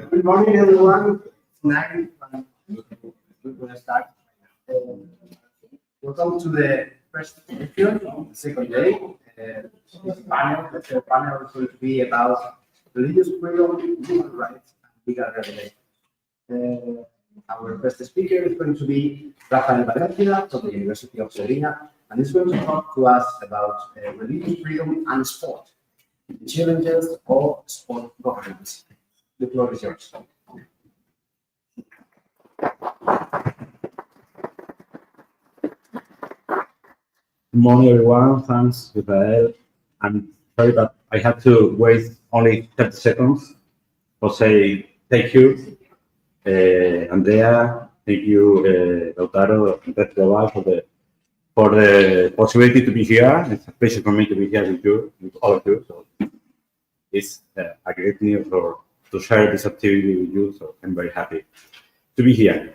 Good morning, everyone. Tonight, we're going to start. Welcome to the first lecture of the second day. This panel, the third panel, is going to be about religious freedom, human rights, and legal regulation. Our first speaker is going to be RAFAEL Valencia from the University of Sevilla, and he's going to talk to us about religious freedom and sport, the challenges of sport governance. The floor is yours. Good morning, everyone. Thanks, Rafael. I'm sorry, but I had to wait only 30 seconds to say thank you, Andrea. Thank you, Lautaro, ReD Global, for the possibility to be here. It's a pleasure for me to be here with you, with all of you. So it's a great news to share this activity with you. So I'm very happy to be here.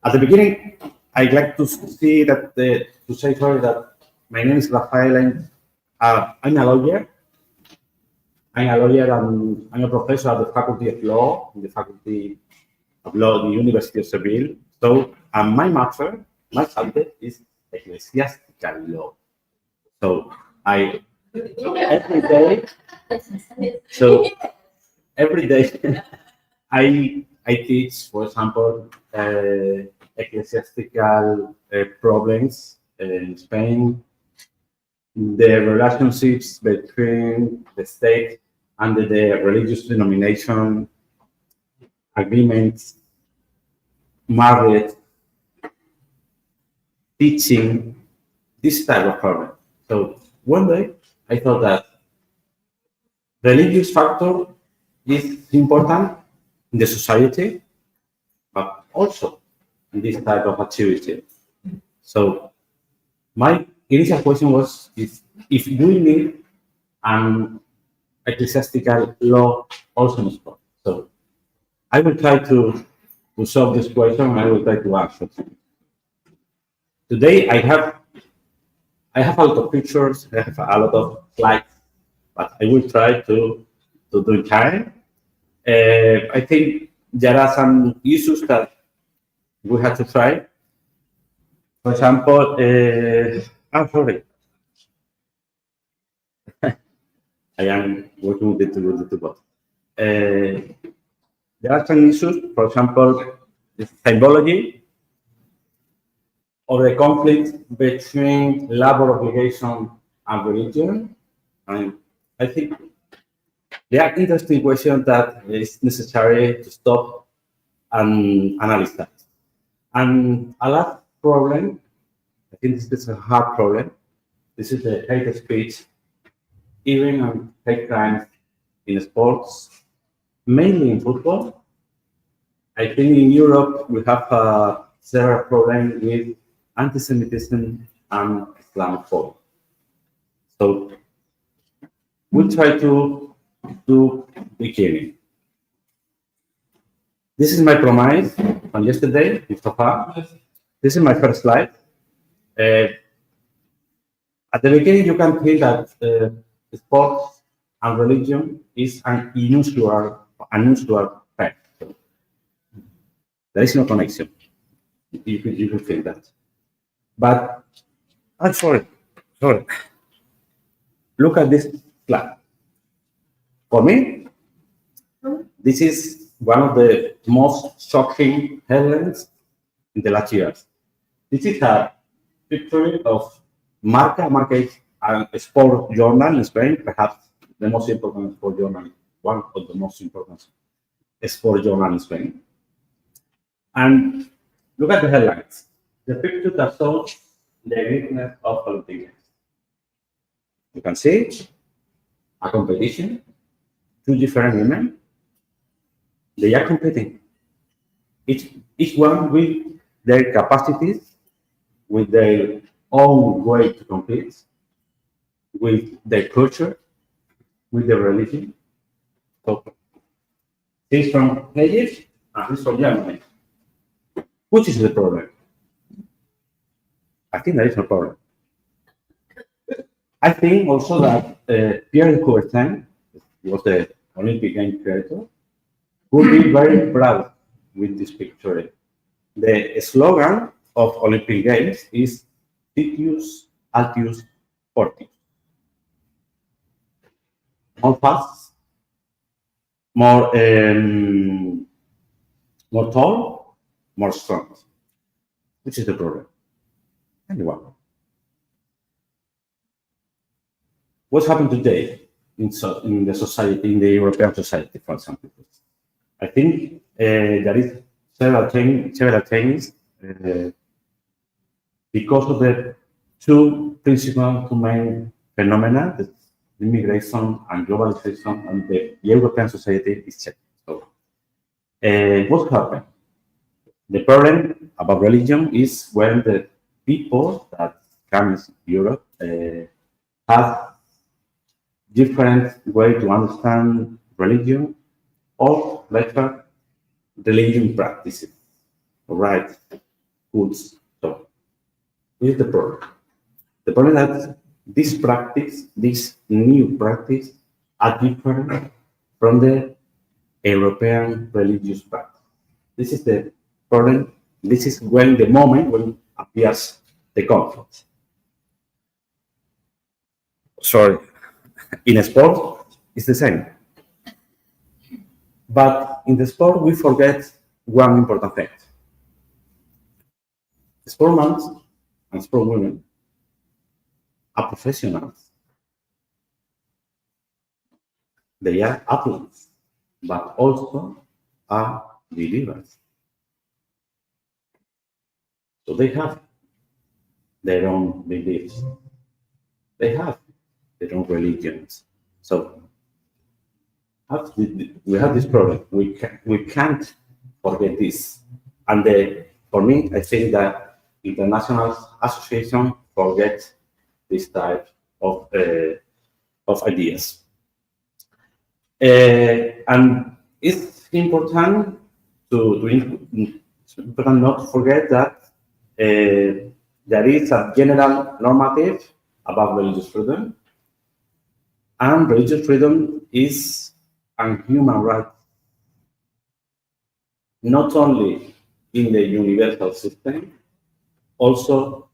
At the beginning, I'd like to say that my name is Rafael. I'm a lawyer. And I'm a professor at the Faculty of Law, in the Faculty of Law at the University of Seville. So, my subject is ecclesiastical law. So, every day, I teach, for example, ecclesiastical problems in Spain, the relationships between the state and the religious denomination, agreements, marriage, teaching, this type of problem. So one day I thought that religious factor is important in the society, but also in this type of activity. So my initial question was if we need an ecclesiastical law also in sport. So I will try to solve this question and I will try to answer. Today I have a lot of pictures, I have a lot of slides, but I will try to do it time. I think there are some issues that we have to try. For example, I'm sorry. I am working with the two. There are some issues, for example, the symbology or the conflict between labor obligation and religion. And I think there are interesting questions that is necessary to stop and analyze that. And a last problem, I think this is a hard problem. This is the hate speech, even on hate crimes in sports, mainly in football. I think in Europe we have several problems with anti-Semitism and Islamophobia. So we'll try to do beginning. This is my promise from yesterday, so far. This is my first slide. At the beginning, you can feel that sports and religion is an unusual fact. So there is no connection. You can feel that. But I'm sorry. Look at this slide. For me, this is one of the most shocking headlines in the last years. This is a picture of Marca is a sport journal in Spain, perhaps the most important sport journal, one of the most important sport journal in Spain. And look at the headlines. The picture that shows the greatness of Olympic Games. You can see a competition, two different women. They are competing. Each one with their capacities, with their own way to compete, with their culture, with their religion. So, he's from Egypt and he's from Germany. Which is the problem? I think there is no problem. I think also that Pierre de Coubertin, who was the Olympic Games creator, would be very proud with this picture. The slogan of Olympic Games is Titius Altius Fortius. More fast, more tall, more strong. Which is the problem? Anyway, what's happened today in the society, in the European society, for example? I think there is several things because of the two main phenomena, the immigration and globalization, and the European society is changing. So, what happened? The problem about religion is when the people that come to Europe have different way to understand religion, or later religion practices, right? Goods. So, this is the problem. The problem is that this practice, this new practice, are different from the European religious practice. This is the problem. This is when the moment when appears the conflict. Sorry, in sport, it's the same. But in the sport, we forget one important fact. Sportmen and sportwomen are professionals. They are athletes, but also are believers. So they have their own beliefs. They have their own religions. So we have this problem. We can't forget this. And for me, I think that international association forget this type of ideas. And it's important not to forget that there is a general normative about religious freedom, and religious freedom is a human right, not only in the universal system, also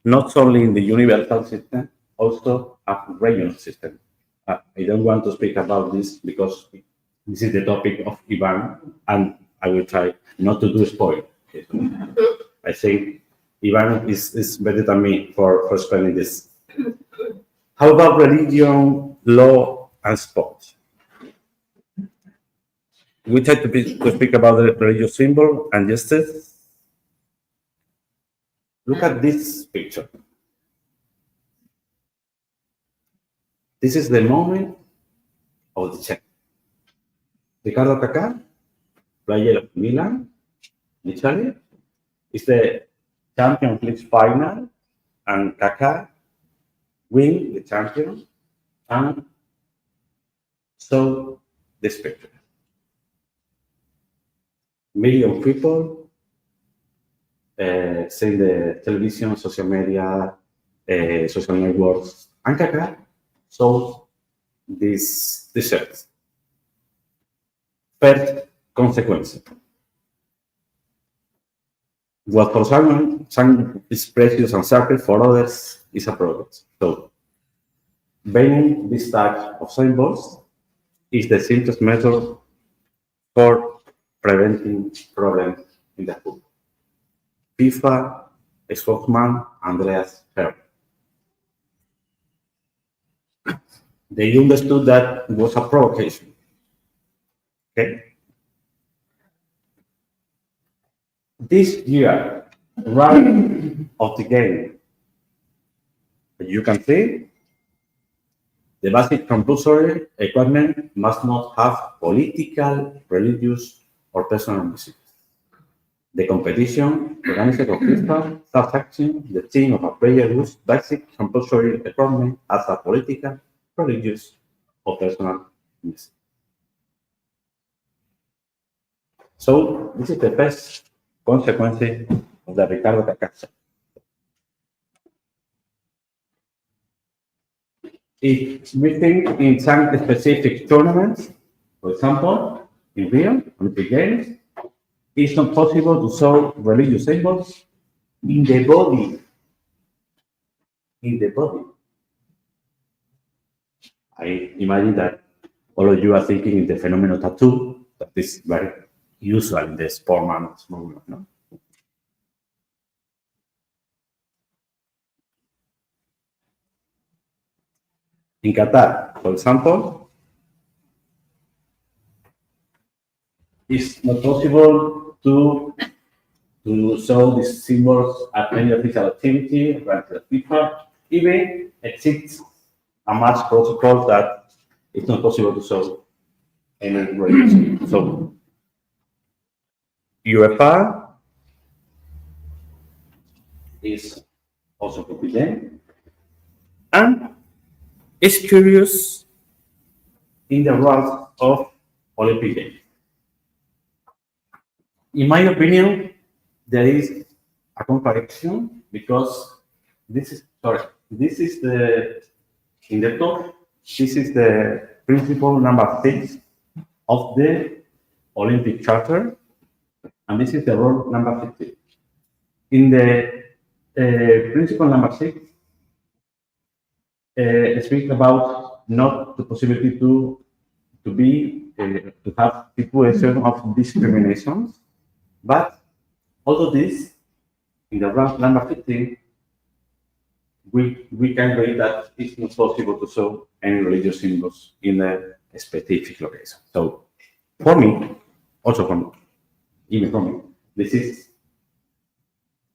not only in the universal system, also a regional system. I don't want to speak about this because this is the topic of IVÁN, and I will try not to do spoil. I think IVÁN is better than me for explaining this. How about religion, law, and sport? We try to speak about the religious symbol and justice. Look at this picture. This is the moment of the check. Ricardo Kaká, player of Milan, Italy, is the Champions League final, and Kaká win the champion, and so this picture. Million people seeing the television, social media, social networks, and Kaká sold this t-shirt. First consequence. What for some is precious and sacred, for others is a product. So, banning this type of symbols is the simplest method for preventing problems in the football. FIFA spokesman Andreas Herr. they understood that it was a provocation. Okay. This year, right of the game, you can see the basic compulsory requirement must not have political, religious, or personal messages. The competition organized orchestra starts acting the theme of a player whose basic compulsory requirement has a political, religious, or personal message. So this is the first consequence of the Ricardo Cacazza. If we think in some specific tournaments, for example, in Rio, Olympic Games, it's not possible to show religious symbols in the body. In the body. I imagine that all of you are thinking in the phenomenon tattoo, that is very usual in the sport movement, no? In Qatar, for example, it's not possible to show these symbols at any official activity, like the FIFA. Even exists a match protocol that it's not possible to show any religion. So, UEFA is also forbidden, and it's curious in the rules of Olympic Games. In my opinion, there is a contradiction because this is in the top, this is the principle number 6 of the Olympic Charter, and this is the rule number 15. In the principle number 6, it speaks about not the possibility to have situation of discriminations, but although this, in the rule number 15, we can read that it's not possible to show any religious symbols in a specific location. So, for me, this is,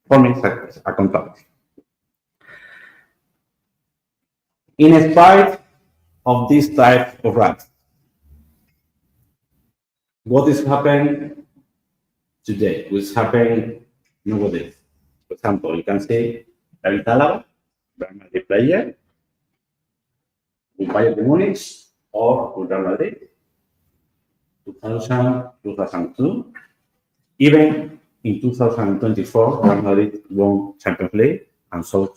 for me, it's a contradiction. In spite of this type of rights, what is happening today? What's happening nowadays? For example, you can say David Alaba, Real Madrid player, with Bayern Munich or with Real Madrid, 2000, 2002, even in 2024, Real Madrid won Champions League, and so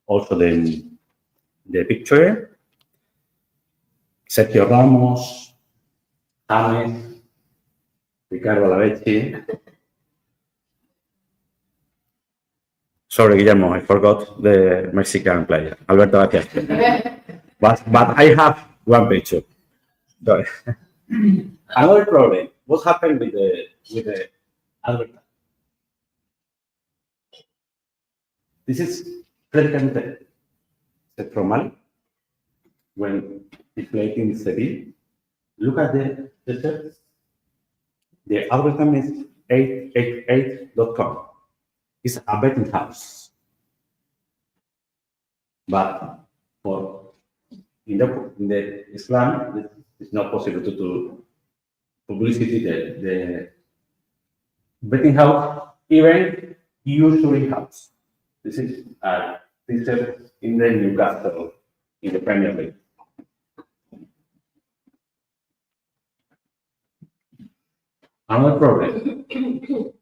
also the picture. Sergio Ramos, James, Ricardo Lavechi. Sorry, Guillermo, I forgot the Mexican player, Alberto García. but I have one picture. Sorry. Another problem. What happened with the Alberta? This is Frederic from Mali when he played in Sevilla. Look at the shirts. The algorithm is 888.com. It's a betting house. But in the Islam, it's not possible to do publicity. The betting house, even usually house. This is a picture in the Newcastle in the Premier League. Another problem,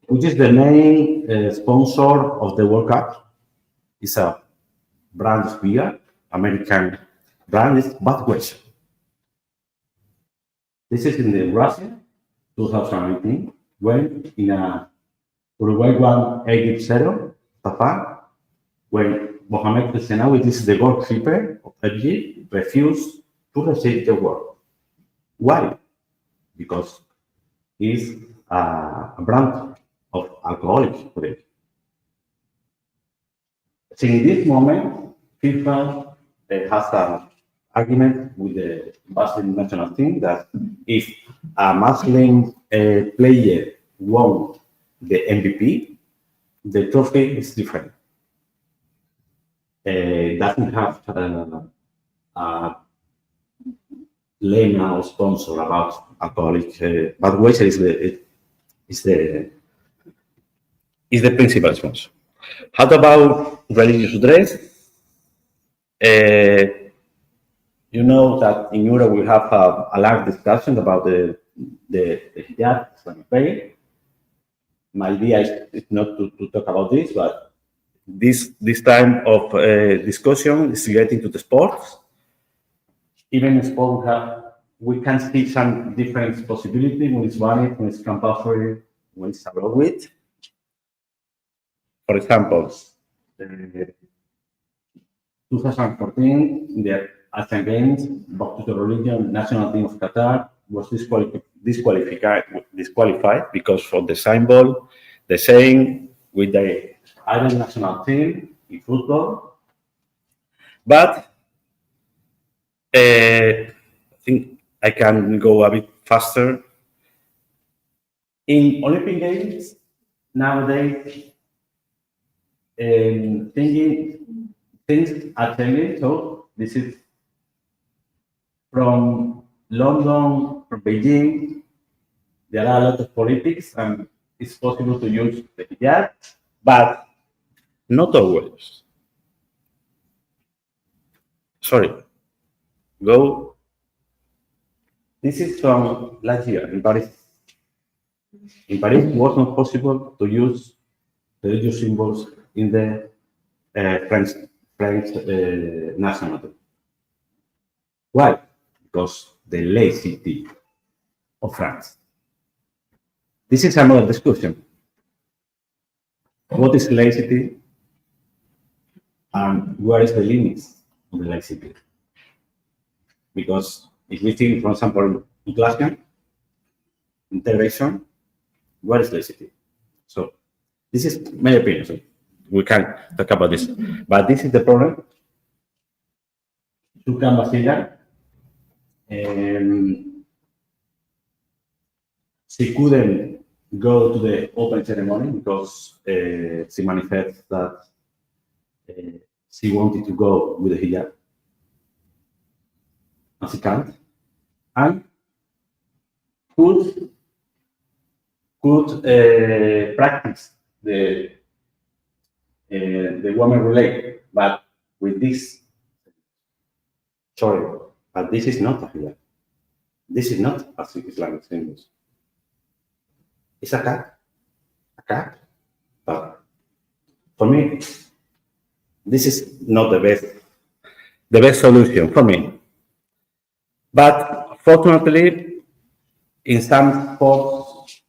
which is the main sponsor of the World Cup, is a brand beer, American brand is Budweiser. This is in the Russia, 2019, when in a Uruguay 1, Egypt 0, Tafan, when Mohamed Senawi, this is the goalkeeper of Egypt, refused to receive the award. Why? Because is a brand of alcoholic drink. So in this moment, FIFA has a argument with the Muslim national team that if a Muslim player won the MVP, the trophy is different. It doesn't have a layman or sponsor about alcoholic. Budweiser is the principal sponsor. How about religious dress? You know that in Europe we have a large discussion about the hijab, Islamic veil. My idea is not to talk about this, but this time of discussion is getting to the sports. Even in sport, we can see some different possibilities when it's valid, when it's compulsory, when it's allowed with. For example, 2014, the Asian Games, back to the religion, national team of Qatar was disqualified because of the symbol, the saying with the Iron national team in football. But I think I can go a bit faster. In Olympic Games, nowadays, things are changing. So this is from London, from Beijing. There are a lot of politics, and it's possible to use the hijab, but not always. Sorry. Go. This is from last year in Paris. In Paris, it was not possible to use religious symbols in the French national team. Why? Because the laicity of France. This is another discussion. What is laicity? And where is the limits of the laicity? Because if we think, for example, in classroom, integration, what is laicity? So this is my opinion. So we can talk about this. But this is the problem. You can Basila. She couldn't go to the open ceremony because she manifested that she wanted to go with the hijab. And she can't. And could practice the woman relate, but with this. Sorry, but this is not a hijab. This is not a Islamic symbol. It's a cap. But for me, this is not the best solution for me. But fortunately, in some sports,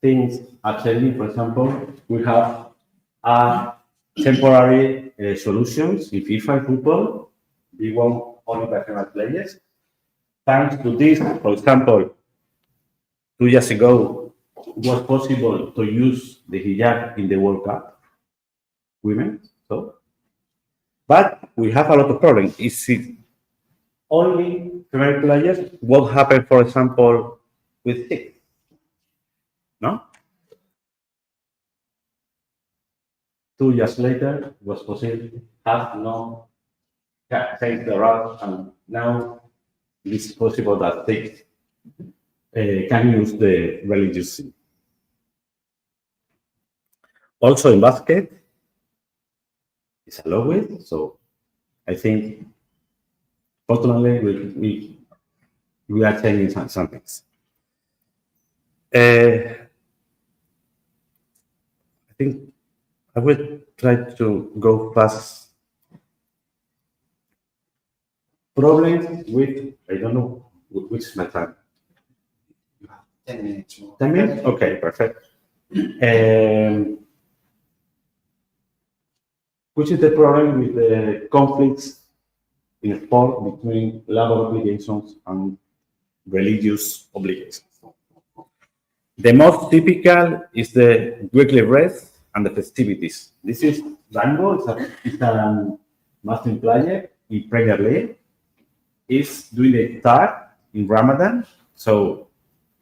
things are changing. For example, we have temporary solutions in FIFA football. We want only professional players. Thanks to this, for example, 2 years ago, it was possible to use the hijab in the World Cup, women. So, but we have a lot of problems. Is it only female players? What happened, for example, with six? No. 2 years later, it was possible have no change the route, and now it's possible that six can use the religious symbol. Also in basket, it's allowed. So I think, fortunately, we are changing some things. I think I will try to go fast. Problems with, I don't know, which is my time. 10 minutes more. 10 minutes? Okay, perfect. Which is the problem with the conflicts in sport between labor obligations and religious obligations? The most typical is the weekly rest and the festivities. This is Rango, it's a Muslim player in Premier League. is doing the iftar in Ramadan. So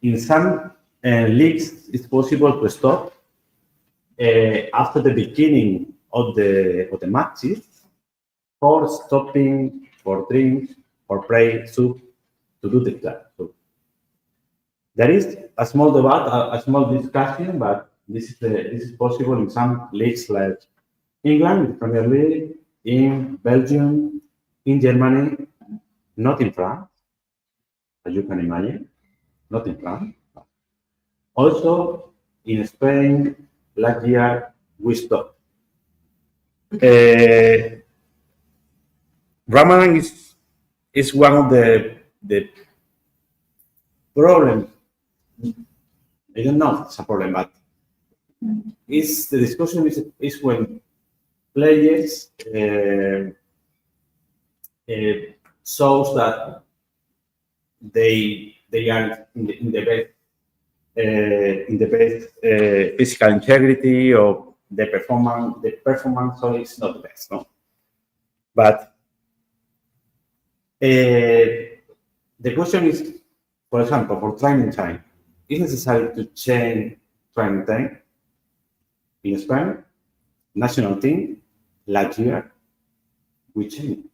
in some leagues, it's possible to stop after the beginning of the matches for stopping, for drink, for pray, soup, to do the iftar. So there is a small debate, a small discussion, but this is possible in some leagues like England, the Premier League, in Belgium, in Germany, not in France, as you can imagine, not in France. Also, in Spain, last year, we stopped. Ramadan is one of the problems. I don't know if it's a problem, but the discussion is when players shows that they are in the best physical integrity, or the performance so is not the best, no. But the question is, for example, for training time, is it necessary to change training time? In Spain, national team last year we changed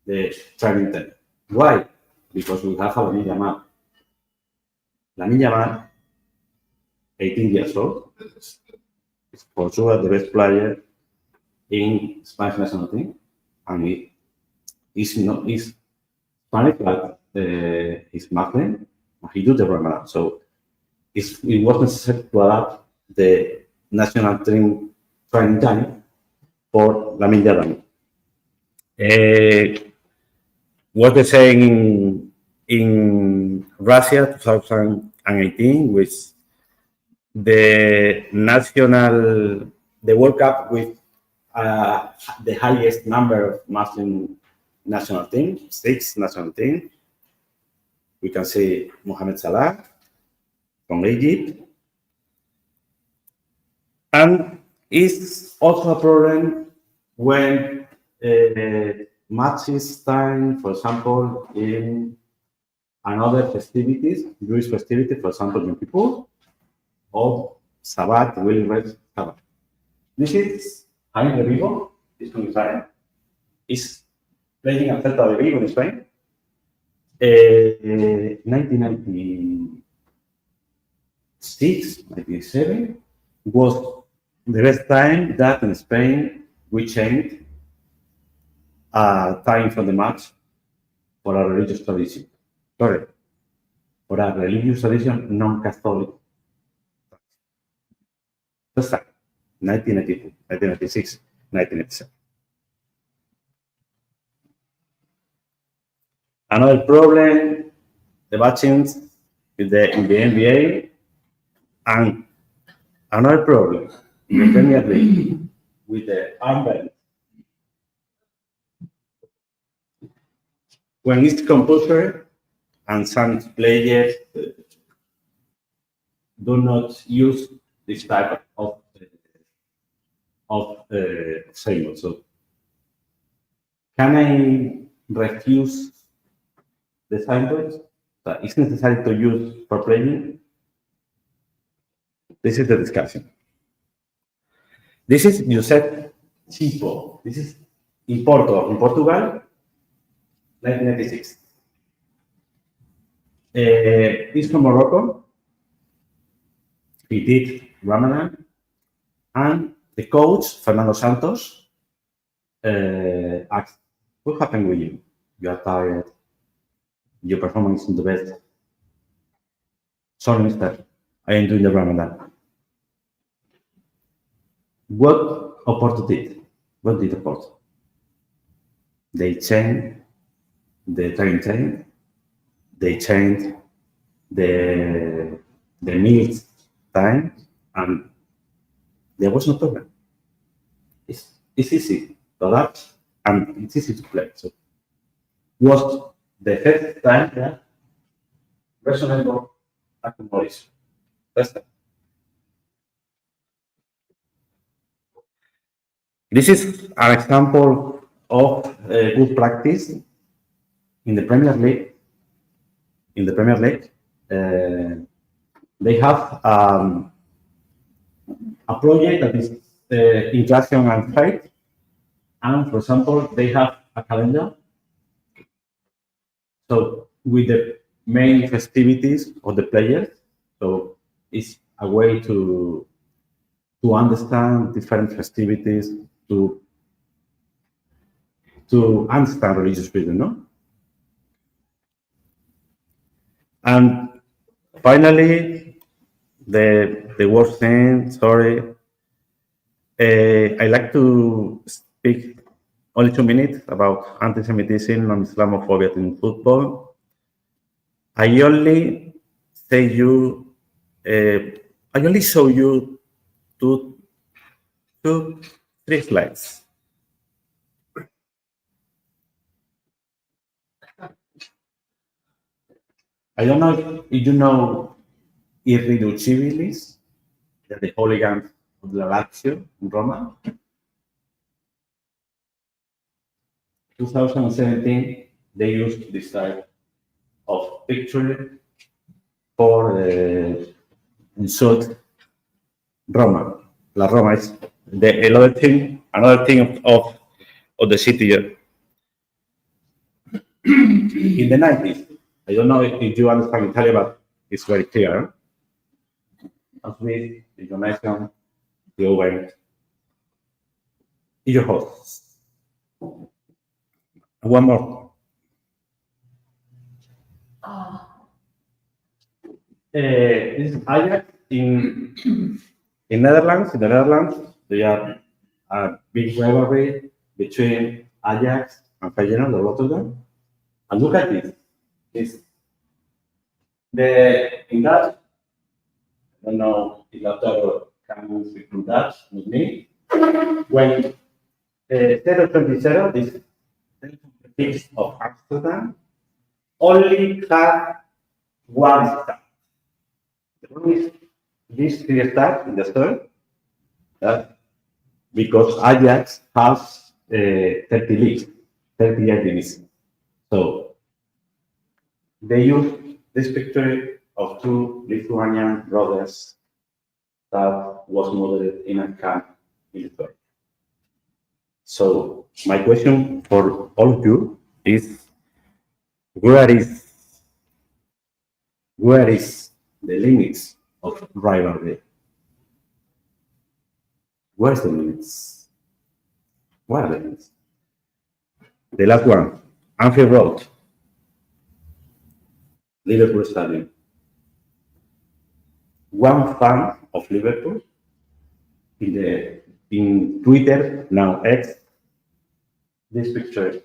the training time. Why? Because we have a Lamine Yamal. Lamine Yamal, 18 years old, is for sure the best player in Spanish national team, and he's Spanish, but he's Muslim, and he do the Ramadan. So it was necessary to adapt the national team training time for Lamine Yamal. What they're saying in Russia 2018 with the World Cup with the highest number of Muslim national teams, 6 national teams. We can see Mohamed Salah from Egypt. And it's also a problem when matches time, for example, in another festivities, Jewish festivities, for example, Yom Kippur, or Sabbath, will rest Sabbath. This is Jaime de Vigo, is from Israel. Is playing at Celta de Vigo in Spain. 1996, 1997 was the best time that in Spain we changed time from the match for a religious tradition. Sorry, for a religious tradition non-Catholic. First time, 1992, 1996, 1997. Another problem, the batchings in the NBA, and another problem in the Premier League with the armband. When it's compulsory and some players do not use this type of symbol. So can I refuse the symbols that is necessary to use for playing? This is the discussion. This is Josep Chipo. This is in Portugal, 1996. He's from Morocco. He did Ramadan, and the coach, Fernando Santos, asked, what happened with you? You are tired, your performance is the best. Sorry, mister, I am doing the Ramadan. What Oporto did? What did Oporto? They changed the training time, they changed the meals time, and there was no problem. It's easy to adapt, and it's easy to play. So it was the first time that reasonable accommodation. That's it. This is an example of good practice in the Premier League, they have a project that is interaction and faith, and for example, they have a calendar. So with the main festivities of the players, so it's a way to understand different festivities, to understand religious freedom, no? And finally, the worst thing, sorry, I like to speak only 2 minutes about anti-Semitism and Islamophobia in football. I only show you three slides. I don't know if you know Irriducibilis, the hooligans of the Lazio in Roma. 2017, they used this type of picture for insult Roma. La Roma is another thing of the city. In the 90s, I don't know if you understand Italian, but it's very clear. As with the donation, the over, your hosts. One more. This is Ajax in Netherlands. In the Netherlands, there are a big rivalry between Ajax and Feyenoord, the Rotterdam. And look at this. In Dutch, I don't know if Lautaro can speak in Dutch with me. When 020, this piece of Amsterdam, only had one star. The problem is this 3 stars in the third, because Ajax has 30 leagues, 38 divisions. So they use this picture of 2 Lithuanian brothers that was modeled in a camp in Lithuania. So my question for all of you is, where is the limits of rivalry? Where's the limits? What are the limits? The last one, Amph Road, Liverpool Stadium. One fan of Liverpool in Twitter, now X, this picture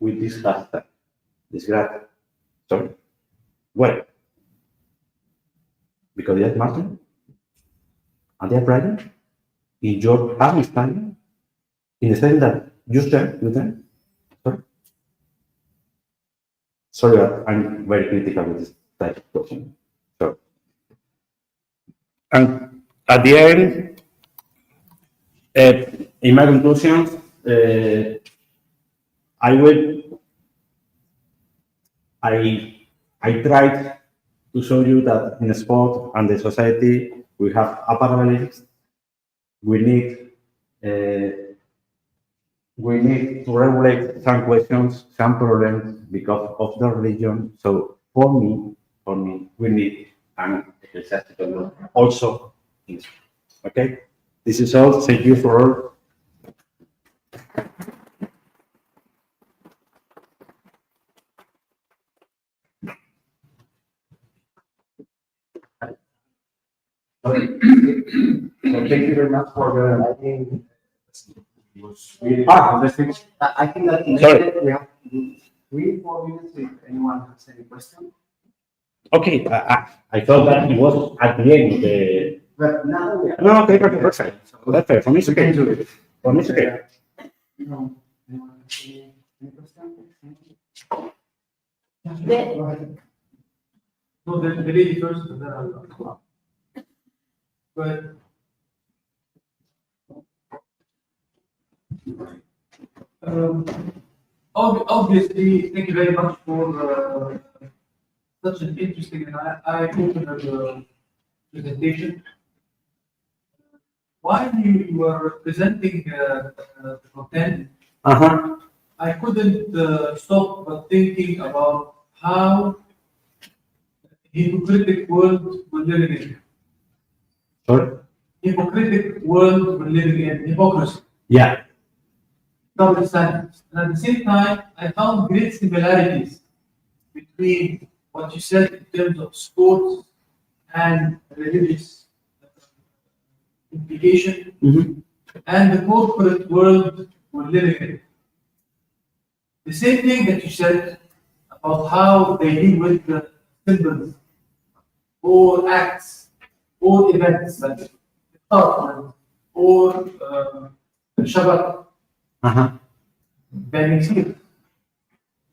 with this hashtag, sorry. Why? Because they are Martin and they are Brian in your home stadium, in the stadium that you stand with them. Sorry, I'm very critical with this type of question. So, and at the end, in my conclusions, I tried to show you that in sport and the society we have a parallelism. We need to regulate some questions, some problems because of the religion. So for me, we need an ecclesiastical law also in sport. Okay, this is all. Thank you for all. Thank you very much for the. I think I think that in we have 3-4 minutes if anyone has any question. Okay, I thought that it was at the end of the. But now we are. No, okay, perfect. So that's fair. For me, it's okay. For me, it's okay. No, anyone has any question? Go ahead. No, the lady first, and then I'll go. Go ahead. Obviously, thank you very much for such an interesting and eye-opener presentation. While you were presenting the content, I couldn't stop but thinking about how hypocritic world we're living in. Sorry? Hypocritic world we're living in. Hypocrisy. Yeah. Double standards. And at the same time, I found great similarities between what you said in terms of sports and religious implication and the corporate world we're living in. The same thing that you said about how they deal with the symbols or acts or events like the or Shabbat. It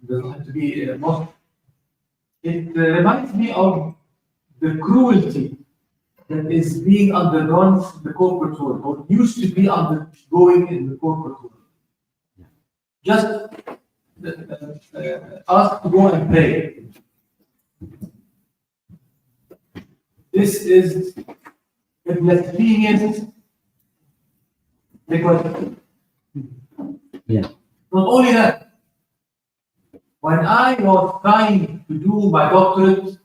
doesn't have to be a Muslim. It reminds me of the cruelty that is being undergone in the corporate world, or used to be undergoing in the corporate world. Just ask to go and pray. This is a blasphemous request. Yeah. Not only that, when I was trying to do my doctorate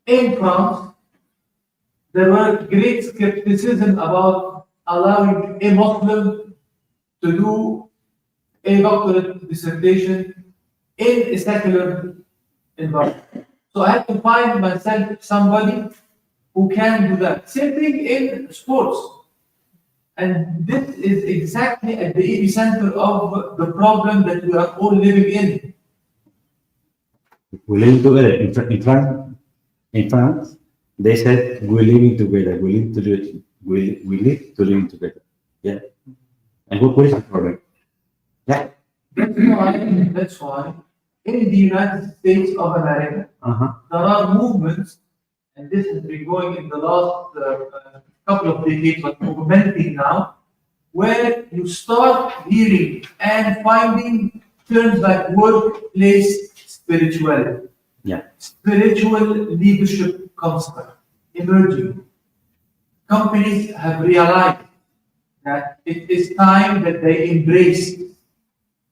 in France, there were great skepticism about allowing a Muslim to do a doctorate dissertation in a secular environment. So I had to find myself somebody who can do that. Same thing in sports. And this is exactly at the epicenter of the problem that we are all living in. We live together. In France, they said we're living together. We live to live together. Yeah. And what is the problem? Yeah. That's why in the United States of America, there are movements, and this has been going in the last couple of decades, but augmenting now, where you start hearing and finding terms like workplace spirituality, spiritual leadership concept emerging. Companies have realized that it is time that they embrace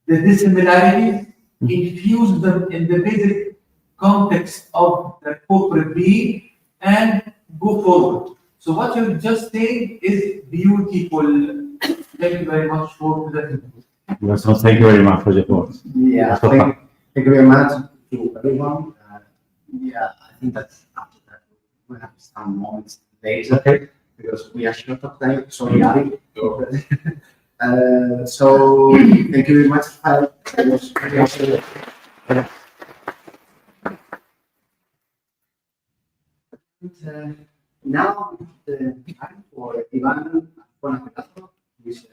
the dissimilarities, infuse them in the basic context of their corporate being, and go forward. So what you're just saying is beautiful. Thank you very much for presenting. So thank you very much for your thoughts. Yeah, thank you very much to everyone. I think that after that we'll have some moments later because we are short of time. Sorry, Ari. So thank you very much. Now the time for IVÁN, who is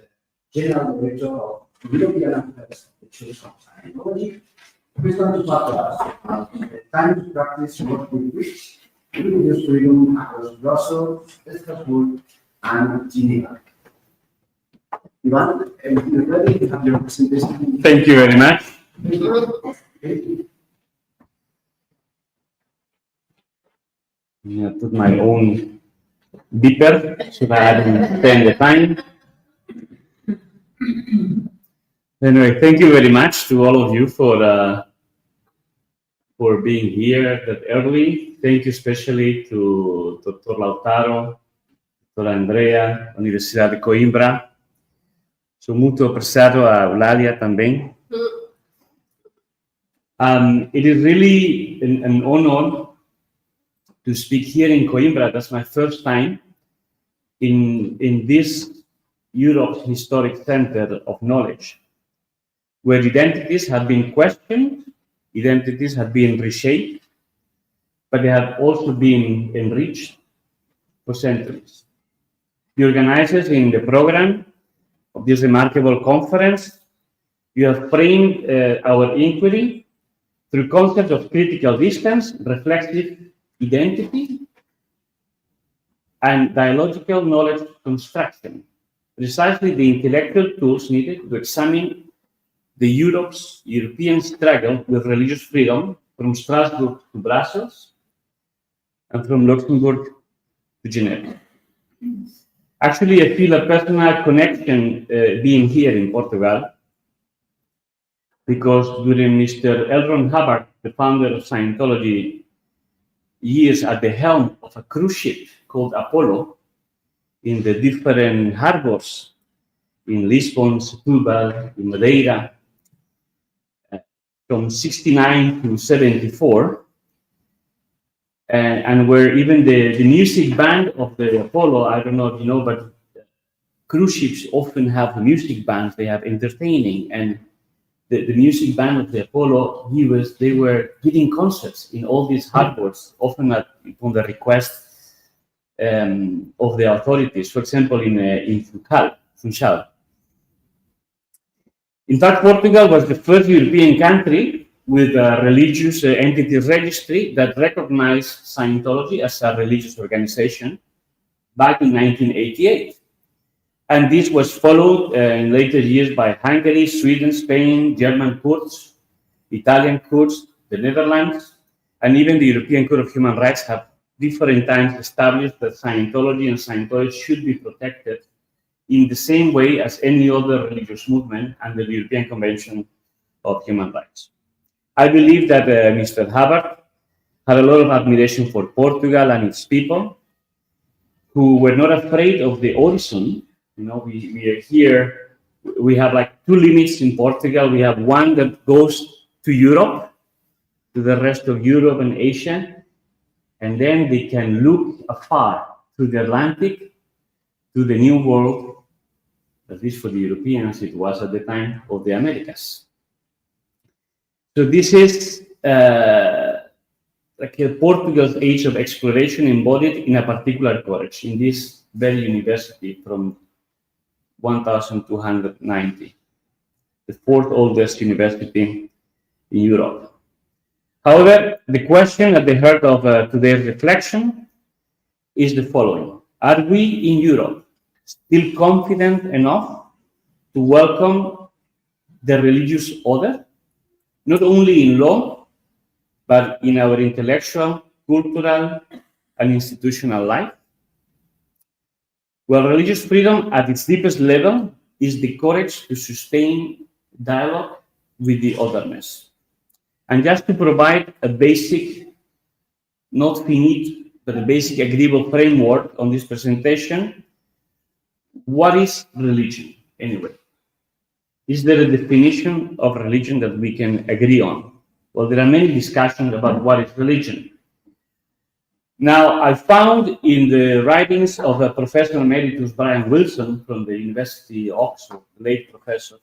General Director of European Affairs at the Church of Scientology. He's going to talk to us about the time to practice what we wish, religious freedom across Brussels, Strasbourg, and Geneva. IVÁN, if you're ready to have your presentation. Thank you very much. I put my own beeper so that I don't spend the time. Anyway, thank you very much to all of you for being here that early. Thank you especially to Dr. Lautaro, Dr. Andrea, Universidad de Coimbra. Sono molto apprezzato a Eulalia também. It is really an honor to speak here in Coimbra. That's my first time in this Europe's historic center of knowledge, where identities have been questioned, identities have been reshaped, but they have also been enriched for centuries. The organizers in the program of this remarkable conference, you have framed our inquiry through concepts of critical distance, reflexive identity, and dialogical knowledge construction, precisely the intellectual tools needed to examine the European struggle with religious freedom from Strasbourg to Brussels and from Luxembourg to Geneva. Actually, I feel a personal connection being here in Portugal, because during Mr. L. Ron Hubbard, the founder of Scientology, years at the helm of a cruise ship called Apollo in the different harbors in Lisbon, Setúbal, in Madeira, from 69 to 74, and where even the music band of the Apollo, I don't know if you know, but cruise ships often have music bands, they have entertaining, and the music band of the Apollo, they were giving concerts in all these harbors, often upon the request of the authorities, for example, in Funchal. In fact, Portugal was the first European country with a religious entity registry that recognized Scientology as a religious organization back in 1988. And this was followed in later years by Hungary, Sweden, Spain, German courts, Italian courts, the Netherlands, and even the European Court of Human Rights have different times established that Scientology and Scientology should be protected in the same way as any other religious movement under the European Convention of Human Rights. I believe that Mr. Hubbard had a lot of admiration for Portugal and its people, who were not afraid of the horizon. You know, we are here, we have like two limits in Portugal. We have one that goes to Europe, to the rest of Europe and Asia, and then they can look afar through the Atlantic to the New World, at least for the Europeans, it was at the time of the Americas. So this is like Portugal's age of exploration embodied in a particular college, in this very university from 1290, the fourth oldest university in Europe. However, the question at the heart of today's reflection is the following. Are we in Europe still confident enough to welcome the religious order, not only in law, but in our intellectual, cultural, and institutional life? Well, religious freedom at its deepest level is the courage to sustain dialogue with the otherness. And just to provide a basic, not finite, but a basic agreeable framework on this presentation, what is religion anyway? Is there a definition of religion that we can agree on? Well, there are many discussions about what is religion. Now, I found in the writings of a Professor Emeritus Brian Wilson from the University of Oxford, the late professor,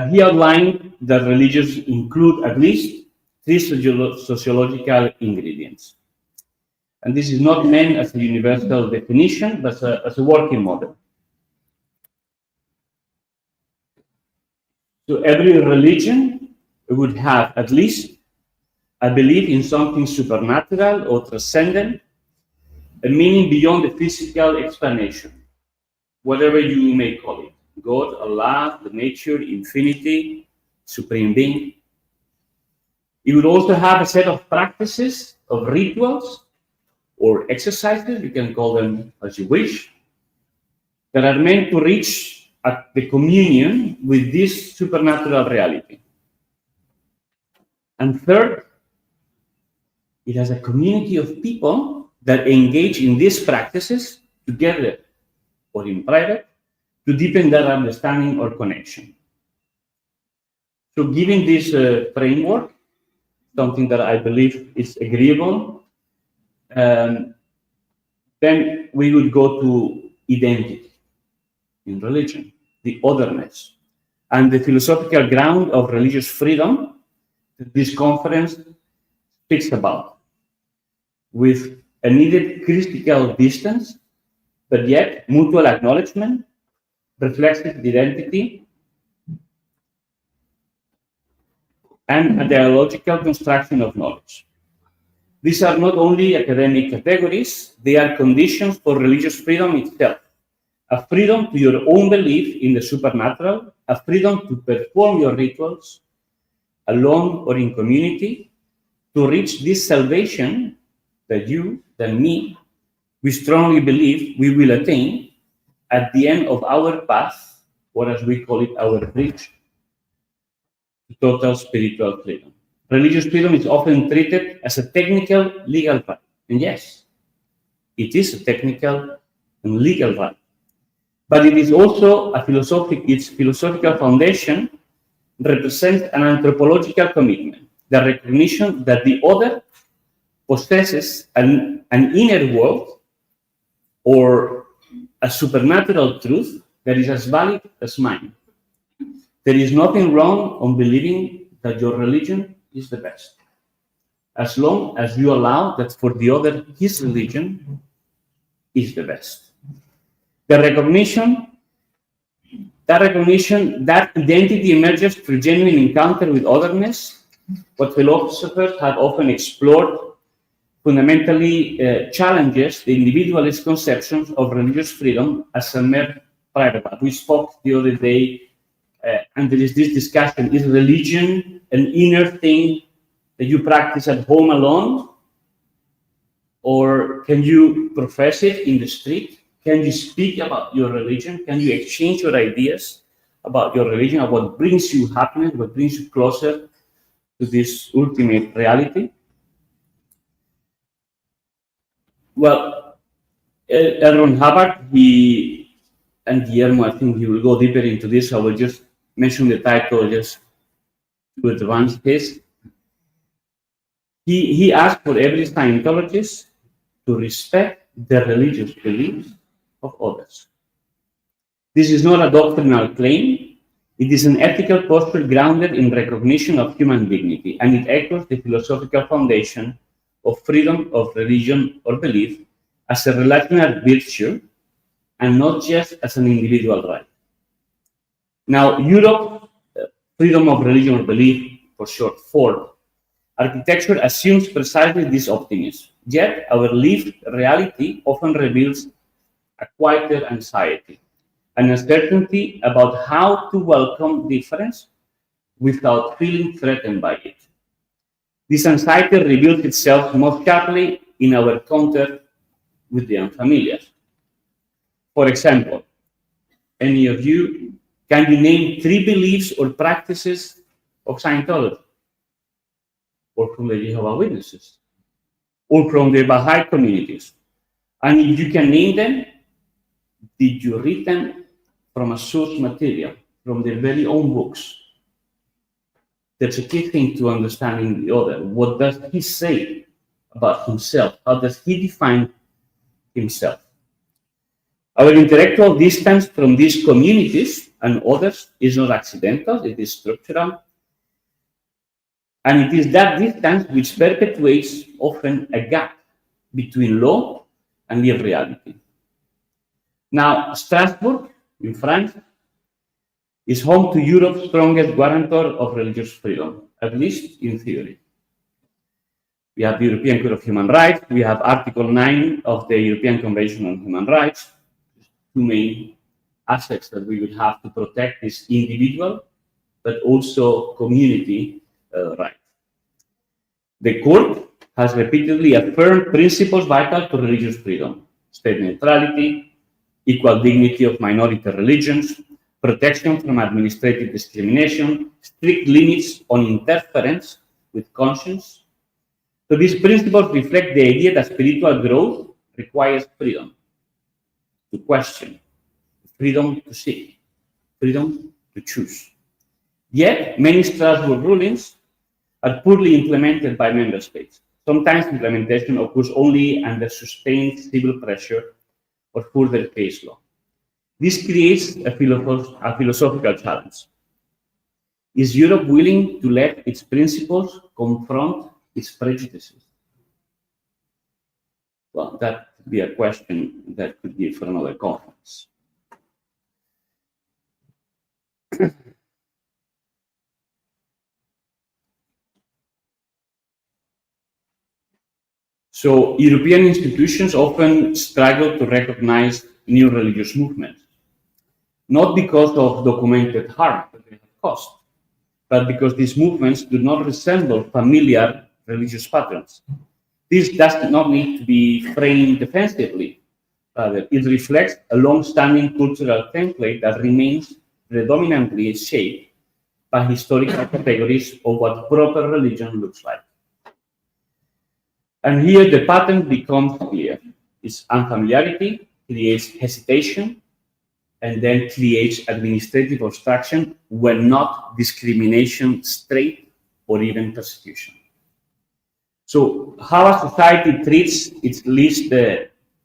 he outlined that religions include at least three sociological ingredients. And this is not meant as a universal definition, but as a working model. So every religion would have at least a belief in something supernatural or transcendent, a meaning beyond the physical explanation, whatever you may call it. God, Allah, the nature, infinity, supreme being. It would also have a set of practices, of rituals, or exercises, you can call them as you wish, that are meant to reach at the communion with this supernatural reality. And third, it has a community of people that engage in these practices together or in private to deepen their understanding or connection. So given this framework, something that I believe is agreeable, then we would go to identity in religion, the otherness, and the philosophical ground of religious freedom that this conference speaks about, with a needed critical distance, but yet mutual acknowledgement, reflexive identity, and a dialogical construction of knowledge. These are not only academic categories, they are conditions for religious freedom itself, a freedom to your own belief in the supernatural a freedom to perform your rituals alone or in community to reach this salvation that you, that me, we strongly believe we will attain at the end of our path, or as we call it, our bridge to total spiritual freedom. Religious freedom is often treated as a technical legal right. And yes, it is a technical and legal right. But it is also its philosophical foundation represents an anthropological commitment, the recognition that the other possesses an inner world or a supernatural truth that is as valid as mine. There is nothing wrong on believing that your religion is the best, as long as you allow that for the other, his religion is the best. That identity emerges through genuine encounter with otherness, what philosophers have often explored fundamentally challenges the individualist conceptions of religious freedom as a mere private right. We spoke the other day, and there is this discussion, is religion an inner thing that you practice at home alone? Or can you profess it in the street? Can you speak about your religion? Can you exchange your ideas about your religion, about what brings you happiness, what brings you closer to this ultimate reality? Well, Aaron Hubbard, and Guillermo, I think he will go deeper into this. I will just mention the title just to advance this. He asked for every Scientologist to respect the religious beliefs of others. This is not a doctrinal claim. It is an ethical posture grounded in recognition of human dignity, and it echoes the philosophical foundation of freedom of religion or belief as a relational virtue and not just as an individual right. Now, Europe, freedom of religion or belief, for short, FORB, architecture assumes precisely this optimism. Yet, our lived reality often reveals a quieter anxiety, an uncertainty about how to welcome difference without feeling threatened by it. This anxiety reveals itself most sharply in our contact with the unfamiliar. For example, any of you, can you name 3 beliefs or practices of Scientology? Or from the Jehovah's Witnesses? Or from the Baha'i communities? And if you can name them, did you read them from a source material, from their very own books? That's a key thing to understanding the other. What does he say about himself? How does he define himself? Our intellectual distance from these communities and others is not accidental, it is structural. And it is that distance which perpetuates often a gap between law and lived reality. Now, Strasbourg, in France, is home to Europe's strongest guarantor of religious freedom, at least in theory. We have the European Court of Human Rights, we have Article 9 of the European Convention on Human Rights, 2 main aspects that we would have to protect this individual, but also community right. The court has repeatedly affirmed principles vital to religious freedom: state neutrality, equal dignity of minority religions, protection from administrative discrimination, strict limits on interference with conscience. So these principles reflect the idea that spiritual growth requires freedom to question, freedom to seek, freedom to choose. Yet, many Strasbourg rulings are poorly implemented by member states. Sometimes implementation occurs only under sustained civil pressure or further case law. This creates a philosophical challenge. Is Europe willing to let its principles confront its prejudices? Well, that could be a question that could be for another conference. So European institutions often struggle to recognize new religious movements. not because of documented harm that they have caused, but because these movements do not resemble familiar religious patterns. This does not need to be framed defensively. Rather, it reflects a long-standing cultural template that remains predominantly shaped by historical categories of what proper religion looks like. And here the pattern becomes clear. Its unfamiliarity creates hesitation and then creates administrative obstruction when not discrimination, straight, or even persecution. So how a society treats its least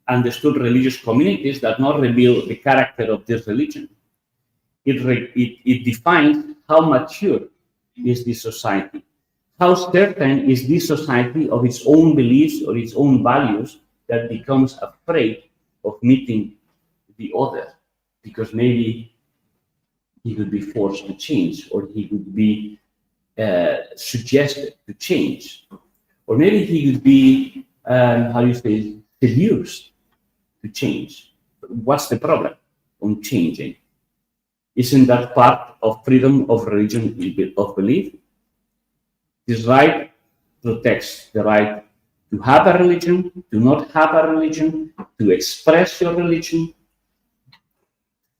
understood religious communities does not reveal the character of this religion. It defines how mature is this society, how certain is this society of its own beliefs or its own values that becomes afraid of meeting the other, because maybe he could be forced to change, or he could be suggested to change, or maybe he could be, seduced to change. What's the problem on changing? Isn't that part of freedom of religion, of belief? This right protects the right to have a religion, to not have a religion, to express your religion,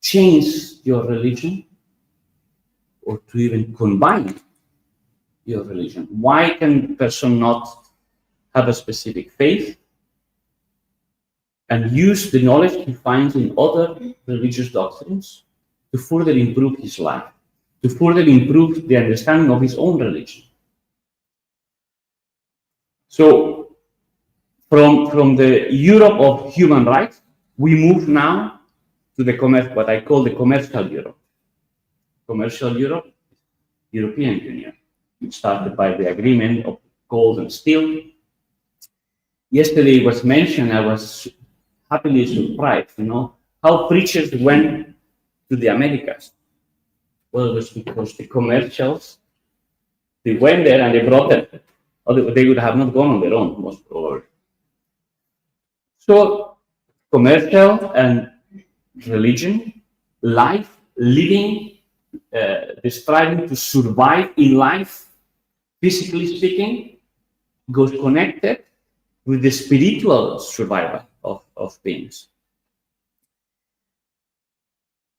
change your religion, or to even combine your religion. Why can a person not have a specific faith and use the knowledge he finds in other religious doctrines to further improve his life, to further improve the understanding of his own religion? So from the Europe of human rights, we move now to the what I call the commercial Europe. Commercial Europe, European Union. It started by the agreement of gold and steel. Yesterday it was mentioned, I was happily surprised, how preachers went to the Americas. Well, it was because the commercials, they went there and they brought them. Or they would have not gone on their own, most probably. So, commercial and religion, life, living, the striving to survive in life, physically speaking, goes connected with the spiritual survival of beings.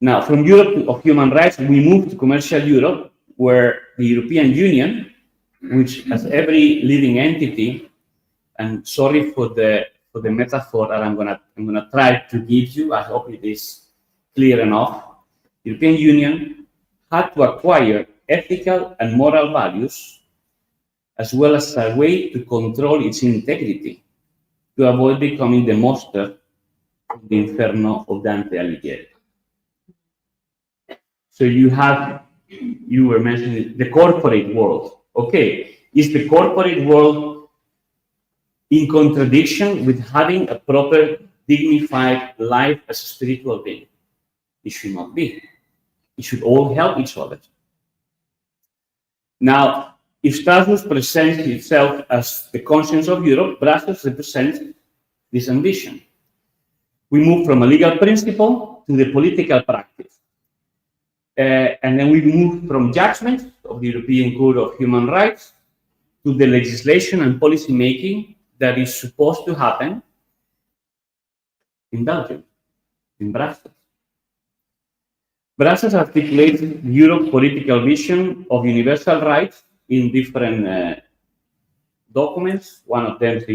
Now, from Europe of human rights, we move to commercial Europe, where the European Union, which has every living entity, and sorry for the metaphor that I'm gonna try to give you. I hope it is clear enough. The European Union had to acquire ethical and moral values, as well as a way to control its integrity, to avoid becoming the monster of the Inferno of Dante Alighieri. So you were mentioning the corporate world. Okay, is the corporate world in contradiction with having a proper, dignified life as a spiritual being? It should not be. It should all help each other. Now, if Strasbourg presents itself as the conscience of Europe, Brussels represents this ambition. We move from a legal principle to the political practice. And then we move from judgment of the European Court of Human Rights to the legislation and policy making that is supposed to happen in Belgium, in Brussels. Brussels articulates Europe's political vision of universal rights in different documents. One of them is the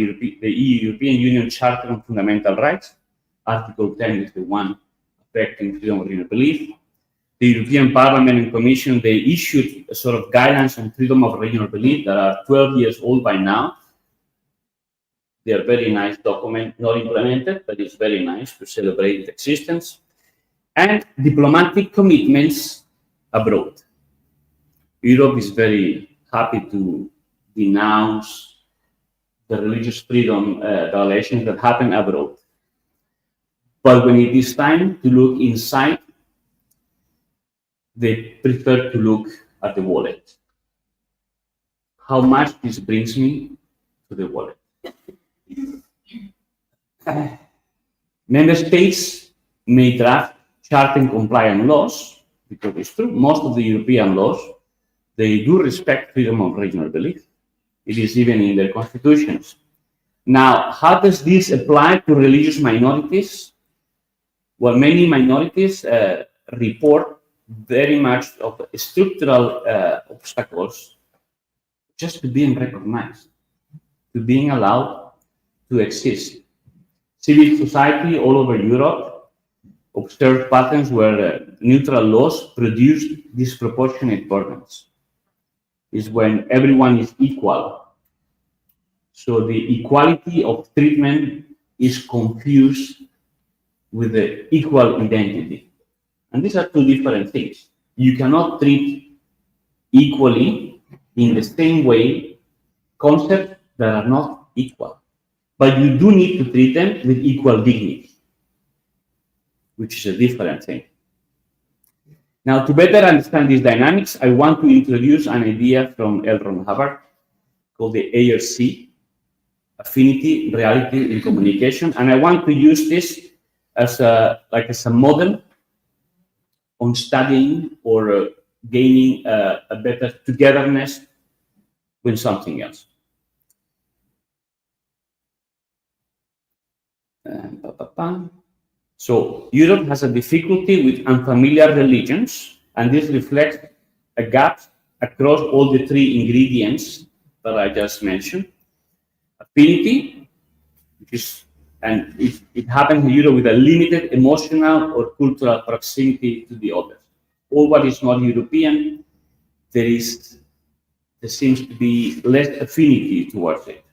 European Union Charter on Fundamental Rights. Article 10 is the one affecting freedom of religion of belief. The European Parliament and Commission, they issued a sort of guidelines on freedom of religion of belief that are 12 years old by now. They are very nice document, not implemented, but it's very nice to celebrate its existence. And diplomatic commitments abroad. Europe is very happy to denounce the religious freedom violations that happen abroad. But when it is time to look inside, they prefer to look at the wallet. How much this brings me to the wallet. Member states may draft charter compliant laws, because it's true, most of the European laws, they do respect freedom of regional belief. It is even in their constitutions. Now, how does this apply to religious minorities? Well, many minorities report very much of structural obstacles just to being recognized, to being allowed to exist. Civil society all over Europe observed patterns where neutral laws produce disproportionate burdens. Is when everyone is equal. So the equality of treatment is confused with the equal identity. And these are two different things. You cannot treat equally in the same way concepts that are not equal. But you do need to treat them with equal dignity, which is a different thing. Now, to better understand these dynamics, I want to introduce an idea from L. Ron Hubbard called the ARC, Affinity, Reality, and Communication. And I want to use this as a model on studying or gaining a better togetherness with something else. So Europe has a difficulty with unfamiliar religions, and this reflects a gap across all the three ingredients that I just mentioned. Affinity, and it happens in Europe with a limited emotional or cultural proximity to the other. All what is not European, there seems to be less affinity towards it.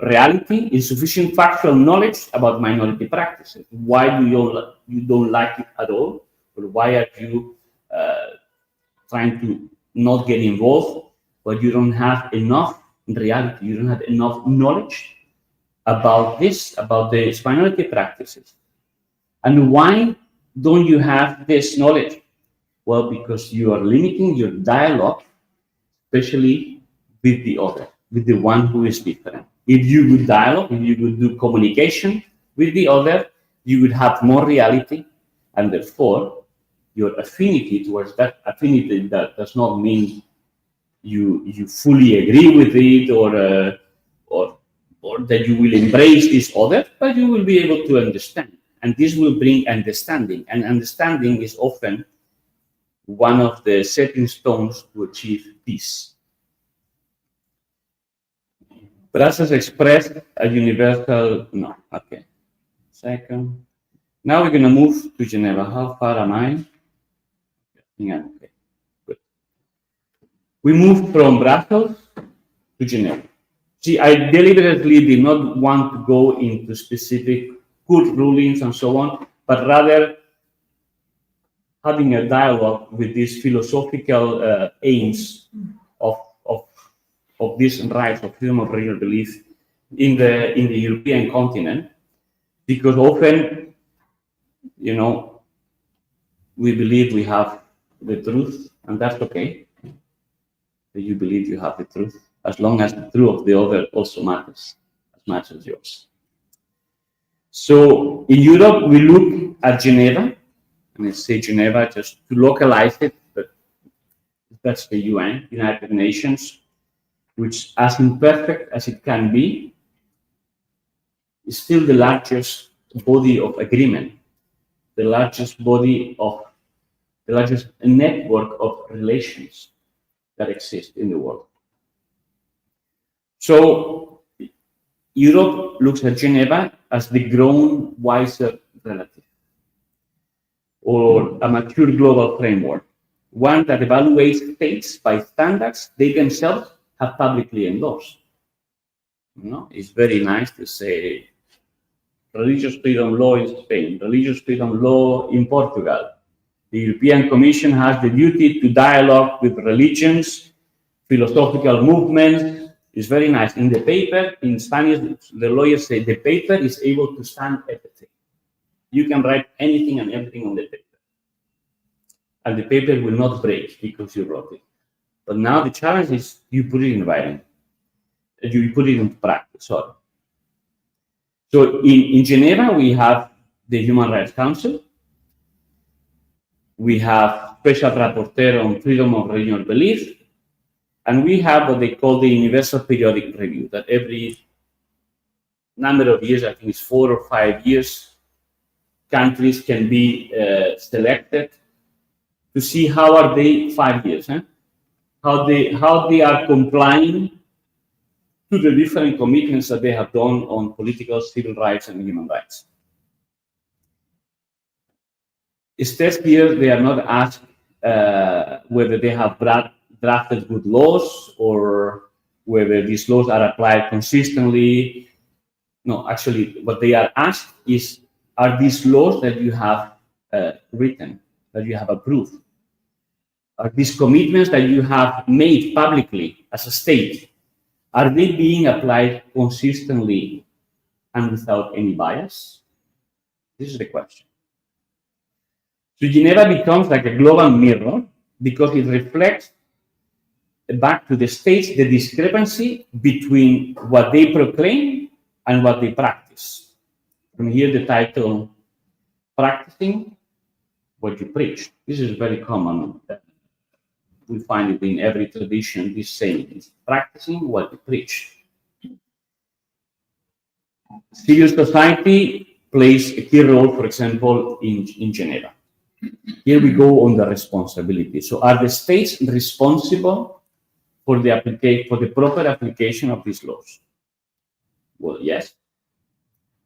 Reality is sufficient factual knowledge about minority practices. Why do you don't like it at all? Or why are you trying to not get involved? But you don't have enough, in reality, you don't have enough knowledge about these minority practices. And why don't you have this knowledge? Well, because you are limiting your dialogue, especially with the other, with the one who is different. If you would dialogue, if you would do communication with the other, you would have more reality, and therefore your affinity towards that affinity, that does not mean you fully agree with it or that you will embrace this other, but you will be able to understand, and this will bring understanding, and understanding is often one of the setting stones to achieve peace. Process expressed a universal, no, okay. Second. Now we're going to move to Geneva. How far am I? Yeah, okay, good. We moved from Brussels to Geneva. See, I deliberately did not want to go into specific court rulings and so on, but rather having a dialogue with these philosophical aims of these rights of freedom of religious belief in the European continent, because often, you know, we believe we have the truth, and that's okay. That you believe you have the truth, as long as the truth of the other also matters as much as yours. So in Europe, we look at Geneva, and I say Geneva just to localize it, but that's the UN, United Nations, which, as imperfect as it can be, is still the largest body of agreement, the largest network of relations that exist in the world. So Europe looks at Geneva as the grown, wiser relative, or a mature global framework, one that evaluates states by standards they themselves have publicly endorsed. You know, it's very nice to say religious freedom law in Spain, religious freedom law in Portugal. The European Commission has the duty to dialogue with religions, philosophical movements. It's very nice. In the paper, in Spanish, the lawyers say the paper is able to stand everything. You can write anything and everything on the paper, and the paper will not break because you wrote it. But now the challenge is you put it in writing. You put it into practice, sorry. So in Geneva, we have the Human Rights Council, we have special rapporteur on freedom of religion or belief, and we have what they call the Universal Periodic Review, that every number of years, I think it's 4 or 5 years, countries can be selected to see how are they 5 years, how they are complying to the different commitments that they have done on political, civil rights, and human rights. Instead, here they are not asked whether they have drafted good laws or whether these laws are applied consistently. No, actually, what they are asked is, are these laws that you have written, that you have approved, are these commitments that you have made publicly as a state, are they being applied consistently and without any bias? This is the question. So Geneva becomes like a global mirror because it reflects back to the states the discrepancy between what they proclaim and what they practice. From here the title, Practicing What You Preach. This is very common. We find it in every tradition, this saying is practicing what you preach. Civil society plays a key role, for example, in Geneva. Here we go on the responsibility. So are the states responsible for the proper application of these laws? Well, yes.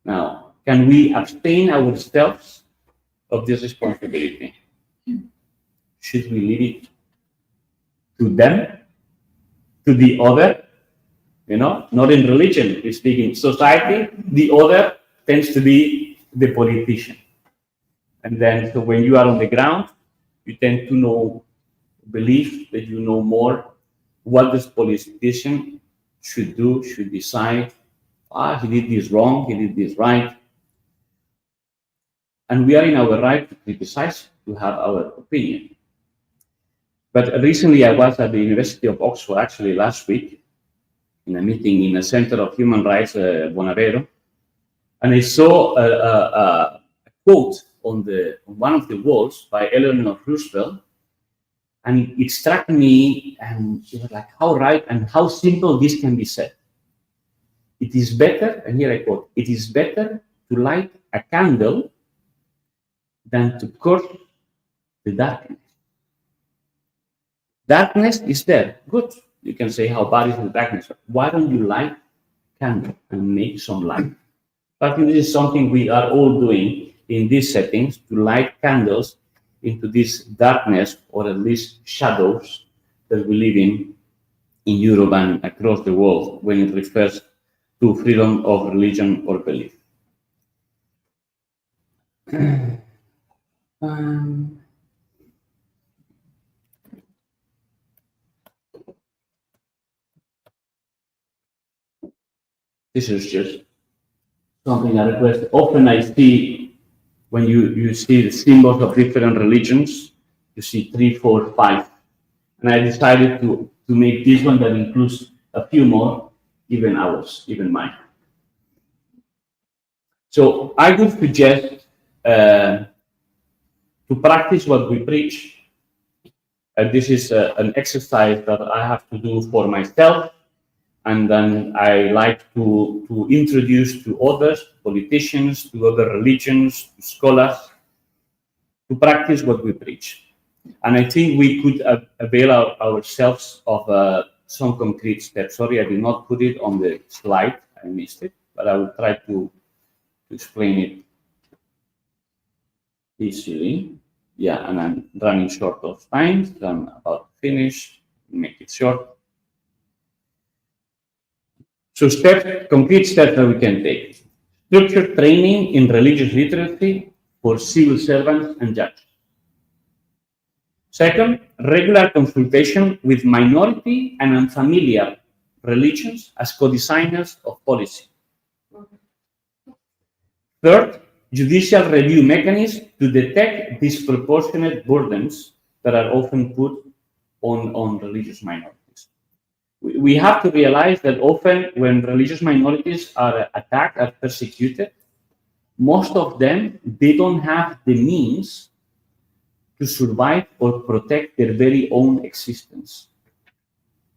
Now, can we abstain ourselves of this responsibility? Should we leave it to them, to the other? You know, not in religion, we speak in society, the other tends to be the politician. And then, so when you are on the ground, you tend to believe that you know more what this politician should do, should decide. He did this wrong, he did this right. And we are in our right to criticize, to have our opinion. But recently I was at the University of Oxford, actually last week, in a meeting in a Center of Human Rights, Bonavero, and I saw a quote on one of the walls by Eleanor Roosevelt, and it struck me, and it was like, how right and how simple this can be said. It is better, and here I quote, it is better to light a candle than to curse the darkness. Darkness is there, good. You can say how bad is the darkness. Why don't you light a candle and make some light? I think this is something we are all doing in these settings, to light candles into this darkness, or at least shadows, that we live in Europe and across the world when it refers to freedom of religion or belief. This is just something I request. Often I see, when you see the symbols of different religions, you see 3, 4, 5. And I decided to make this one that includes a few more, even ours, even mine. So I would suggest to practice what we preach. This is an exercise that I have to do for myself. And then I like to introduce to others, politicians, to other religions, to scholars, to practice what we preach. And I think we could avail ourselves of some concrete steps. Sorry, I did not put it on the slide. I missed it, but I will try to explain it easily. Yeah, and I'm running short of time, so I'm about to finish, make it short. So concrete steps that we can take. Structured training in religious literacy for civil servants and judges. Second, regular consultation with minority and unfamiliar religions as co-designers of policy. Third, judicial review mechanisms to detect disproportionate burdens that are often put on religious minorities. We have to realize that often when religious minorities are attacked, are persecuted, most of them, they don't have the means to survive or protect their very own existence,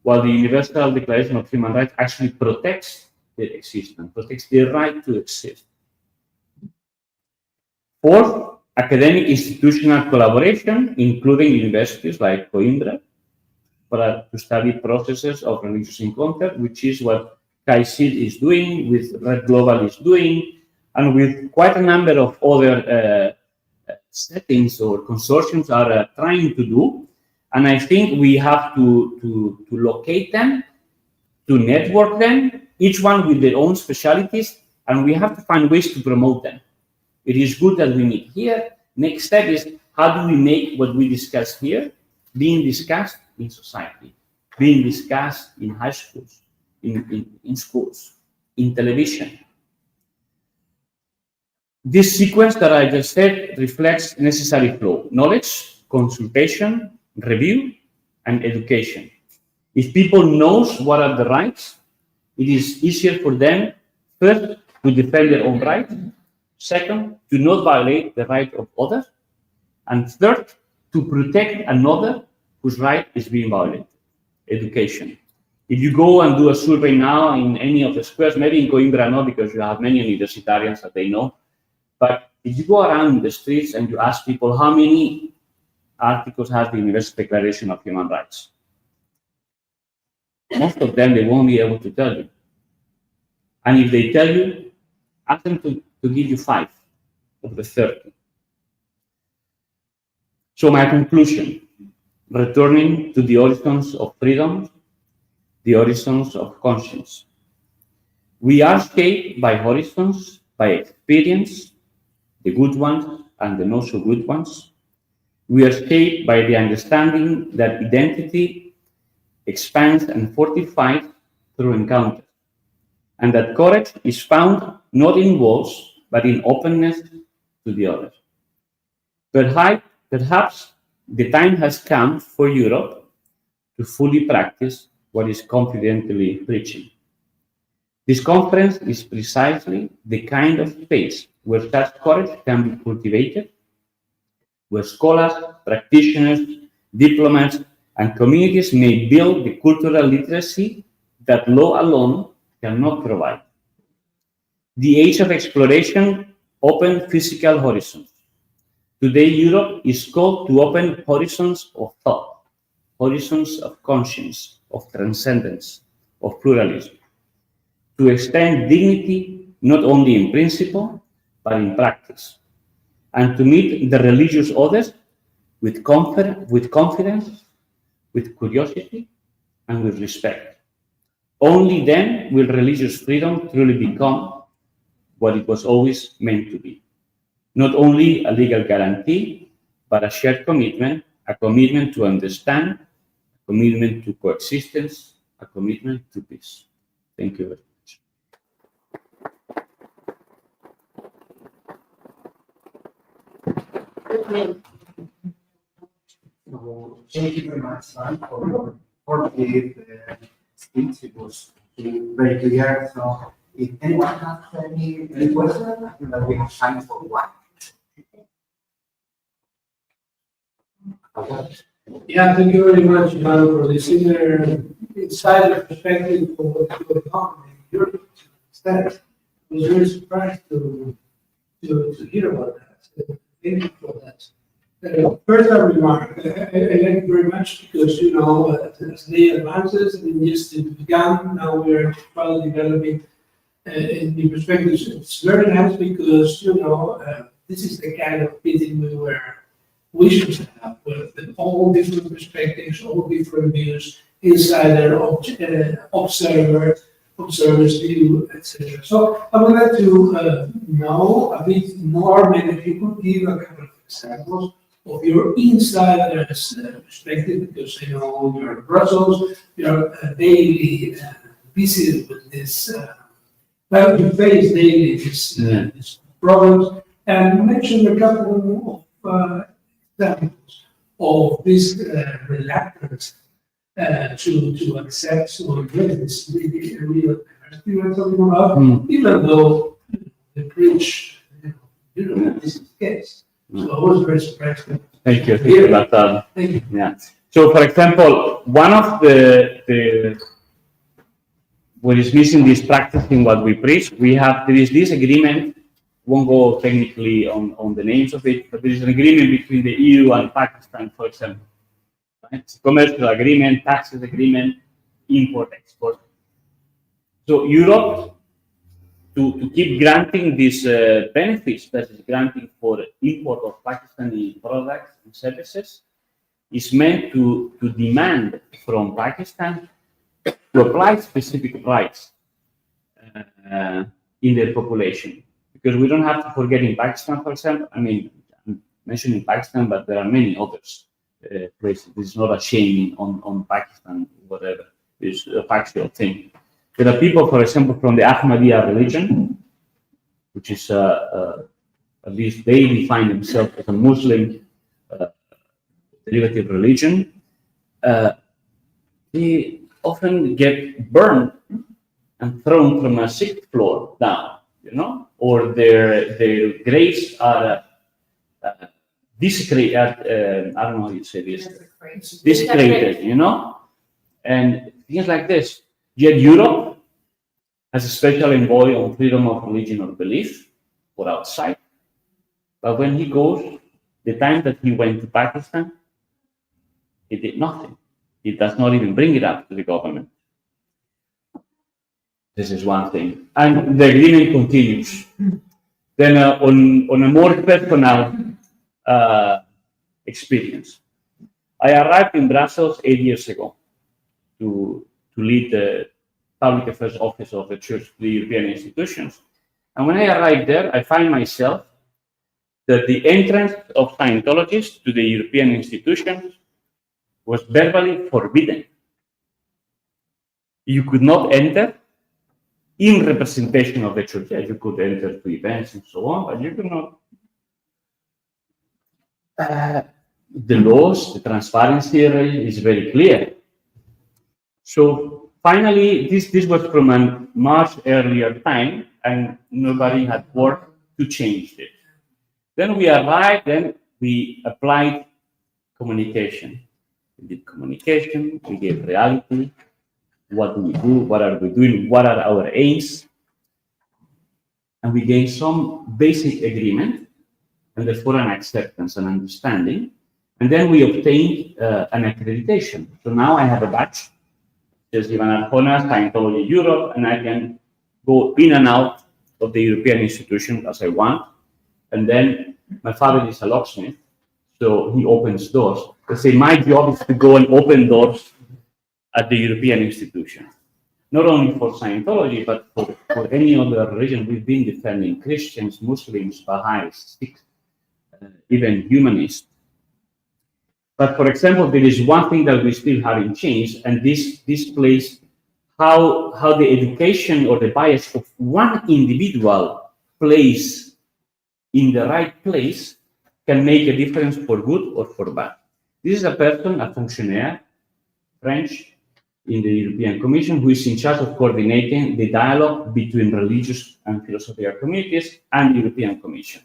while the Universal Declaration of Human Rights actually protects their existence, protects their right to exist. Fourth, academic institutional collaboration, including universities like Coimbra, to study processes of religious encounter, which is what CAICID is doing, with ReD Global is doing, and with quite a number of other settings or consortiums are trying to do. And I think we have to locate them, to network them, each one with their own specialties, and we have to find ways to promote them. It is good that we meet here. Next step is, how do we make what we discuss here being discussed in society, being discussed in high schools, in schools, in television. This sequence that I just said reflects necessary flow: knowledge, consultation, review, and education. If people know what are the rights, it is easier for them, first, to defend their own rights, second, to not violate the right of others, and third, to protect another whose right is being violated. Education. If you go and do a survey now in any of the squares, maybe in Coimbra no, because you have many universitarians that they know, but if you go around the streets and you ask people how many articles has the Universal Declaration of Human Rights, most of them they won't be able to tell you. And if they tell you, ask them to give you 5 of the 30. So my conclusion, returning to the horizons of freedom, the horizons of conscience. We are shaped by horizons, by experience, the good ones and the not so good ones. We are shaped by the understanding that identity expands and fortifies through encounter, and that courage is found not in walls, but in openness to the other. Perhaps the time has come for Europe to fully practice what is confidently preaching. This conference is precisely the kind of space where such courage can be cultivated, where scholars, practitioners, diplomats, and communities may build the cultural literacy that law alone cannot provide. The age of exploration opened physical horizons. Today, Europe is called to open horizons of thought, horizons of conscience, of transcendence, of pluralism, to extend dignity not only in principle, but in practice, and to meet the religious others with confidence, with curiosity, and with respect. Only then will religious freedom truly become what it was always meant to be. Not only a legal guarantee, but a shared commitment, a commitment to understand, a commitment to coexistence, a commitment to peace. Thank you very much. So, thank you very much, Sam, for the speech. It was very clear. So, if anyone has any question, I think that we have time for one. Yeah, thank you very much, Manu, for this insider perspective for what's going on in Europe. I was very surprised to hear about that. So thank you for that. First, a remark. I like very much because, you know, as the advances and just began, now we're probably developing the perspectives. It's very nice because, you know, this is the kind of meeting we were wishing to have with all different perspectives, all different views, insider, observers view, etc. So I would like to know a bit more, maybe if you could give a couple of examples of your insider's perspective, because you know you're in Brussels, you're daily busy with this, well, you face daily these problems, and mention a couple of examples of this reluctance to accept or get this really real diversity we're talking about, even though they preach, you know, this is the case. So I was very surprised with Thank you, Libertad. Yeah. So, for example, one of the what is missing is practicing what we preach. There is this agreement. Won't go technically on the names of it, but there is an agreement between the EU and Pakistan, for example. Right? It's a commercial agreement, taxes agreement, import export. So Europe, to keep granting these benefits that is granting for import of Pakistani products and services, is meant to demand from Pakistan to apply specific rights in their population. Because we don't have to forget in Pakistan, for example, I mean, I'm mentioning Pakistan, but there are many others places. This is not a shaming on Pakistan, whatever. It's a factual thing. There are people, for example, from the Ahmadiyya religion, which is, at least they define themselves as a Muslim derivative religion. They often get burned and thrown from a sixth floor down, you know, or their graves are desecrated. I don't know how you say this. Desecrated, you know, and things like this. Yet Europe has a special envoy on freedom of religion or belief for outside. But when he goes, the time that he went to Pakistan, he did nothing. He does not even bring it up to the government. This is one thing. And the agreement continues. Then on a more personal experience, I arrived in Brussels 8 years ago to lead the public affairs office of the Church to the European institutions. And when I arrived there, I find myself that the entrance of Scientologists to the European institutions was verbally forbidden. You could not enter in representation of the church. Yeah, you could enter to events and so on, but you could not. The laws, the transparency is very clear. So finally, this was from a much earlier time, and nobody had worked to change it. Then we arrived, then we applied communication. We did communication, we gave reality. What do we do? What are we doing? What are our aims? And we gained some basic agreement, and therefore an acceptance and understanding. And then we obtained an accreditation. So now I have a badge. There's IVÁN ARJONA, Scientology Europe, and I can go in and out of the European institution as I want. And then my father is a locksmith, so he opens doors. They say my job is to go and open doors at the European institution. Not only for Scientology, but for any other religion. We've been defending Christians, Muslims, Baha'is, Sikhs, even humanists. But for example, there is one thing that we still haven't changed, and this plays how the education or the bias of one individual plays in the right place can make a difference for good or for bad. This is a person, a functionaire, French, in the European Commission, who is in charge of coordinating the dialogue between religious and philosophical communities and the European Commission.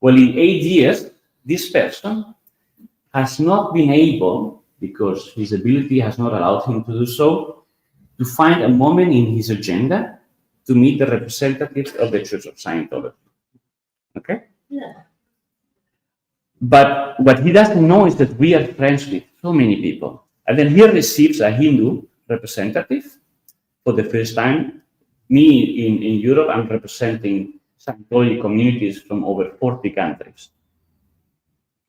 Well, in 8 years, this person has not been able, because his ability has not allowed him to do so, to find a moment in his agenda to meet the representatives of the Church of Scientology. Okay? Yeah. But what he doesn't know is that we are friends with so many people. And then he receives a Hindu representative for the first time. Me in Europe, I'm representing Scientology communities from over 40 countries.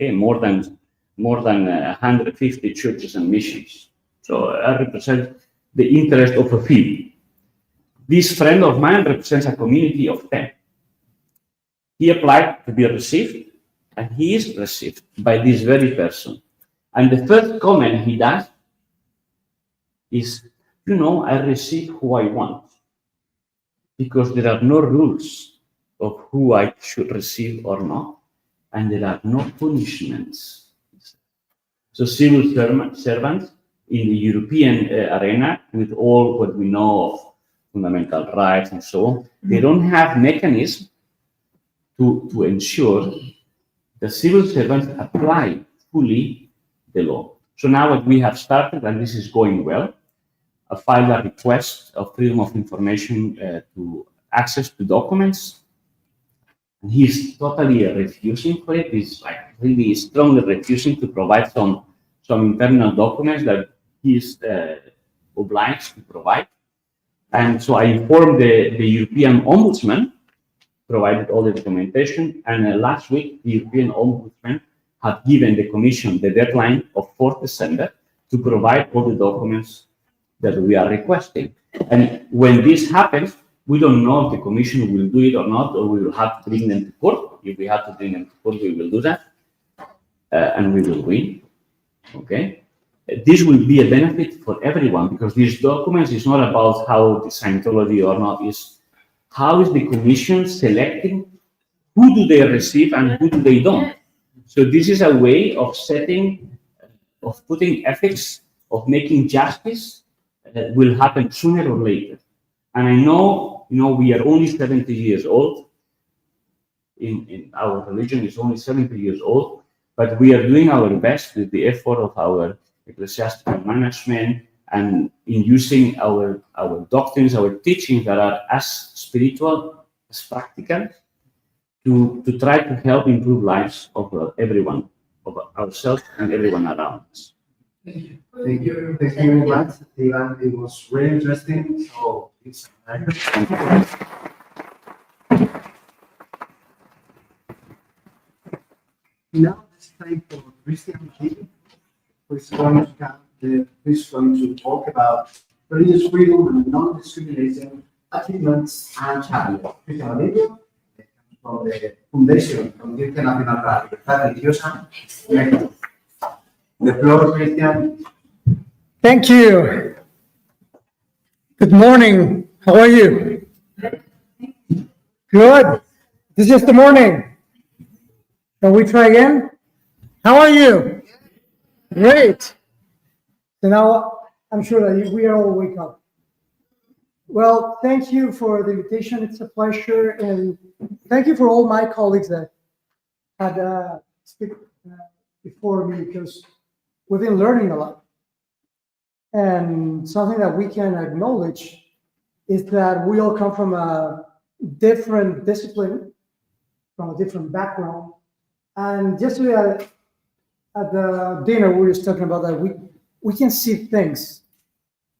Okay, more than 150 churches and missions. So I represent the interest of a few. This friend of mine represents a community of 10. He applied to be received, and he is received by this very person. And the first comment he does is, you know, I receive who I want, because there are no rules of who I should receive or not, and there are no punishments. So civil servants in the European arena, with all what we know of fundamental rights and so on, they don't have mechanism to ensure the civil servants apply fully the law. So now what we have started, and this is going well, I filed a request of freedom of information to access to documents. And he's totally refusing for it. He's like really strongly refusing to provide some internal documents that he's obliged to provide. And so I informed the European Ombudsman, provided all the documentation, and last week the European Ombudsman had given the Commission the deadline of 4th December to provide all the documents that we are requesting. And when this happens, we don't know if the Commission will do it or not, or we will have to bring them to court. If we have to bring them to court, we will do that, and we will win. Okay? This will be a benefit for everyone, because these documents is not about how the Scientology or not, is how is the Commission selecting who do they receive and who do they don't. So this is a way of setting, of putting ethics, of making justice that will happen sooner or later. And I know, we are only 70 years old. In our religion is only 70 years old, but we are doing our best with the effort of our ecclesiastical management and in using our doctrines, our teachings that are as spiritual as practical to try to help improve lives of everyone, of ourselves and everyone around us. Thank you very much, Ivan. It was really interesting. So it's now it's time for Christian, who is going to talk about religious freedom and non-discrimination achievements and challenges. Christian from the Fundación, Conciencia Nacional para Libertad, Religiosa-México. The floor, Christian. Thank you. Good morning. How are you? Good. This is just the morning. Can we try again? How are you? Great. So now I'm sure that we are all wake up. Well, thank you for the invitation. It's a pleasure. And thank you for all my colleagues that had speak before me, because we've been learning a lot. And something that we can acknowledge is that we all come from a different discipline, from a different background. And yesterday at the dinner, we were talking about that we can see things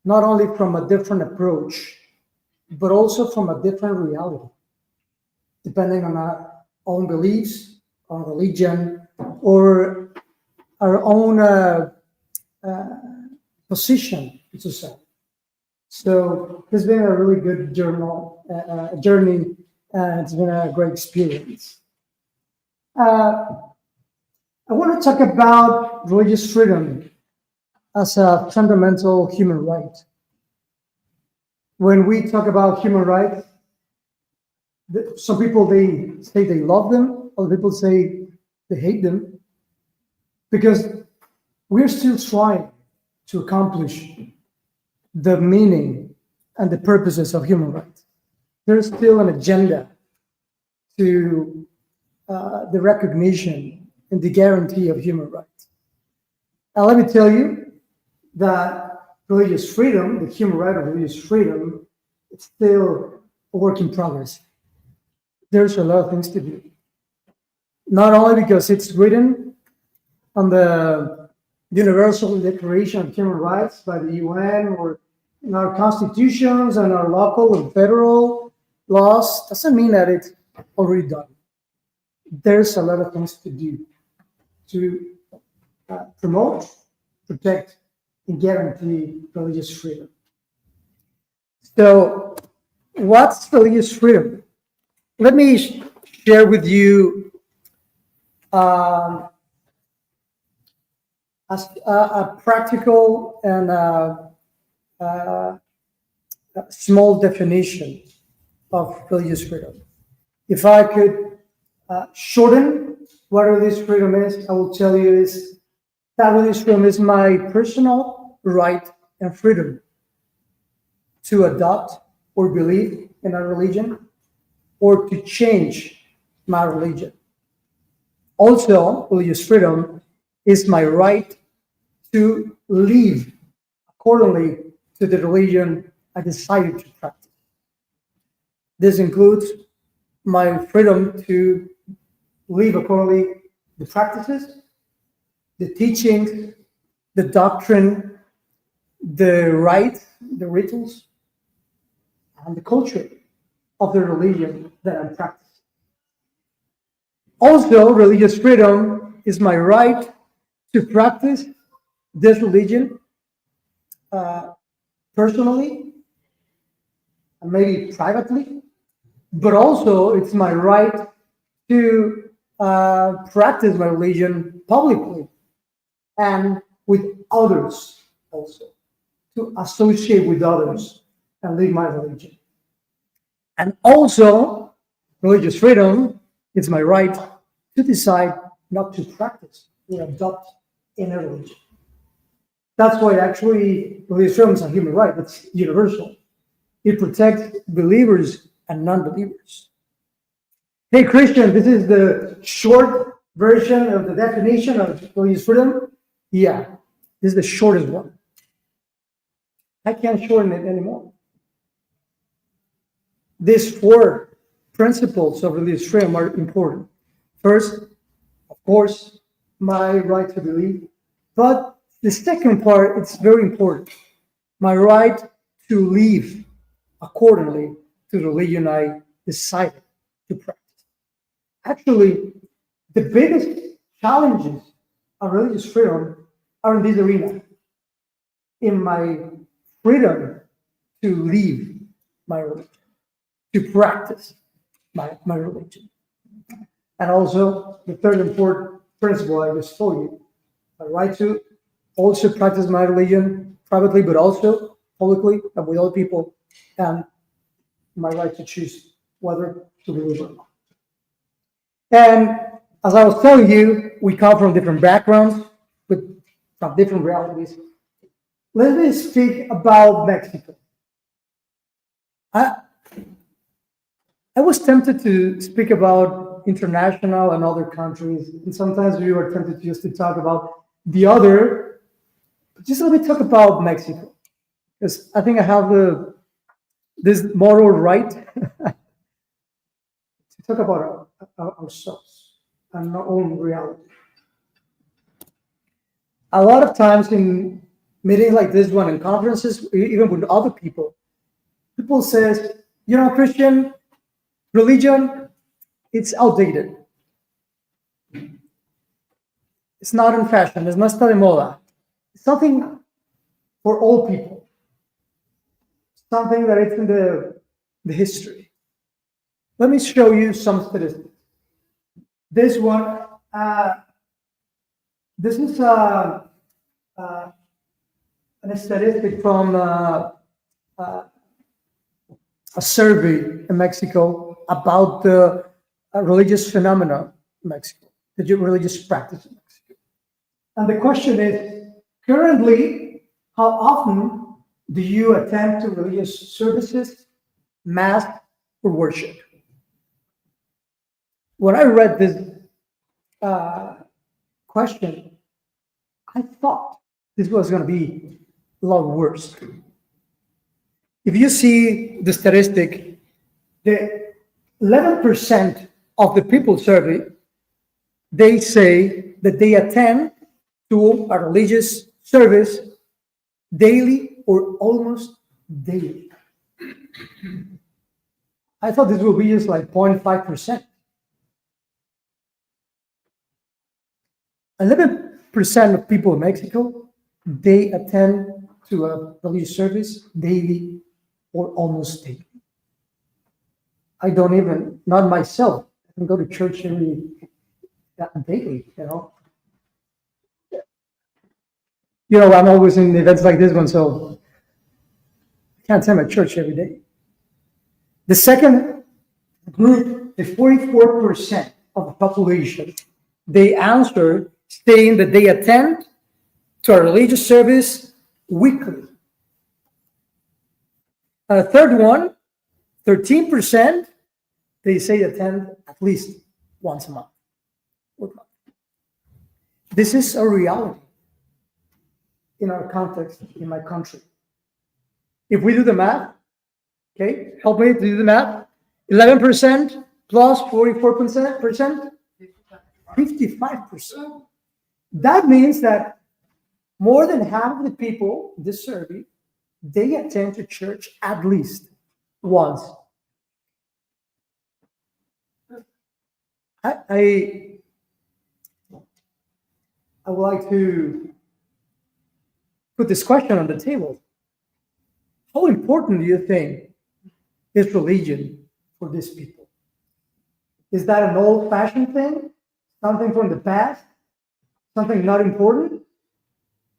not only from a different approach, but also from a different reality, depending on our own beliefs, our religion, or our own position in society. So it's been a really good journey, and it's been a great experience. I want to talk about religious freedom as a fundamental human right. When we talk about human rights, some people, they say they love them, other people say they hate them, because we're still trying to accomplish the meaning and the purposes of human rights. There's still an agenda to the recognition and the guarantee of human rights. Now, let me tell you that religious freedom, the human right of religious freedom, it's still a work in progress. There's a lot of things to do. Not only because it's written on the Universal Declaration of Human Rights by the UN, or in our constitutions and our local and federal laws, doesn't mean that it's already done. There's a lot of things to do to promote, protect, and guarantee religious freedom. So, what's religious freedom? Let me share with you a practical and a small definition of religious freedom. If I could shorten what religious freedom is, I will tell you is that religious freedom is my personal right and freedom to adopt or believe in a religion, or to change my religion, Also, religious freedom is my right to live accordingly to the religion I decided to practice. This includes my freedom to live accordingly the practices, the teachings, the doctrine, the rites, the rituals, and the culture of the religion that I'm practicing. Also, religious freedom is my right to practice this religion personally and maybe privately, but also it's my right to practice my religion publicly and with others also, to associate with others and live my religion. And also, religious freedom is my right to decide not to practice or adopt any religion. That's why actually religious freedom is a human right. It's universal. It protects believers and non-believers. Hey, Christian, this is the short version of the definition of religious freedom. Yeah, this is the shortest one. I can't shorten it anymore. These 4 principles of religious freedom are important. First, of course, my right to believe. But the second part, it's very important. My right to live accordingly to the religion I decided to practice. Actually, the biggest challenges of religious freedom are in this arena. In my freedom to live my religion, to practice my religion. And also, the third important principle I just told you, my right to also practice my religion privately, but also publicly and with other people, and my right to choose whether to believe or not. And as I was telling you, we come from different backgrounds, with from different realities. Let me speak about Mexico. I was tempted to speak about international and other countries, and sometimes we were tempted just to talk about the other. But just let me talk about Mexico, because I think I have this moral right to talk about ourselves and our own reality. A lot of times in meetings like this one, in conferences, even with other people says, you know, Christian, religion, it's outdated. It's not in fashion. It's not de moda. It's something for all people. Something that is in the history. Let me show you some statistics. This one, this is a statistic from a survey in Mexico about the religious phenomena in Mexico, the religious practice in Mexico. And the question is, currently, how often do you attend to religious services, mass, or worship? When I read this question, I thought this was going to be a lot worse. If you see the statistic, the 11% of the people surveyed, they say that they attend to a religious service daily or almost daily. I thought this would be just like 0.5%. 11% of people in Mexico, they attend to a religious service daily or almost daily. I don't even, not myself, I can go to church daily, you know. You know, I'm always in events like this one, so I can't attend my church every day. The second group, the 44% of the population, they answered saying that they attend to a religious service weekly. A third one, 13%, they say attend at least once a month. This is a reality in our context, in my country. If we do the math, okay, help me to do the math. 11% plus 44%, 55%. That means that more than half of the people in this survey, they attend to church at least once. I would like to put this question on the table. How important do you think is religion for these people? Is that an old-fashioned thing? Something from the past? Something not important?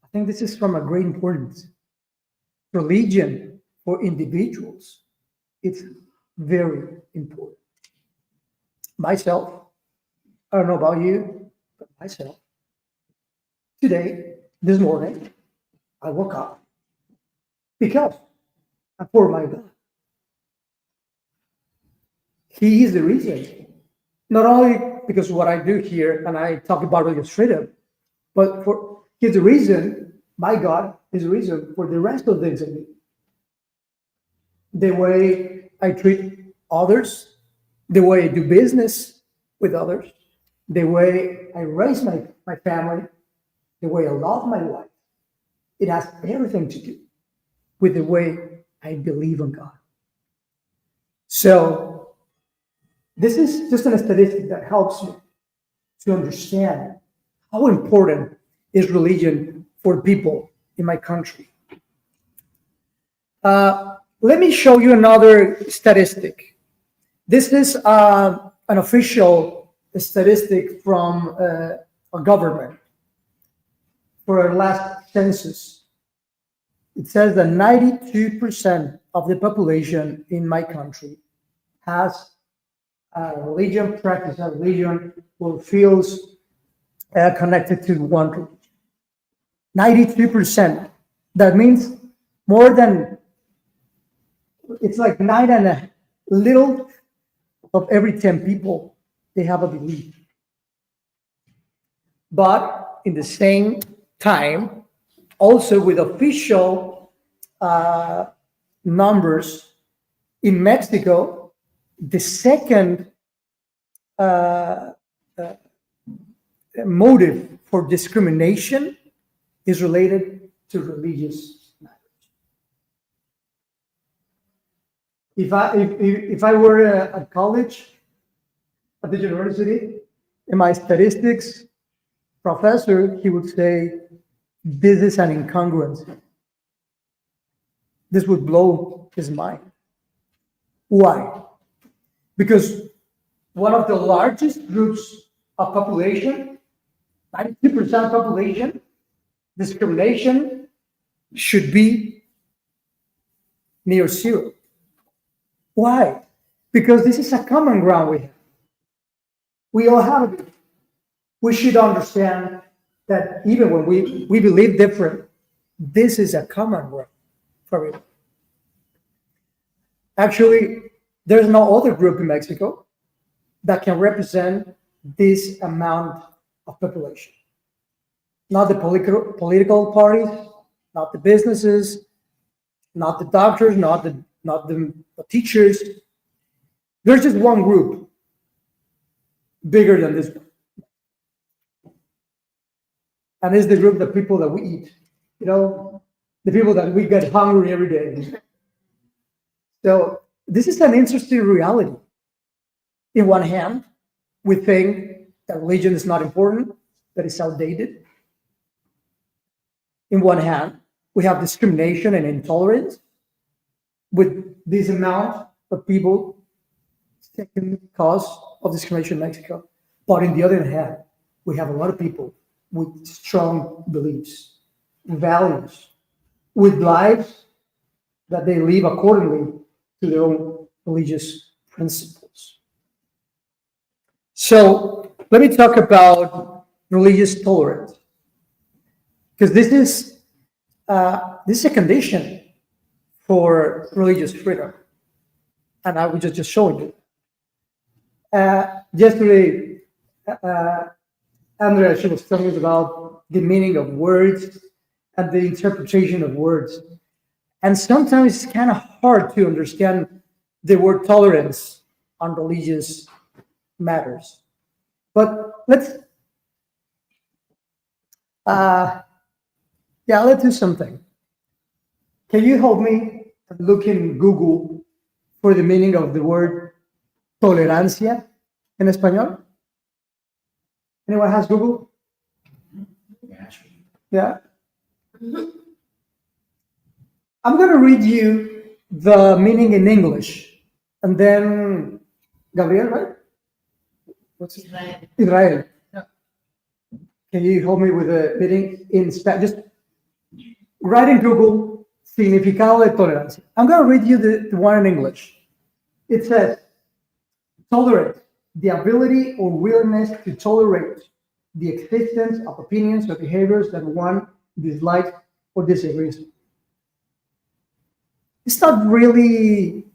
I think this is from a great importance. Religion for individuals, it's very important. Myself, I don't know about you, but myself, today, this morning, I woke up because I pour my God. He is the reason. Not only because of what I do here and I talk about religious freedom, but for he's the reason, my God is the reason for the rest of the things I do. The way I treat others, the way I do business with others, the way I raise my family, the way I love my wife. It has everything to do with the way I believe in God. So this is just a statistic that helps you to understand how important is religion for people in my country. Let me show you another statistic. This is an official statistic from a government for our last census. It says that 92% of the population in my country has a religion, practice a religion, or feels connected to one religion. 92%. That means more than, it's like 9 and a little of every 10 people, they have a belief. But in the same time, also with official numbers, in Mexico, the second motive for discrimination is related to religious matters. If I were at college, at the university, in my statistics professor, he would say, this is an incongruence. This would blow his mind. Why? Because one of the largest groups of population, 92% population, discrimination should be near zero. Why? Because this is a common ground we have. We all have it. We should understand that even when we believe different, this is a common ground for it. Actually, there's no other group in Mexico that can represent this amount of population. Not the political parties, not the businesses, not the doctors, not the teachers. There's just one group bigger than this one. And it's the group of people that we eat, you know, the people that we get hungry every day. So this is an interesting reality. In one hand, we think that religion is not important, that it's outdated. In one hand, we have discrimination and intolerance with this amount of people, second cause of discrimination in Mexico. But on the other hand, we have a lot of people with strong beliefs, values, with lives that they live accordingly to their own religious principles. So let me talk about religious tolerance, because this is a condition for religious freedom, and I was just showing you. Yesterday, Andrea, she was telling us about the meaning of words and the interpretation of words. And sometimes it's kind of hard to understand the word tolerance on religious matters. But let's do something. Can you help me look in Google for the meaning of the word tolerancia in español? Anyone has Google? Yeah. I'm going to read you the meaning in English, and then Gabriel, right? What's his name? Israel. Yeah. Can you help me with the meaning in Spanish? Just write in Google significado de tolerancia. I'm going to read you the one in English. It says, tolerate, the ability or willingness to tolerate the existence of opinions or behaviors that one dislikes or disagrees with. It's not really,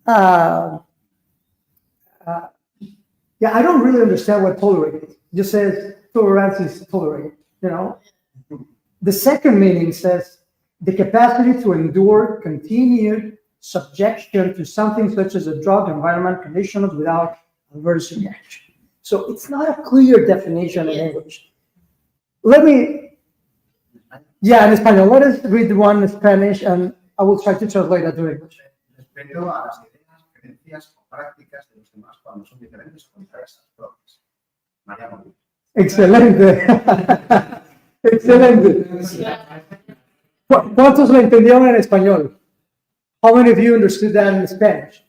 I don't really understand what tolerate is. It just says tolerance is tolerate, The second meaning says the capacity to endure continued subjection to something such as a drug, environment, conditions without adverse reaction. So it's not a clear definition in English. In español. Let us read the one in Spanish, and I will try to translate that to English. Respeto a las ideas, creencias o prácticas de los demás cuando son diferentes o contrarias a las propias. María Molina. Excelente. Excelente. ¿Cuántos lo entendieron en español? How many of you understood that in Spanish?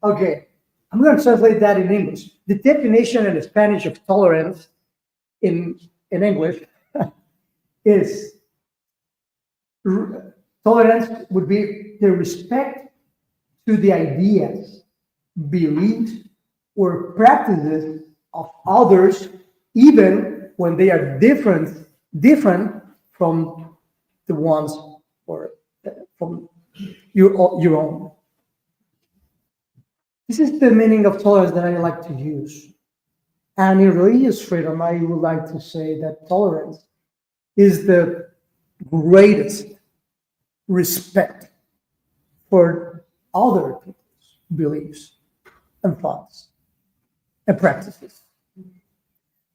Okay, I'm going to translate that in English. The definition in Spanish of tolerance in English is tolerance would be the respect to the ideas, beliefs, or practices of others, even when they are different from the ones or from your own. This is the meaning of tolerance that I like to use. And in religious freedom, I would like to say that tolerance is the greatest respect for other people's beliefs and thoughts and practices.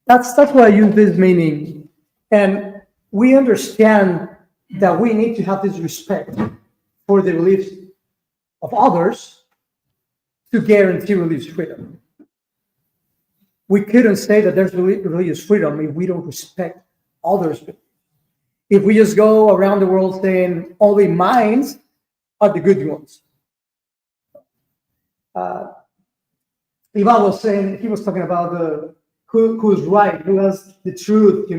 That's why I use this meaning. And we understand that we need to have this respect for the beliefs of others to guarantee religious freedom. We couldn't say that there's religious freedom if we don't respect others. If we just go around the world saying only minds are the good ones. IVÁN was saying, he was talking about who's right, who has the truth, who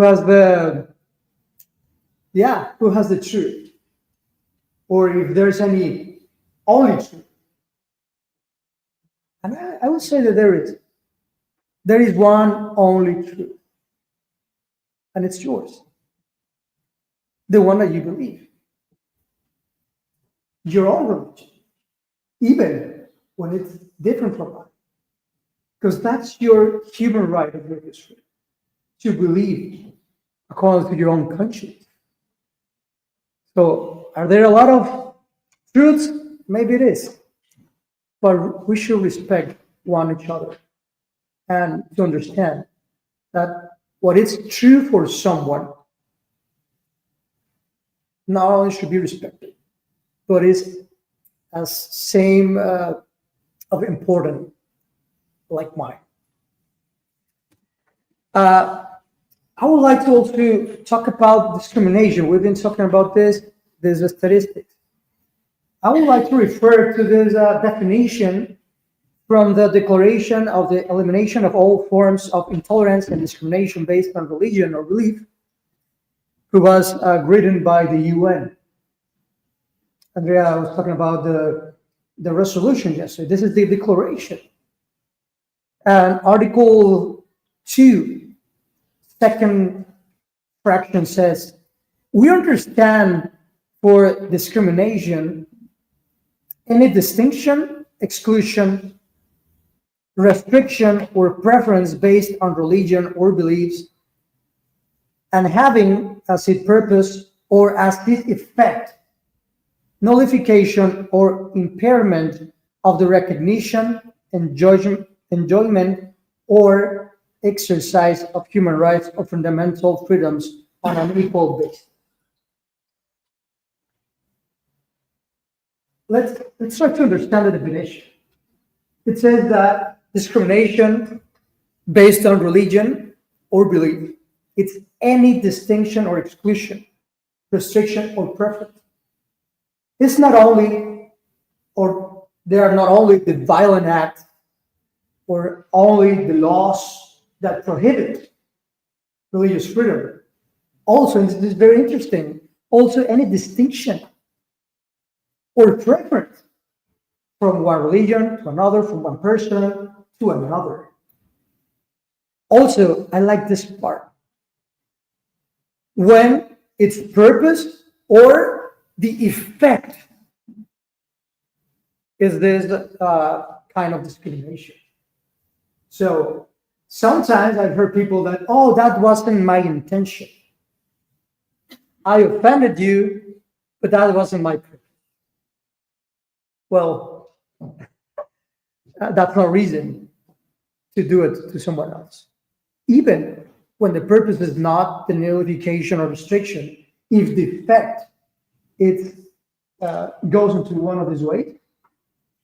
has the truth, or if there's any only truth. And I would say that there is one only truth, and it's yours, the one that you believe, your own religion, even when it's different from mine, because that's your human right of religious freedom, to believe according to your own conscience. So, are there a lot of truths? Maybe it is, but we should respect one each other and to understand that what is true for someone not only should be respected, but is as same of important like mine. I would like to also talk about discrimination. We've been talking about this. There's a statistics. I would like to refer to this definition from the Declaration of the Elimination of All Forms of Intolerance and Discrimination Based on Religion or Belief, who was written by the UN. Andrea was talking about the resolution yesterday. This is the declaration. And Article 2, second fraction says, we understand for discrimination any distinction exclusion, restriction, or preference based on religion or beliefs, and having as its purpose or as its effect nullification or impairment of the recognition, enjoyment, or exercise of human rights or fundamental freedoms on an equal basis. Let's try to understand the definition. It says that discrimination based on religion or belief, it's any distinction or exclusion, restriction, or preference. It's not only, or they are not only the violent acts or only the laws that prohibit religious freedom. Also, and this is very interesting, also any distinction or preference from one religion to another, from one person to another. Also, I like this part. When its purpose or the effect is this kind of discrimination. So sometimes I've heard people that, oh, that wasn't my intention. I offended you, but that wasn't my purpose. Well, that's no reason to do it to someone else. Even when the purpose is not the nullification or restriction, if the effect goes into one of these ways,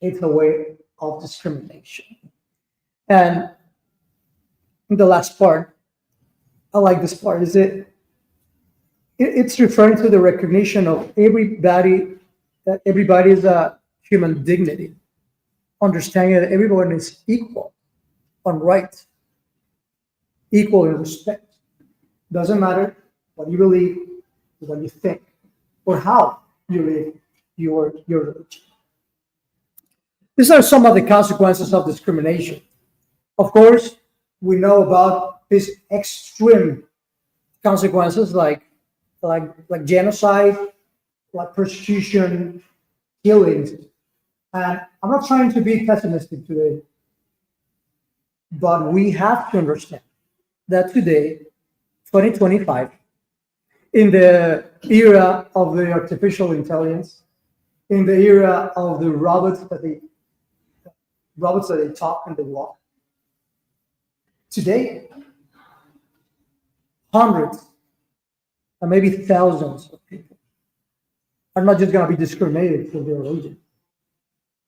it's a way of discrimination. And the last part, I like this part, is it's referring to the recognition of everybody's human dignity, understanding that everyone is equal on rights, equal in respect. Doesn't matter what you believe, what you think, or how you live your religion. These are some of the consequences of discrimination. Of course, we know about these extreme consequences like genocide, like persecution, killings. And I'm not trying to be pessimistic today, but we have to understand that today, 2025, in the era of the artificial intelligence, in the era of the robots that they talk and they walk, today, hundreds and maybe thousands of people are not just going to be discriminated for their religion.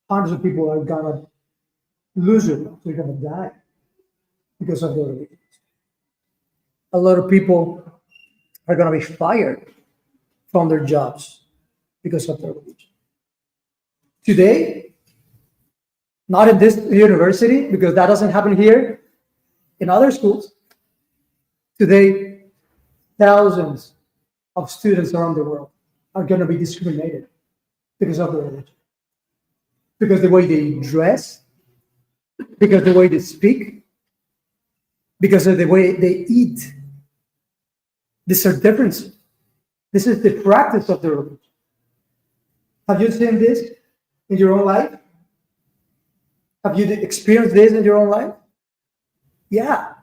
Hundreds of people are going to lose it. They're going to die because of their religion. A lot of people are going to be fired from their jobs because of their religion. Today, not in this university, because that doesn't happen here, in other schools, today, thousands of students around the world are going to be discriminated because of their religion. Because the way they dress, because the way they speak, because of the way they eat. These are differences. This is the practice of the religion. Have you seen this in your own life? Have you experienced this in your own life? Yeah.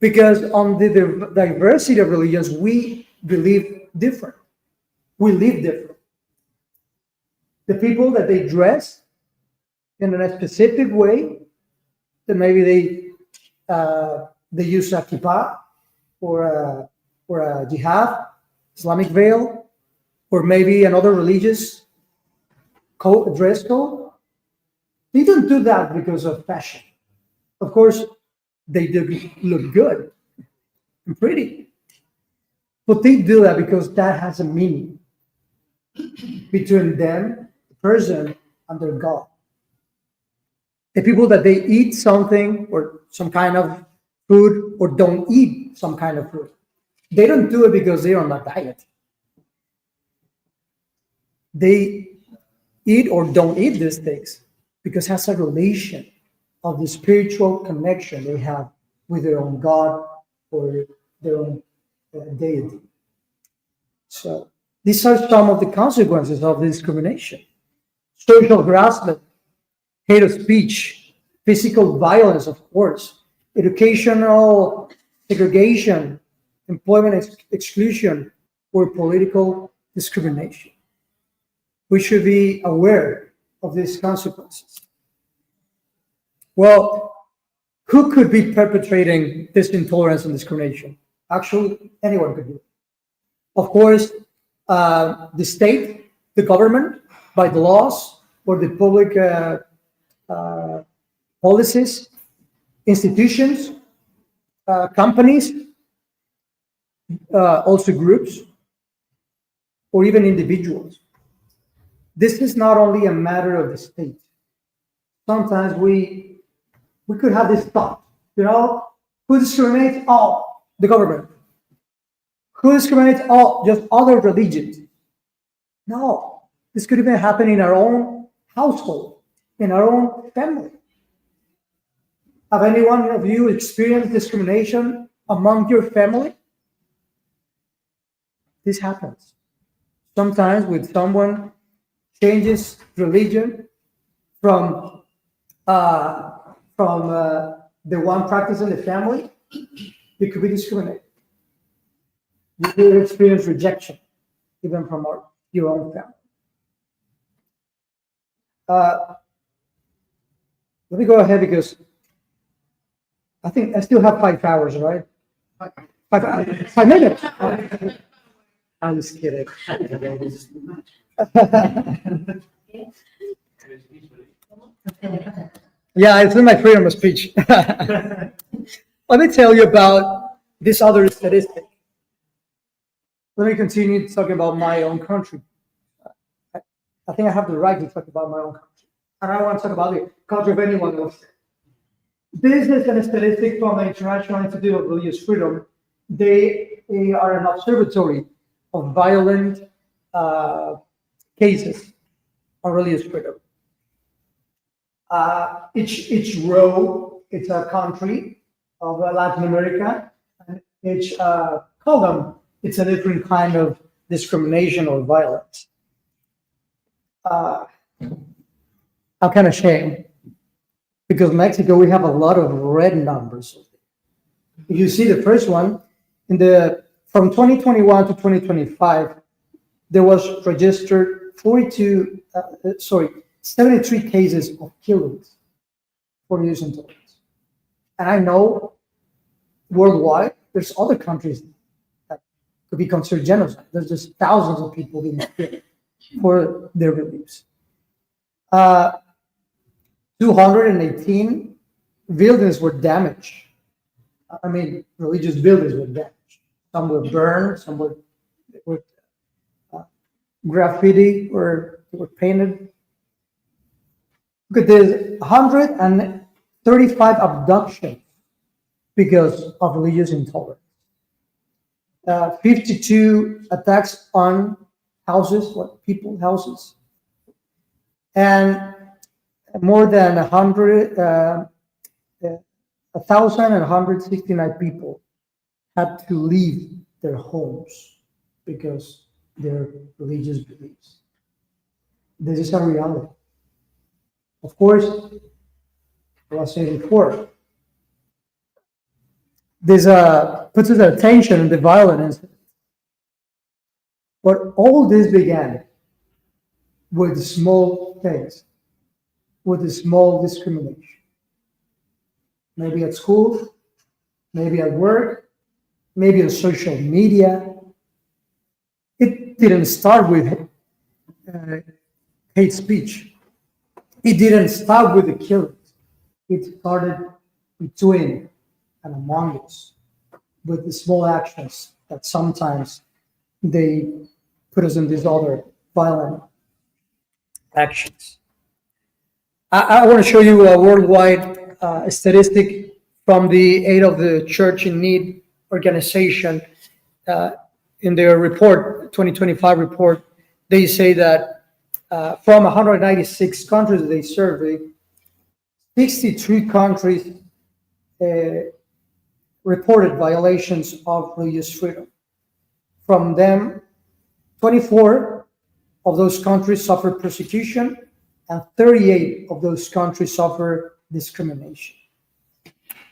Because on the diversity of religions, we believe different. We live different. The people that they dress in a specific way, that maybe they use a kippah or a jihad, Islamic veil, or maybe another religious dress code. They don't do that because of fashion. Of course, they do look good and pretty, but they do that because that has a meaning between them, the person, and their God. The people that they eat something or some kind of food or don't eat some kind of food, they don't do it because they're on a diet. They eat or don't eat these things because it has a relation of the spiritual connection they have with their own God or their own deity. So these are some of the consequences of discrimination. Social harassment. hate of speech, physical violence, of course, educational segregation, employment exclusion, or political discrimination. We should be aware of these consequences. Well, who could be perpetrating this intolerance and discrimination? Actually, anyone could do it. Of course, the state, the government, by the laws or the public policies, institutions, companies, also groups, or even individuals. This is not only a matter of the state. Sometimes we could have this thought, who discriminates? Oh, the government. Who discriminates? Oh, just other religions. No, this could even happen in our own household, in our own family. Have any one of you experienced discrimination among your family? This happens. Sometimes when someone changes religion from the one practice in the family, it could be discriminated. You could experience rejection, even from your own family. Let me go ahead because I think I still have 5 hours, right? 5 minutes. I'm just kidding. Yeah, it's in my freedom of speech. Let me tell you about this other statistic. Let me continue talking about my own country. I think I have the right to talk about my own country. And I don't want to talk about the country of anyone else. This is a statistic from the International Institute of Religious Freedom. They are an observatory of violent cases on religious freedom. Each row, it's a country of Latin America, and each column, it's a different kind of discrimination or violence. I'm kind of ashamed because Mexico, we have a lot of red numbers. If you see the first one, from 2021 to 2025, there was registered 73 cases of killings for religious intolerance. And I know worldwide, there's other countries that could be considered genocide. There's just thousands of people being killed for their beliefs. 218 buildings were damaged. I mean, religious buildings were damaged. Some were burned, some were graffiti or were painted. Look at this, 135 abductions because of religious intolerance. 52 attacks on houses, people's houses. And more than 1,169 people had to leave their homes because their religious beliefs. This is a reality. Of course, as I said before, this puts our attention on the violent incident. But all this began with small things, with a small discrimination. Maybe at school, maybe at work, maybe on social media. It didn't start with hate speech. It didn't start with the killings. It started between and among us with the small actions that sometimes they put us in these other violent actions. I want to show you a worldwide statistic from the Aid of the Church in Need organization. In their report, 2025 report, they say that from 196 countries they surveyed, 63 countries reported violations of religious freedom. From them, 24 of those countries suffered persecution and 38 of those countries suffer discrimination.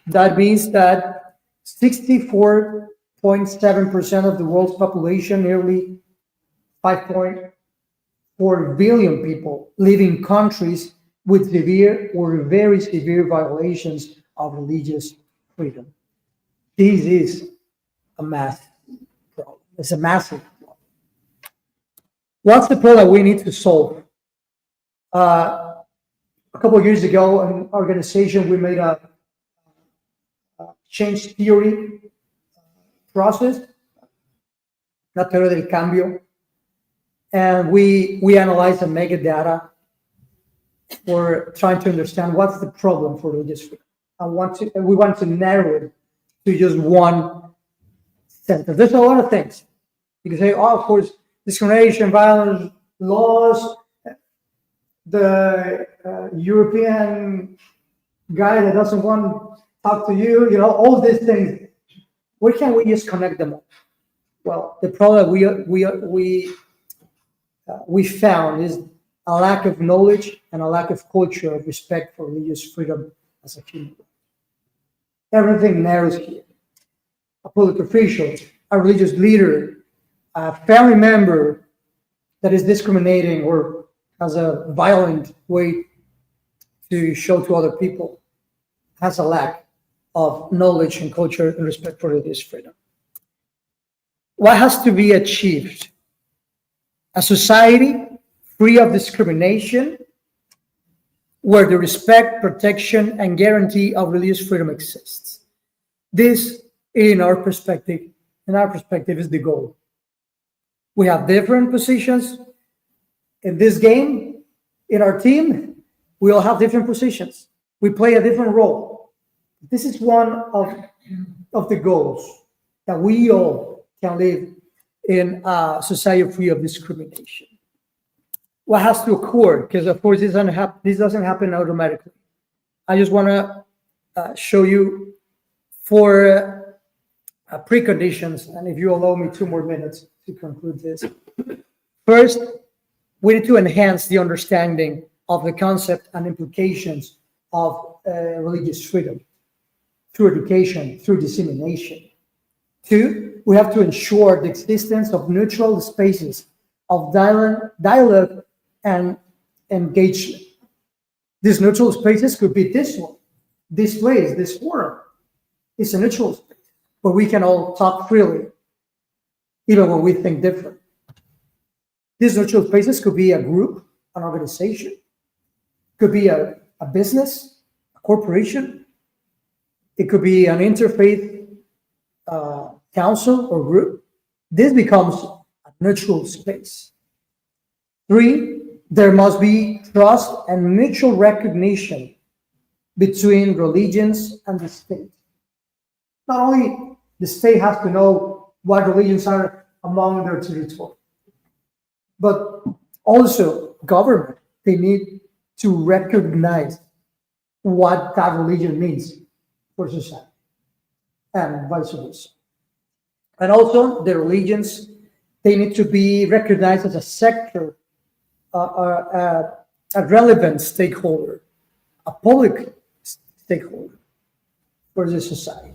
That means that 64.7% of the world's population, nearly 5.4 billion people, live in countries with severe or very severe violations of religious freedom. This is a massive problem. It's a massive problem. What's the problem we need to solve? A couple of years ago, an organization, we made a change theory process, la teoría del cambio, and we analyzed the mega data for trying to understand what's the problem for religious freedom. We want to narrow it to just one sentence. There's a lot of things. You can say, oh, of course, discrimination, violence, laws, the European guy that doesn't want to talk to you, all these things. Where can we just connect them up? Well, the problem we found is a lack of knowledge and a lack of culture of respect for religious freedom as a human right. Everything narrows here. A public official, a religious leader, a family member that is discriminating or has a violent way to show to other people has a lack of knowledge and culture and respect for religious freedom. What has to be achieved? A society free of discrimination, where the respect, protection, and guarantee of religious freedom exists. This, in our perspective, is the goal. We have different positions in this game. In our team, we all have different positions. We play a different role. This is one of the goals, that we all can live in a society free of discrimination. What has to occur? Because of course this doesn't happen automatically. I just want to show you four preconditions, and if you allow me 2 more minutes to conclude this. First, we need to enhance the understanding of the concept and implications of religious freedom through education, through dissemination. 2, we have to ensure the existence of neutral spaces of dialogue and engagement. These neutral spaces could be this one, this place, this forum. It's a neutral space where we can all talk freely, even when we think different. These neutral spaces could be a group, an organization, could be a business, a corporation. It could be an interfaith council or group. This becomes a neutral space. 3, there must be trust and mutual recognition between religions and the state. Not only the state has to know what religions are among their territory, but also government, they need to recognize what that religion means for society, and vice versa. And also the religions, they need to be recognized as a sector, a relevant stakeholder, a public stakeholder for the society.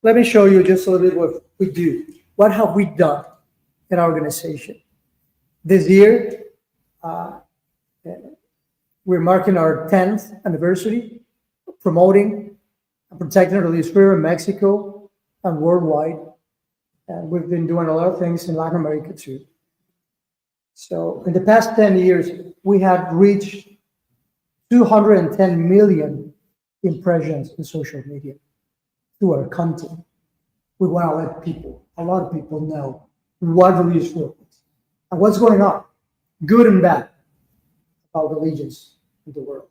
Let me show you just a little bit what we do. What have we done in our organization? This year, we're marking our 10th anniversary, promoting and protecting religious freedom in Mexico and worldwide. And we've been doing a lot of things in Latin America too. So in the past 10 years, we have reached 210 million impressions in social media through our content. We want to let people, a lot of people, know what religious freedom is and what's going on, good and bad, about religions in the world.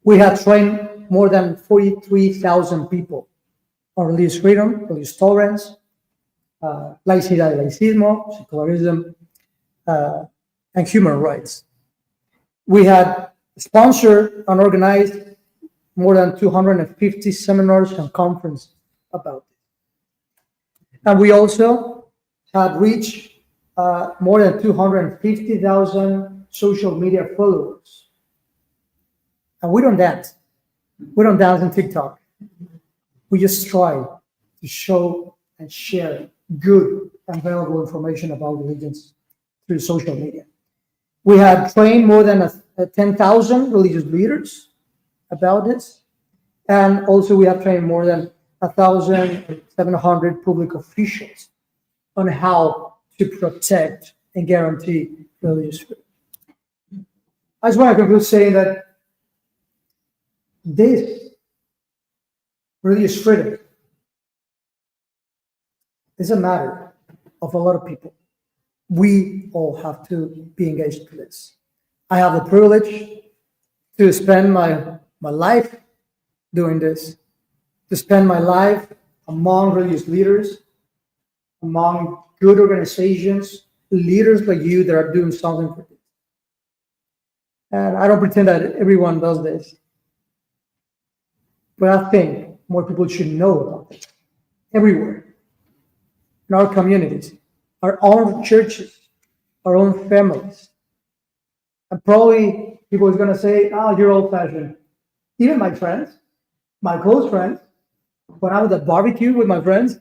We have trained more than 43,000 people on religious freedom, religious tolerance, laicidad y laicismo, secularism, and human rights. We had sponsored and organized more than 250 seminars and conferences about it. And we also have reached more than 250,000 social media followers. And we don't dance. We don't dance on TikTok. We just try to show and share good and valuable information about religions through social media. We have trained more than 10,000 religious leaders about this. And also we have trained more than 1,700 public officials on how to protect and guarantee religious freedom. I just want to conclude saying that this religious freedom is a matter of a lot of people. We all have to be engaged in this. I have the privilege to spend my life doing this, to spend my life among religious leaders, among good organizations, leaders like you that are doing something for this. And I don't pretend that everyone does this, but I think more people should know about it everywhere, in our communities, our own churches, our own families. And probably people are going to say, oh, you're old-fashioned. Even my friends, my close friends, when I'm at the barbecue with my friends,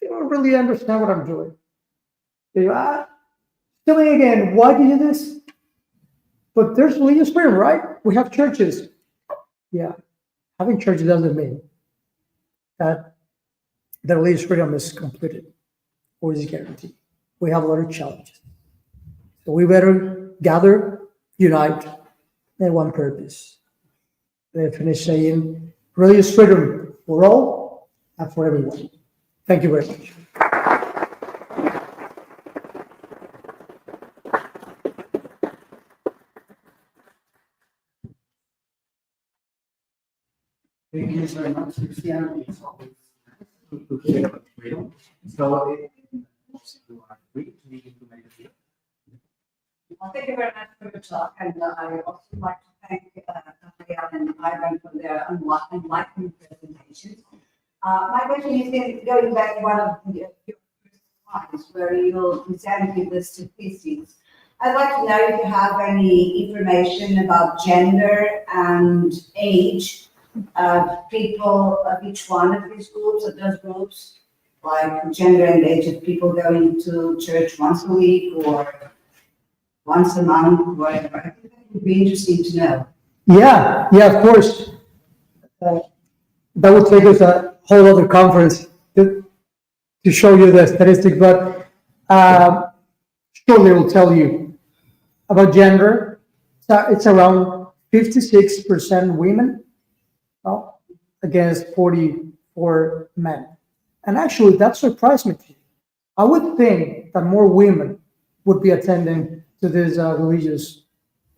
they don't really understand what I'm doing. They go, stealing again, why do you do this? But there's religious freedom, right? We have churches. Yeah, having churches doesn't mean that the religious freedom is completed or is guaranteed. We have a lot of challenges. So we better gather, unite, in one purpose. They finish saying religious freedom for all and for everyone. Thank you very much. Thank you very much, Christian. It's always nice to hear about freedom. So, you are free to make a deal. Well, thank you very much for the talk, and I also like to thank Gabrielle and IVÁN for their enlightening presentations. My question is going back to one of your first slides where you presented the statistics. I'd like to know if you have any information about gender and age of people of each one of these groups, of those groups, like gender and age of people going to church once a week or once a month, whatever. I think that would be interesting to know. Yeah, of course. That would take us a whole other conference to show you the statistics, but surely will tell you about gender. It's around 56% women against 44 men. And actually, that surprised me. I would think that more women would be attending to these religious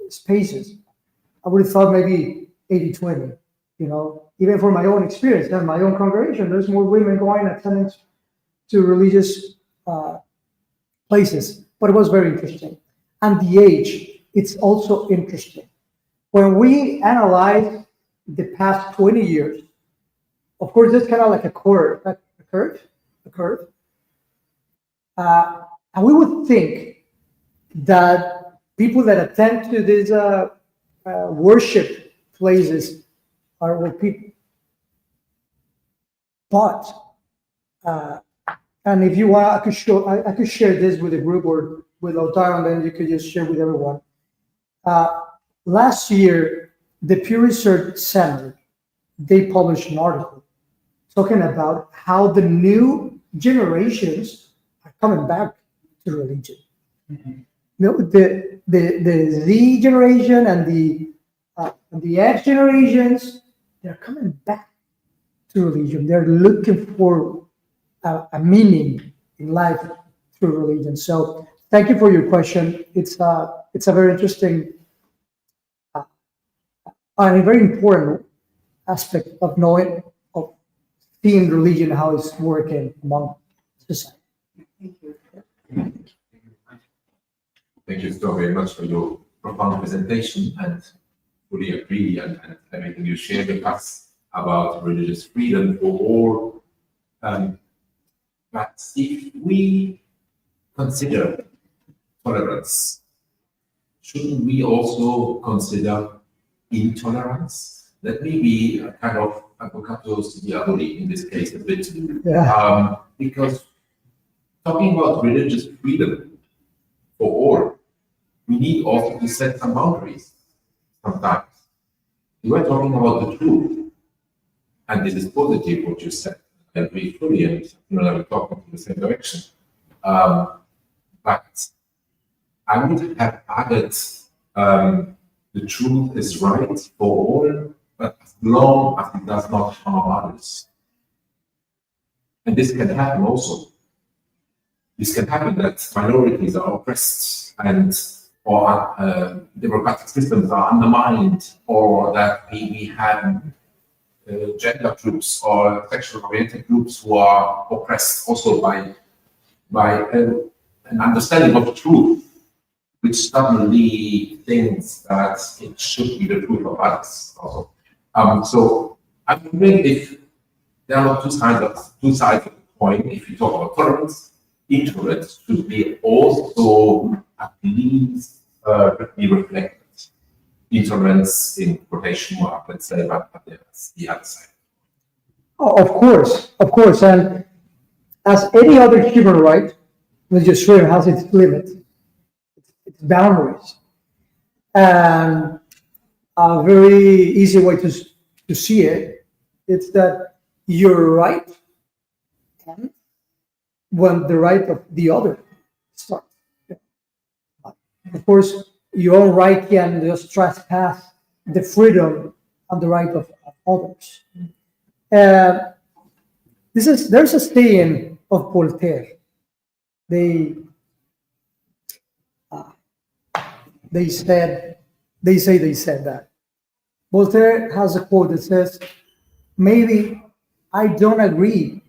spaces. I would have thought maybe 80-20, even for my own experience and my own congregation, there's more women going attending to religious places, but it was very interesting. And the age, it's also interesting. When we analyze the past 20 years, of course, it's kind of like a curve. And we would think that people that attend to these worship places are old people. But, and if you want, I could share this with the group or with Lautaro, and then you could just share with everyone. Last year, the Pew Research Center, they published an article talking about how the new generations are coming back to religion. Mm-hmm. The Z generation and the X generations, they're coming back to religion. They're looking for a meaning in life through religion. So thank you for your question. It's a very interesting and a very important aspect of knowing, of seeing religion, how it's working among society. Thank you. Thank you so very much for your profound presentation, and fully agree and everything you shared with us about religious freedom for all. But if we consider tolerance, shouldn't we also consider intolerance? Let me be a kind of advocatus diaboli in this case a bit, because talking about religious freedom for all, we need also to set some boundaries sometimes. You are talking about the truth, and this is positive what you said. I agree fully, and we're talking in the same direction. But I would have added the truth is right for all, but as long as it does not harm others. And this can happen also. This can happen that minorities are oppressed or democratic systems are undermined, or that we have gender groups or sexual oriented groups who are oppressed also by an understanding of the truth, which suddenly thinks that it should be the truth of others also. So I'm wondering if there are two sides of the coin. If you talk about tolerance, intolerance should be also at least be reflected. Intolerance in quotation mark, let's say, but that's the other side. Oh, of course, and as any other human right, religious freedom has its limits, its boundaries, and a very easy way to see it, it's that you're right, and when the right of the other starts. Of course, your own right can just trespass the freedom and the right of others. There's a saying of Voltaire. They said that. Voltaire has a quote that says, "Maybe I don't agree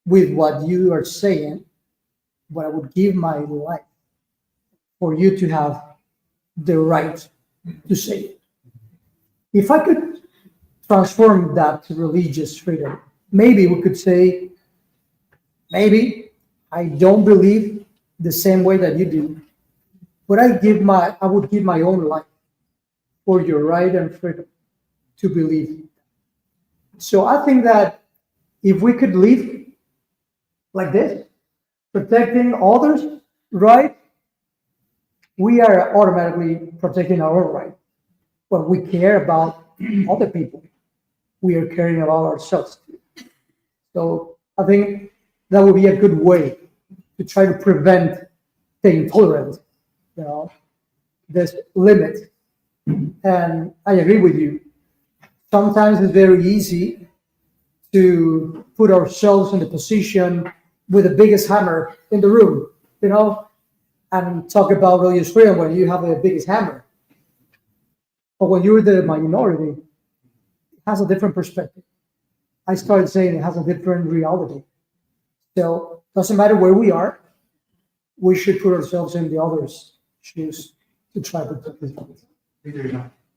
with what you are saying, but I would give my life for you to have the right to say it." If I could transform that to religious freedom, maybe we could say, maybe I don't believe the same way that you do, but I would give my own life for your right and freedom to believe. So I think that if we could live like this, protecting others' right, we are automatically protecting our own right. But we care about other people. We are caring about ourselves. So I think that would be a good way to try to prevent the intolerance, this limit. And I agree with you. Sometimes it's very easy to put ourselves in the position with the biggest hammer in the room, and talk about religious freedom when you have the biggest hammer. But when you're the minority, it has a different perspective. I started saying it has a different reality. So it doesn't matter where we are, we should put ourselves in the other's shoes to try to protect this.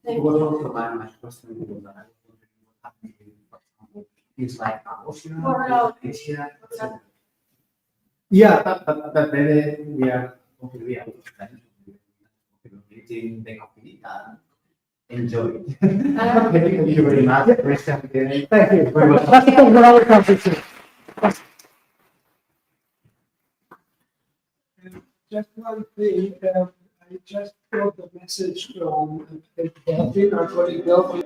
It was also my question because I was wondering what happened with, for example, things like abortion, euthanasia, etc. Yeah. But maybe we are completely out of time. Meeting the coffee and enjoy it. Thank you very much, Christian. Thank you. That's for our conference. Just one thing, I just got the message from Delphine, our colleague Delphine.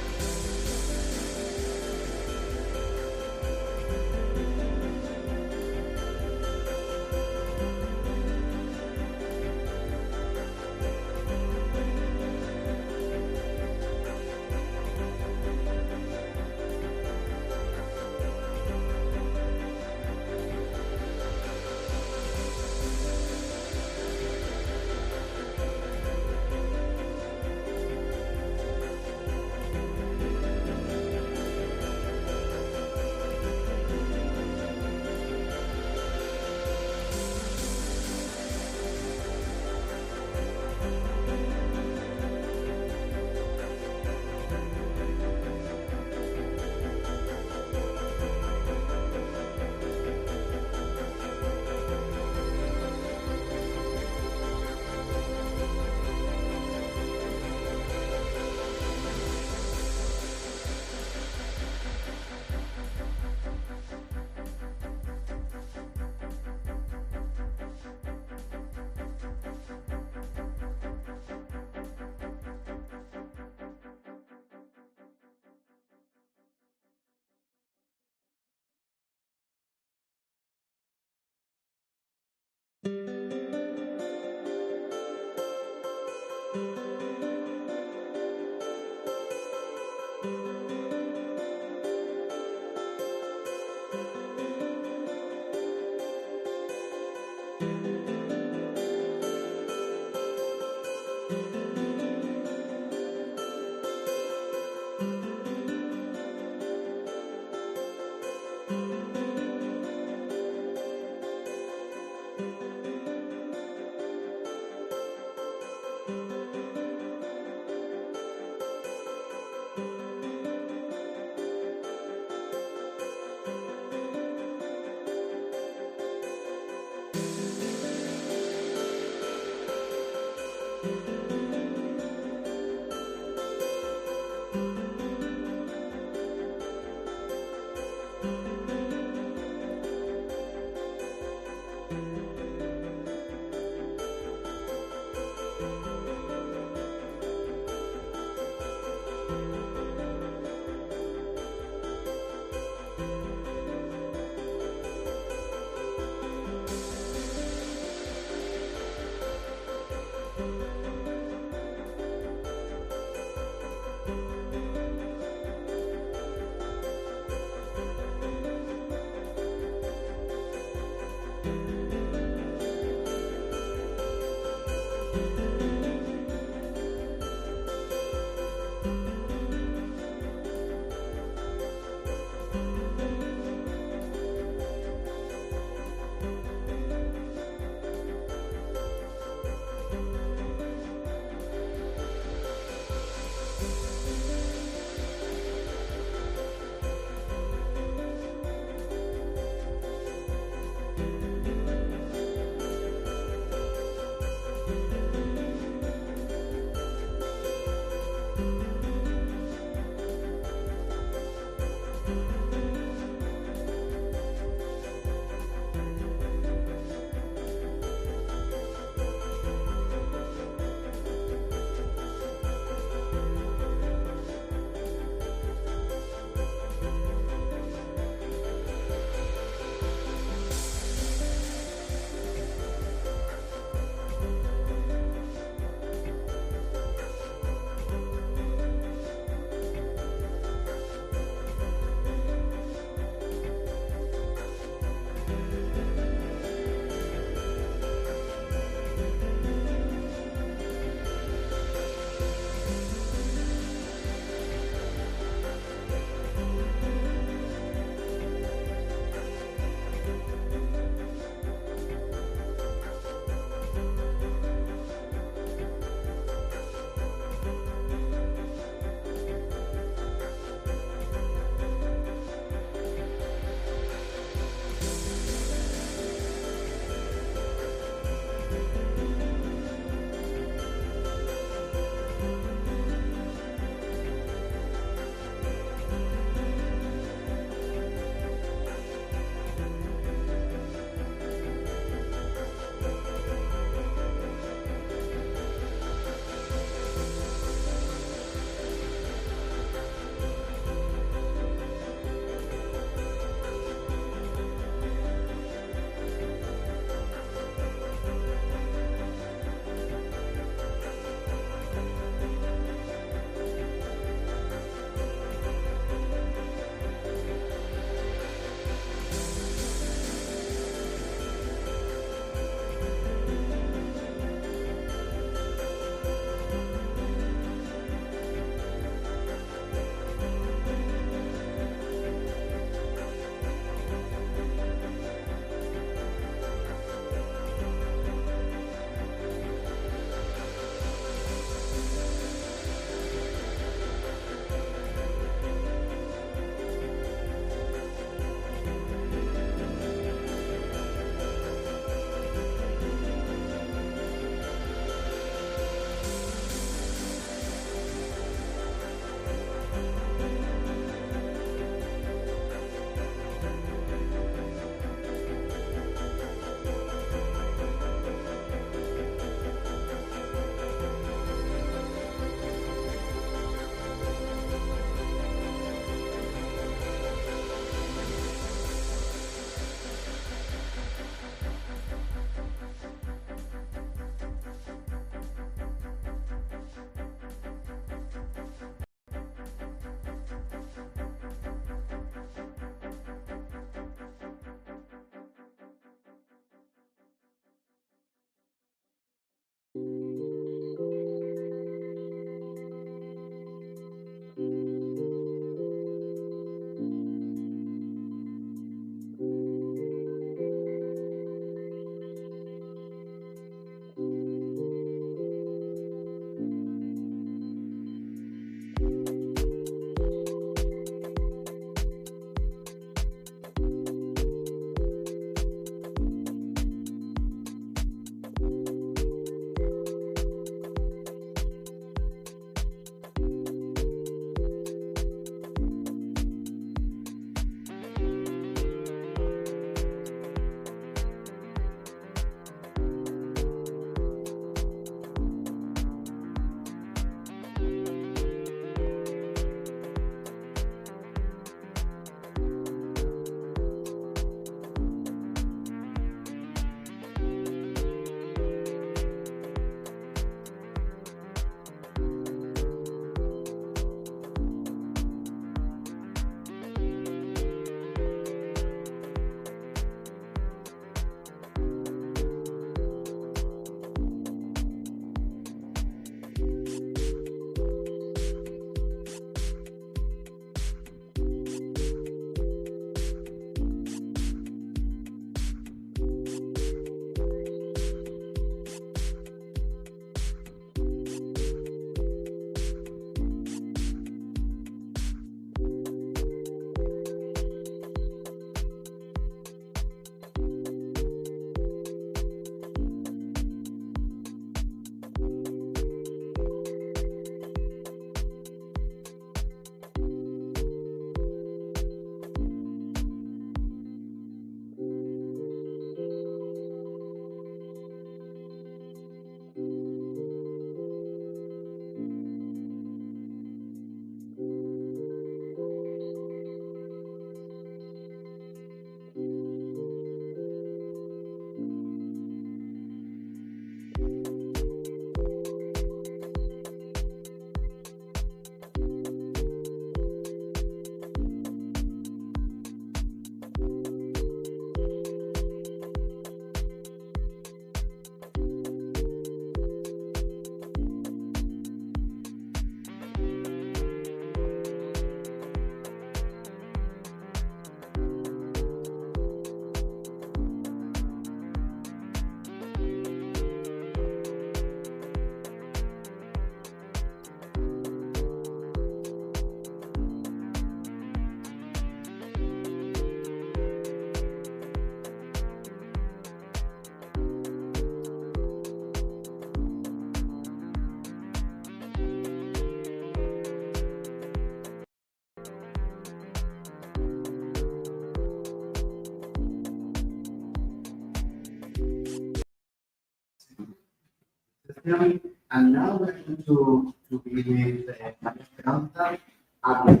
testimony. And now we're going to be with María Esperanza Amph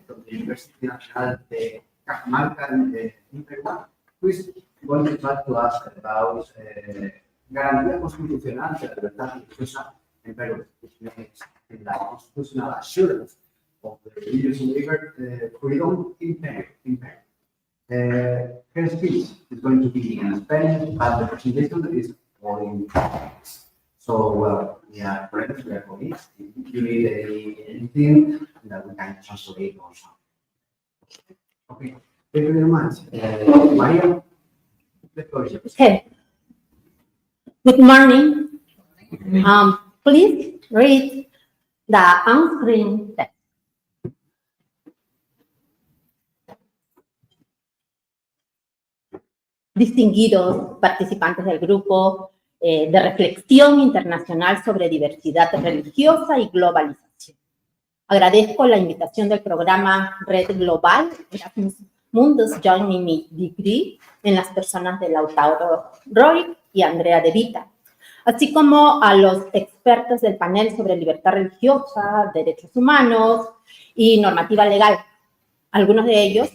from the University Nacional de Cajamarca in Perú, who is going to talk to us about Garantía constitucional de la libertad religiosa en Perú, which means la constitutional assurance of the religious freedom in Peru. Her speech is going to be in Spanish, but the presentation is all in English. So, well, we are friends, we are colleagues. If you need anything that we can translate or something. Okay, thank you very much. Maria, the floor is yours. Okay. Good morning. Please read the on-screen text. Distinguidos participantes del grupo de reflexión internacional sobre diversidad religiosa y globalización. Agradezco la invitación del programa ReD Global, Erasmus Mundus Joining Degree, en las personas de Lautaro Roy y Andrea De Vita, así como a los expertos del panel sobre libertad religiosa, derechos humanos y normativa legal. Algunos de ellos,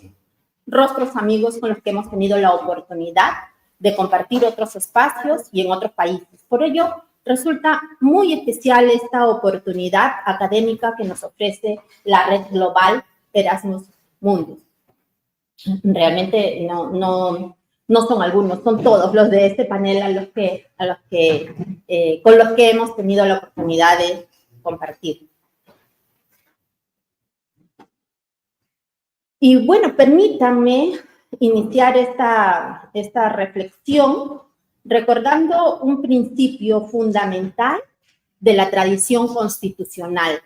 rostros amigos con los que hemos tenido la oportunidad de compartir otros espacios y en otros países. Por ello, resulta muy especial esta oportunidad académica que nos ofrece la ReD Global Erasmus Mundus. Realmente no son algunos, son todos los de este panel con los que hemos tenido la oportunidad de compartir. Y bueno, permítanme iniciar esta reflexión recordando un principio fundamental de la tradición constitucional,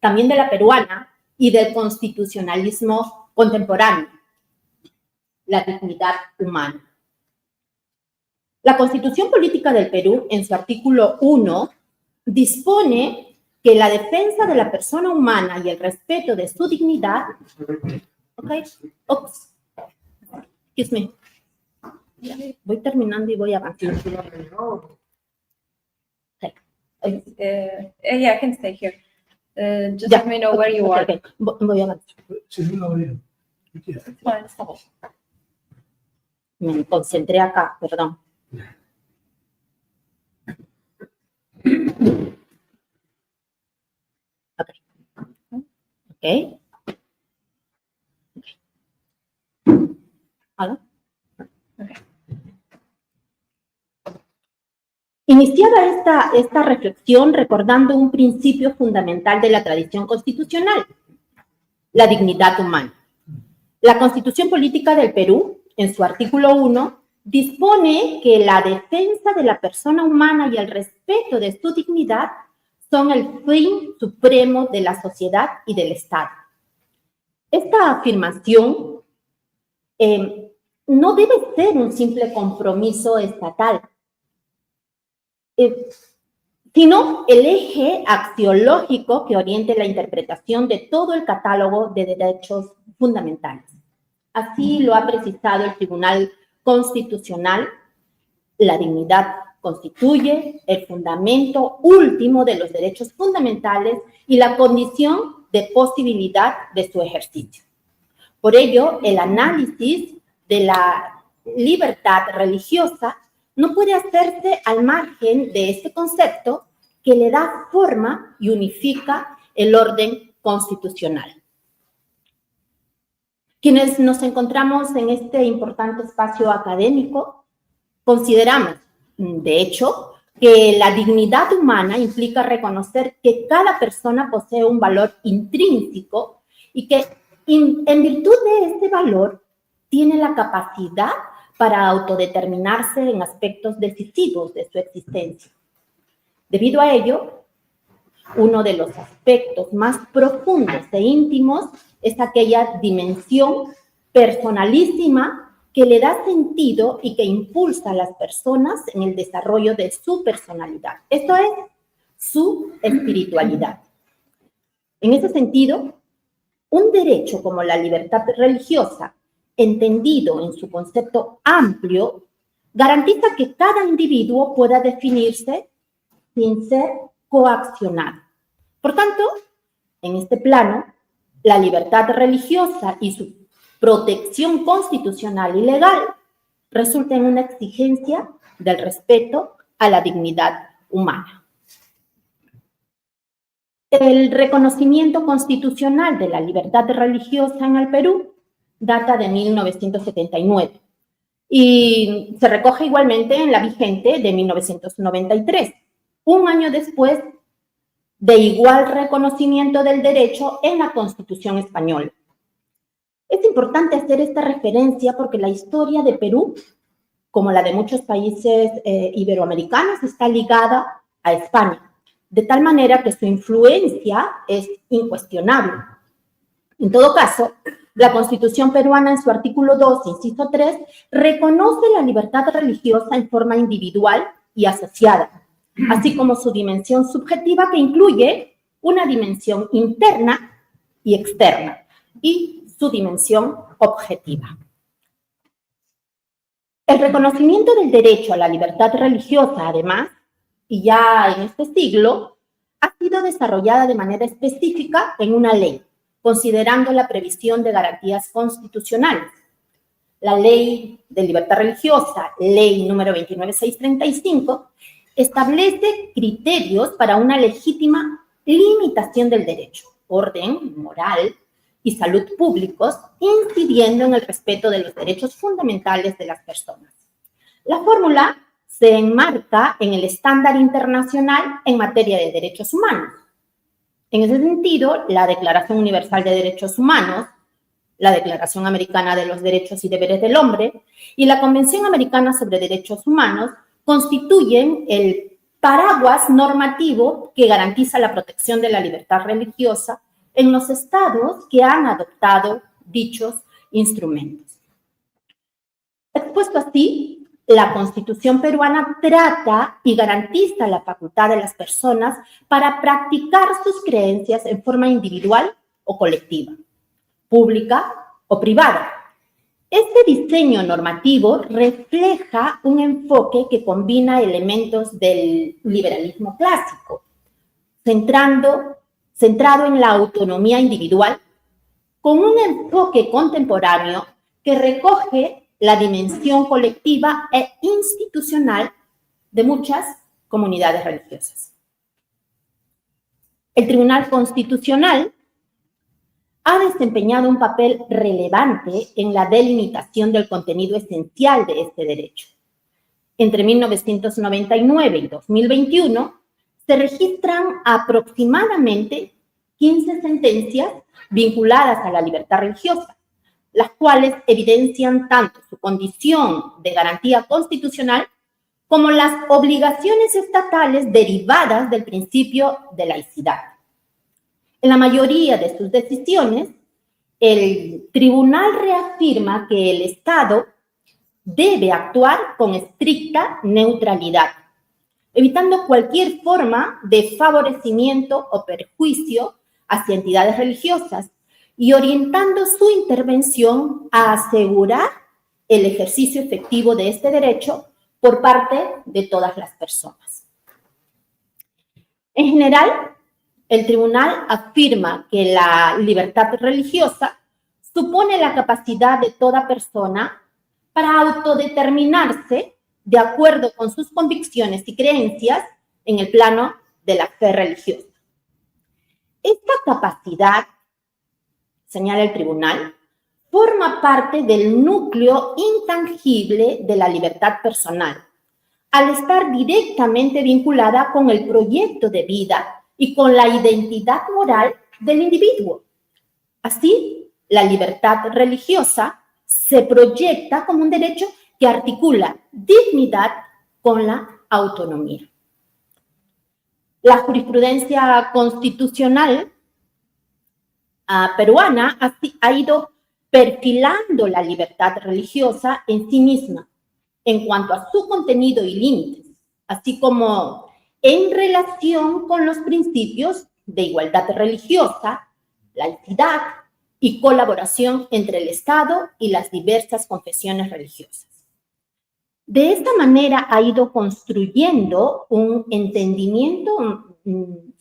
también de la peruana y del constitucionalismo contemporáneo, la dignidad humana. La Constitución Política del Perú, en su artículo 1, dispone que la defensa de la persona humana y el respeto de su dignidad, excuse me, voy terminando y voy avanzando. Yeah, I can stay here. Just let me know where you are. Okay. Voy a avanzar. Fine, stop. Me concentré acá, perdón. Okay. ¿Aló? Okay. Iniciaba esta reflexión recordando un principio fundamental de la tradición constitucional, la dignidad humana. La Constitución Política del Perú, en su artículo 1, dispone que la defensa de la persona humana y el respeto de su dignidad son el fin supremo de la sociedad y del Estado. Esta afirmación no debe ser un simple compromiso estatal, sino el eje axiológico que oriente la interpretación de todo el catálogo de derechos fundamentales. Así lo ha precisado el Tribunal Constitucional. La dignidad constituye el fundamento último de los derechos fundamentales y la condición de posibilidad de su ejercicio. Por ello, el análisis de la libertad religiosa no puede hacerse al margen de este concepto que le da forma y unifica el orden constitucional. Quienes nos encontramos en este importante espacio académico, consideramos, de hecho, que la dignidad humana implica reconocer que cada persona posee un valor intrínseco y que en virtud de este valor tiene la capacidad para autodeterminarse en aspectos decisivos de su existencia. Debido a ello, uno de los aspectos más profundos e íntimos es aquella dimensión personalísima que le da sentido y que impulsa a las personas en el desarrollo de su personalidad. Esto es su espiritualidad. En ese sentido, un derecho como la libertad religiosa, entendido en su concepto amplio, garantiza que cada individuo pueda definirse sin ser coaccionado. Por tanto, en este plano, la libertad religiosa y su protección constitucional y legal resulta en una exigencia del respeto a la dignidad humana. El reconocimiento constitucional de la libertad religiosa en el Perú data de 1979 y se recoge igualmente en la vigente de 1993, un año después de igual reconocimiento del derecho en la Constitución española. Es importante hacer esta referencia porque la historia de Perú, como la de muchos países iberoamericanos, está ligada a España, de tal manera que su influencia es incuestionable. En todo caso, la Constitución peruana, en su artículo 2, inciso 3, reconoce la libertad religiosa en forma individual y asociada, así como su dimensión subjetiva, que incluye una dimensión interna y externa, y su dimensión objetiva. El reconocimiento del derecho a la libertad religiosa, además, y ya en este siglo, ha sido desarrollada de manera específica en una ley, considerando la previsión de garantías constitucionales. La Ley de Libertad Religiosa, Ley número 29635, establece criterios para una legítima limitación del derecho, orden, moral y salud públicos, incidiendo en el respeto de los derechos fundamentales de las personas. La fórmula se enmarca en el estándar internacional en materia de derechos humanos. En ese sentido, la Declaración Universal de Derechos Humanos, la Declaración Americana de los Derechos y Deberes del Hombre y la Convención Americana sobre Derechos Humanos constituyen el paraguas normativo que garantiza la protección de la libertad religiosa en los estados que han adoptado dichos instrumentos. Expuesto así, la Constitución peruana trata y garantiza la facultad de las personas para practicar sus creencias en forma individual o colectiva, pública o privada. Este diseño normativo refleja un enfoque que combina elementos del liberalismo clásico, centrado en la autonomía individual, con un enfoque contemporáneo que recoge la dimensión colectiva e institucional de muchas comunidades religiosas. El Tribunal Constitucional ha desempeñado un papel relevante en la delimitación del contenido esencial de este derecho. Entre 1999 y 2021 se registran aproximadamente 15 sentencias vinculadas a la libertad religiosa, las cuales evidencian tanto su condición de garantía constitucional como las obligaciones estatales derivadas del principio de laicidad. En la mayoría de sus decisiones, el tribunal reafirma que el Estado debe actuar con estricta neutralidad, evitando cualquier forma de favorecimiento o perjuicio hacia entidades religiosas y orientando su intervención a asegurar el ejercicio efectivo de este derecho por parte de todas las personas. En general, el tribunal afirma que la libertad religiosa supone la capacidad de toda persona para autodeterminarse de acuerdo con sus convicciones y creencias en el plano de la fe religiosa. Esta capacidad, señala el tribunal, forma parte del núcleo intangible de la libertad personal, al estar directamente vinculada con el proyecto de vida y con la identidad moral del individuo. Así, la libertad religiosa se proyecta como un derecho que articula dignidad con la autonomía. La jurisprudencia constitucional peruana ha ido perfilando la libertad religiosa en sí misma en cuanto a su contenido y límites, así como en relación con los principios de igualdad religiosa, laicidad y colaboración entre el Estado y las diversas confesiones religiosas. De esta manera ha ido construyendo un entendimiento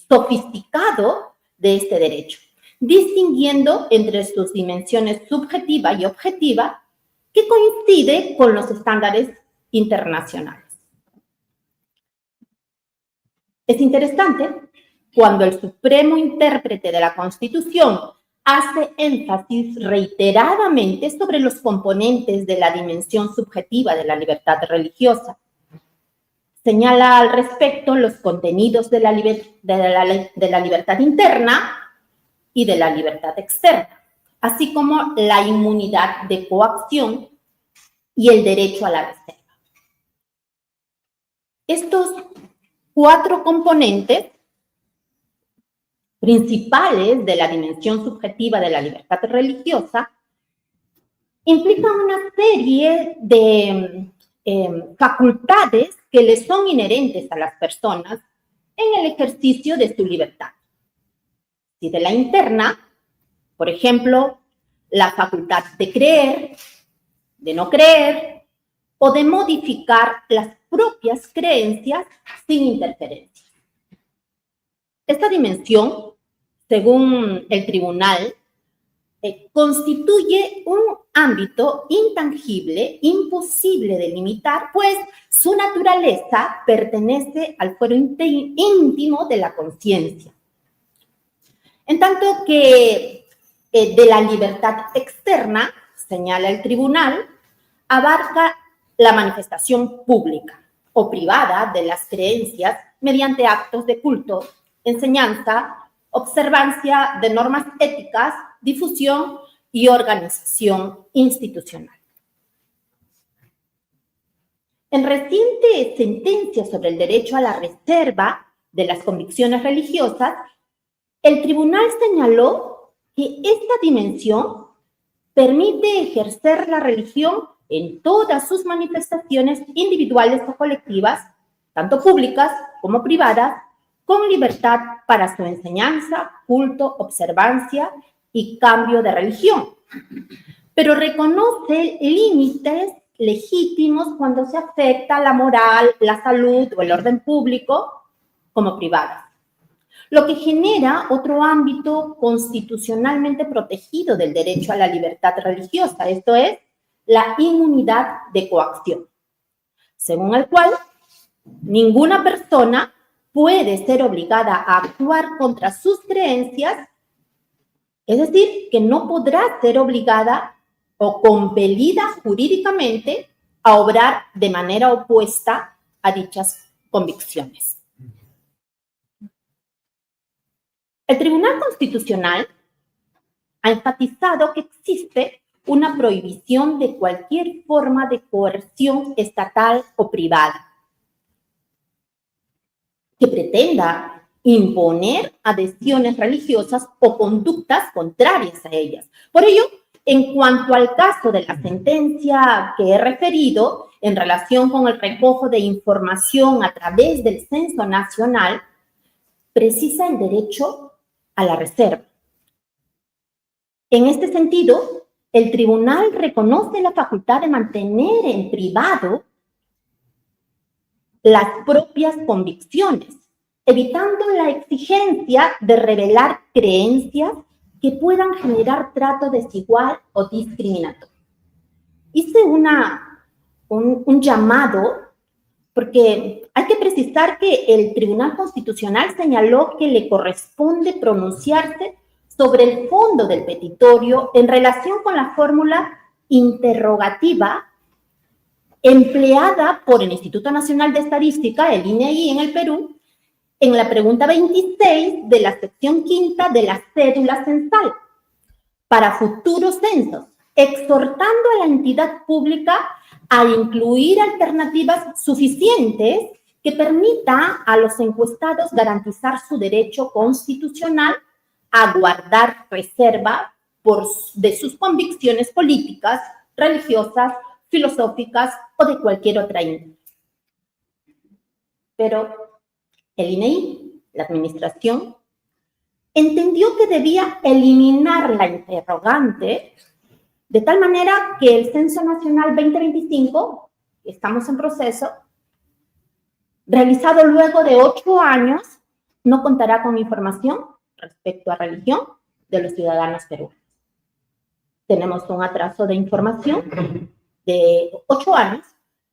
sofisticado de este derecho, distinguiendo entre sus dimensiones subjetiva y objetiva, que coincide con los estándares internacionales. Es interesante cuando el supremo intérprete de la Constitución hace énfasis reiteradamente sobre los componentes de la dimensión subjetiva de la libertad religiosa. Señala al respecto los contenidos de la libertad interna y de la libertad externa, así como la inmunidad de coacción y el derecho a la reserva. Estos 4 componentes principales de la dimensión subjetiva de la libertad religiosa implican una serie de facultades que les son inherentes a las personas en el ejercicio de su libertad. Y de la interna, por ejemplo, la facultad de creer, de no creer o de modificar las propias creencias sin interferencia. Esta dimensión, según el tribunal, constituye un ámbito intangible, imposible de limitar, pues su naturaleza pertenece al fuero íntimo de la conciencia. En tanto que de la libertad externa, señala el tribunal, abarca la manifestación pública o privada de las creencias mediante actos de culto, enseñanza, observancia de normas éticas, difusión y organización institucional. En reciente sentencia sobre el derecho a la reserva de las convicciones religiosas, el tribunal señaló que esta dimensión permite ejercer la religión en todas sus manifestaciones individuales o colectivas, tanto públicas como privadas, con libertad para su enseñanza, culto, observancia y cambio de religión, pero reconoce límites legítimos cuando se afecta la moral, la salud o el orden público como privadas, lo que genera otro ámbito constitucionalmente protegido del derecho a la libertad religiosa, esto es, la inmunidad de coacción, según el cual ninguna persona puede ser obligada a actuar contra sus creencias, es decir, que no podrá ser obligada o compelida jurídicamente a obrar de manera opuesta a dichas convicciones. El Tribunal Constitucional ha enfatizado que existe una prohibición de cualquier forma de coerción estatal o privada que pretenda imponer adhesiones religiosas o conductas contrarias a ellas. Por ello, en cuanto al caso de la sentencia que he referido en relación con el recojo de información a través del Censo Nacional, precisa el derecho a la reserva. En este sentido, el tribunal reconoce la facultad de mantener en privado las propias convicciones, evitando la exigencia de revelar creencias que puedan generar trato desigual o discriminatorio. Hice un llamado, porque hay que precisar que el Tribunal Constitucional señaló que le corresponde pronunciarse sobre el fondo del petitorio en relación con la fórmula interrogativa empleada por el Instituto Nacional de Estadística, el INEI, en el Perú, en la pregunta 26 de la sección 5ª de la cédula censal para futuros censos, exhortando a la entidad pública a incluir alternativas suficientes que permita a los encuestados garantizar su derecho constitucional a guardar reserva de sus convicciones políticas, religiosas, filosóficas o de cualquier otra índole. Pero el INEI, la administración, entendió que debía eliminar la interrogante de tal manera que el Censo Nacional 2025 estamos en proceso, realizado luego de 8 años, no contará con información respecto a religión de los ciudadanos peruanos. Tenemos un atraso de información de 8 años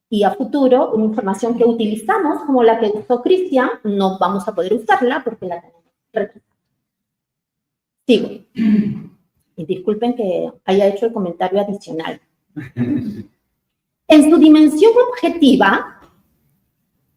y a futuro una información que utilizamos como la que usó CRISTIAN, no vamos a poder usarla porque la tenemos retrasada. Sigo. Y disculpen que haya hecho el comentario adicional. En su dimensión objetiva,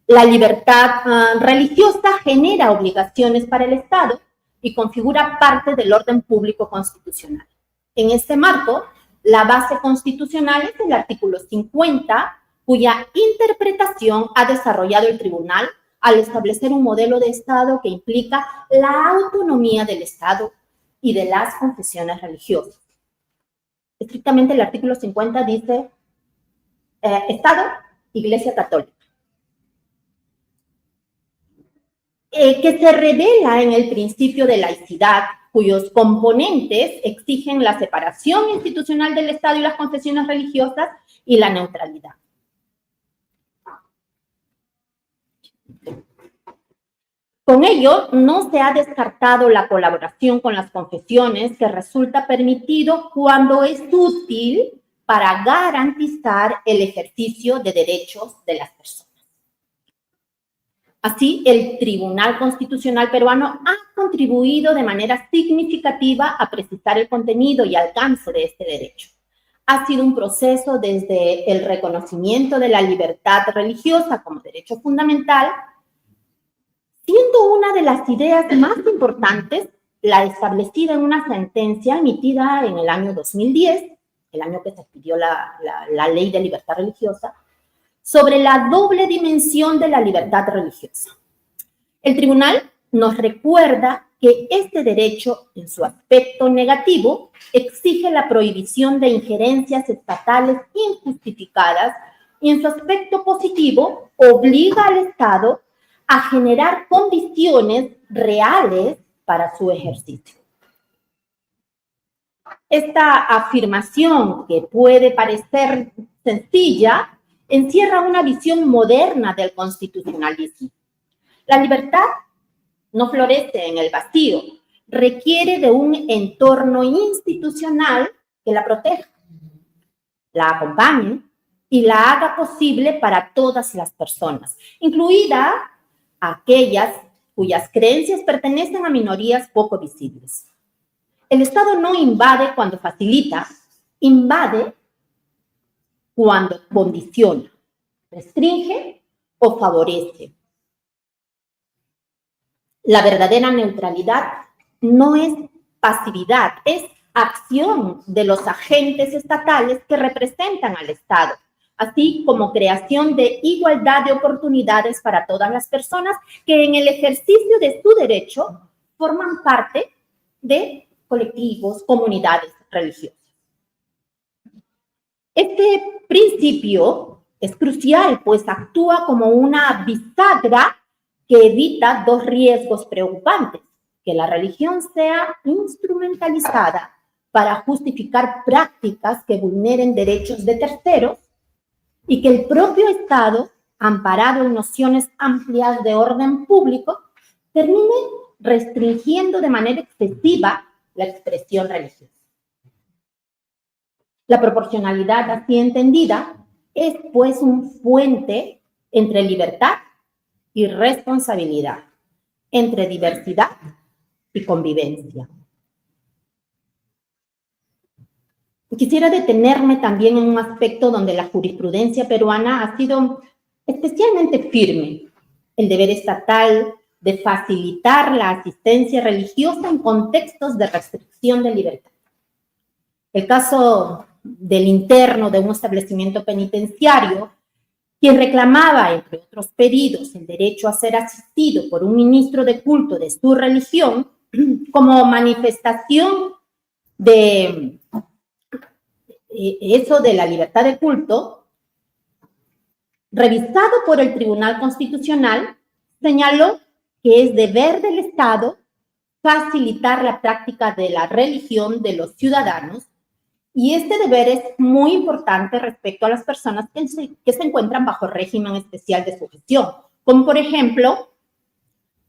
la libertad religiosa genera obligaciones para el Estado y configura parte del orden público constitucional. En este marco, la base constitucional es el artículo 50, cuya interpretación ha desarrollado el tribunal al establecer un modelo de Estado que implica la autonomía del Estado y de las confesiones religiosas. Estrictamente, el artículo 50 dice Estado, Iglesia Católica. Que se revela en el principio de laicidad, cuyos componentes exigen la separación institucional del Estado y las confesiones religiosas y la neutralidad. Con ello, no se ha descartado la colaboración con las confesiones, que resulta permitido cuando es útil para garantizar el ejercicio de derechos de las personas. Así, el Tribunal Constitucional peruano ha contribuido de manera significativa a precisar el contenido y alcance de este derecho. Ha sido un proceso desde el reconocimiento de la libertad religiosa como derecho fundamental, siendo una de las ideas más importantes la establecida en una sentencia emitida en el año 2010, el año que se expidió la Ley de Libertad Religiosa, sobre la doble dimensión de la libertad religiosa. El tribunal nos recuerda que este derecho, en su aspecto negativo, exige la prohibición de injerencias estatales injustificadas y en su aspecto positivo obliga al Estado a generar condiciones reales para su ejercicio. Esta afirmación, que puede parecer sencilla, encierra una visión moderna del constitucionalismo. La libertad no florece en el vacío, requiere de un entorno institucional que la proteja, la acompañe y la haga posible para todas las personas, incluida aquellas cuyas creencias pertenecen a minorías poco visibles. El Estado no invade cuando facilita, invade cuando condiciona, restringe o favorece. La verdadera neutralidad no es pasividad, es acción de los agentes estatales que representan al Estado, así como creación de igualdad de oportunidades para todas las personas que en el ejercicio de su derecho forman parte de colectivos, comunidades religiosas. Este principio es crucial, pues actúa como una bisagra que evita dos riesgos preocupantes: que la religión sea instrumentalizada para justificar prácticas que vulneren derechos de terceros y que el propio Estado, amparado en nociones amplias de orden público, termine restringiendo de manera excesiva la expresión religiosa. La proporcionalidad así entendida es, pues, un puente entre libertad y responsabilidad, entre diversidad y convivencia. Quisiera detenerme también en un aspecto donde la jurisprudencia peruana ha sido especialmente firme: el deber estatal de facilitar la asistencia religiosa en contextos de restricción de libertad. El caso del interno de un establecimiento penitenciario, quien reclamaba, entre otros pedidos, el derecho a ser asistido por un ministro de culto de su religión como manifestación de eso de la libertad de culto, revisado por el Tribunal Constitucional, señaló que es deber del Estado facilitar la práctica de la religión de los ciudadanos Y este deber es muy importante respecto a las personas que se encuentran bajo régimen especial de sujeción, como por ejemplo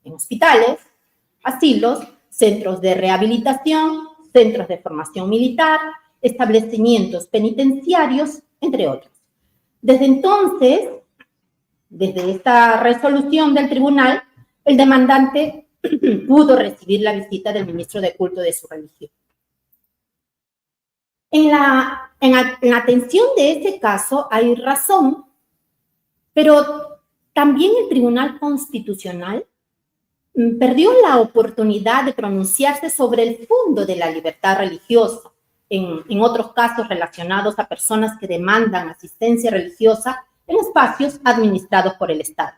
en hospitales, asilos, centros de rehabilitación, centros de formación militar, establecimientos penitenciarios, entre otros. Desde entonces, desde esta resolución del tribunal, el demandante pudo recibir la visita del ministro de culto de su religión. En la atención de este caso hay razón, pero también el Tribunal Constitucional perdió la oportunidad de pronunciarse sobre el fondo de la libertad religiosa en otros casos relacionados a personas que demandan asistencia religiosa en espacios administrados por el Estado.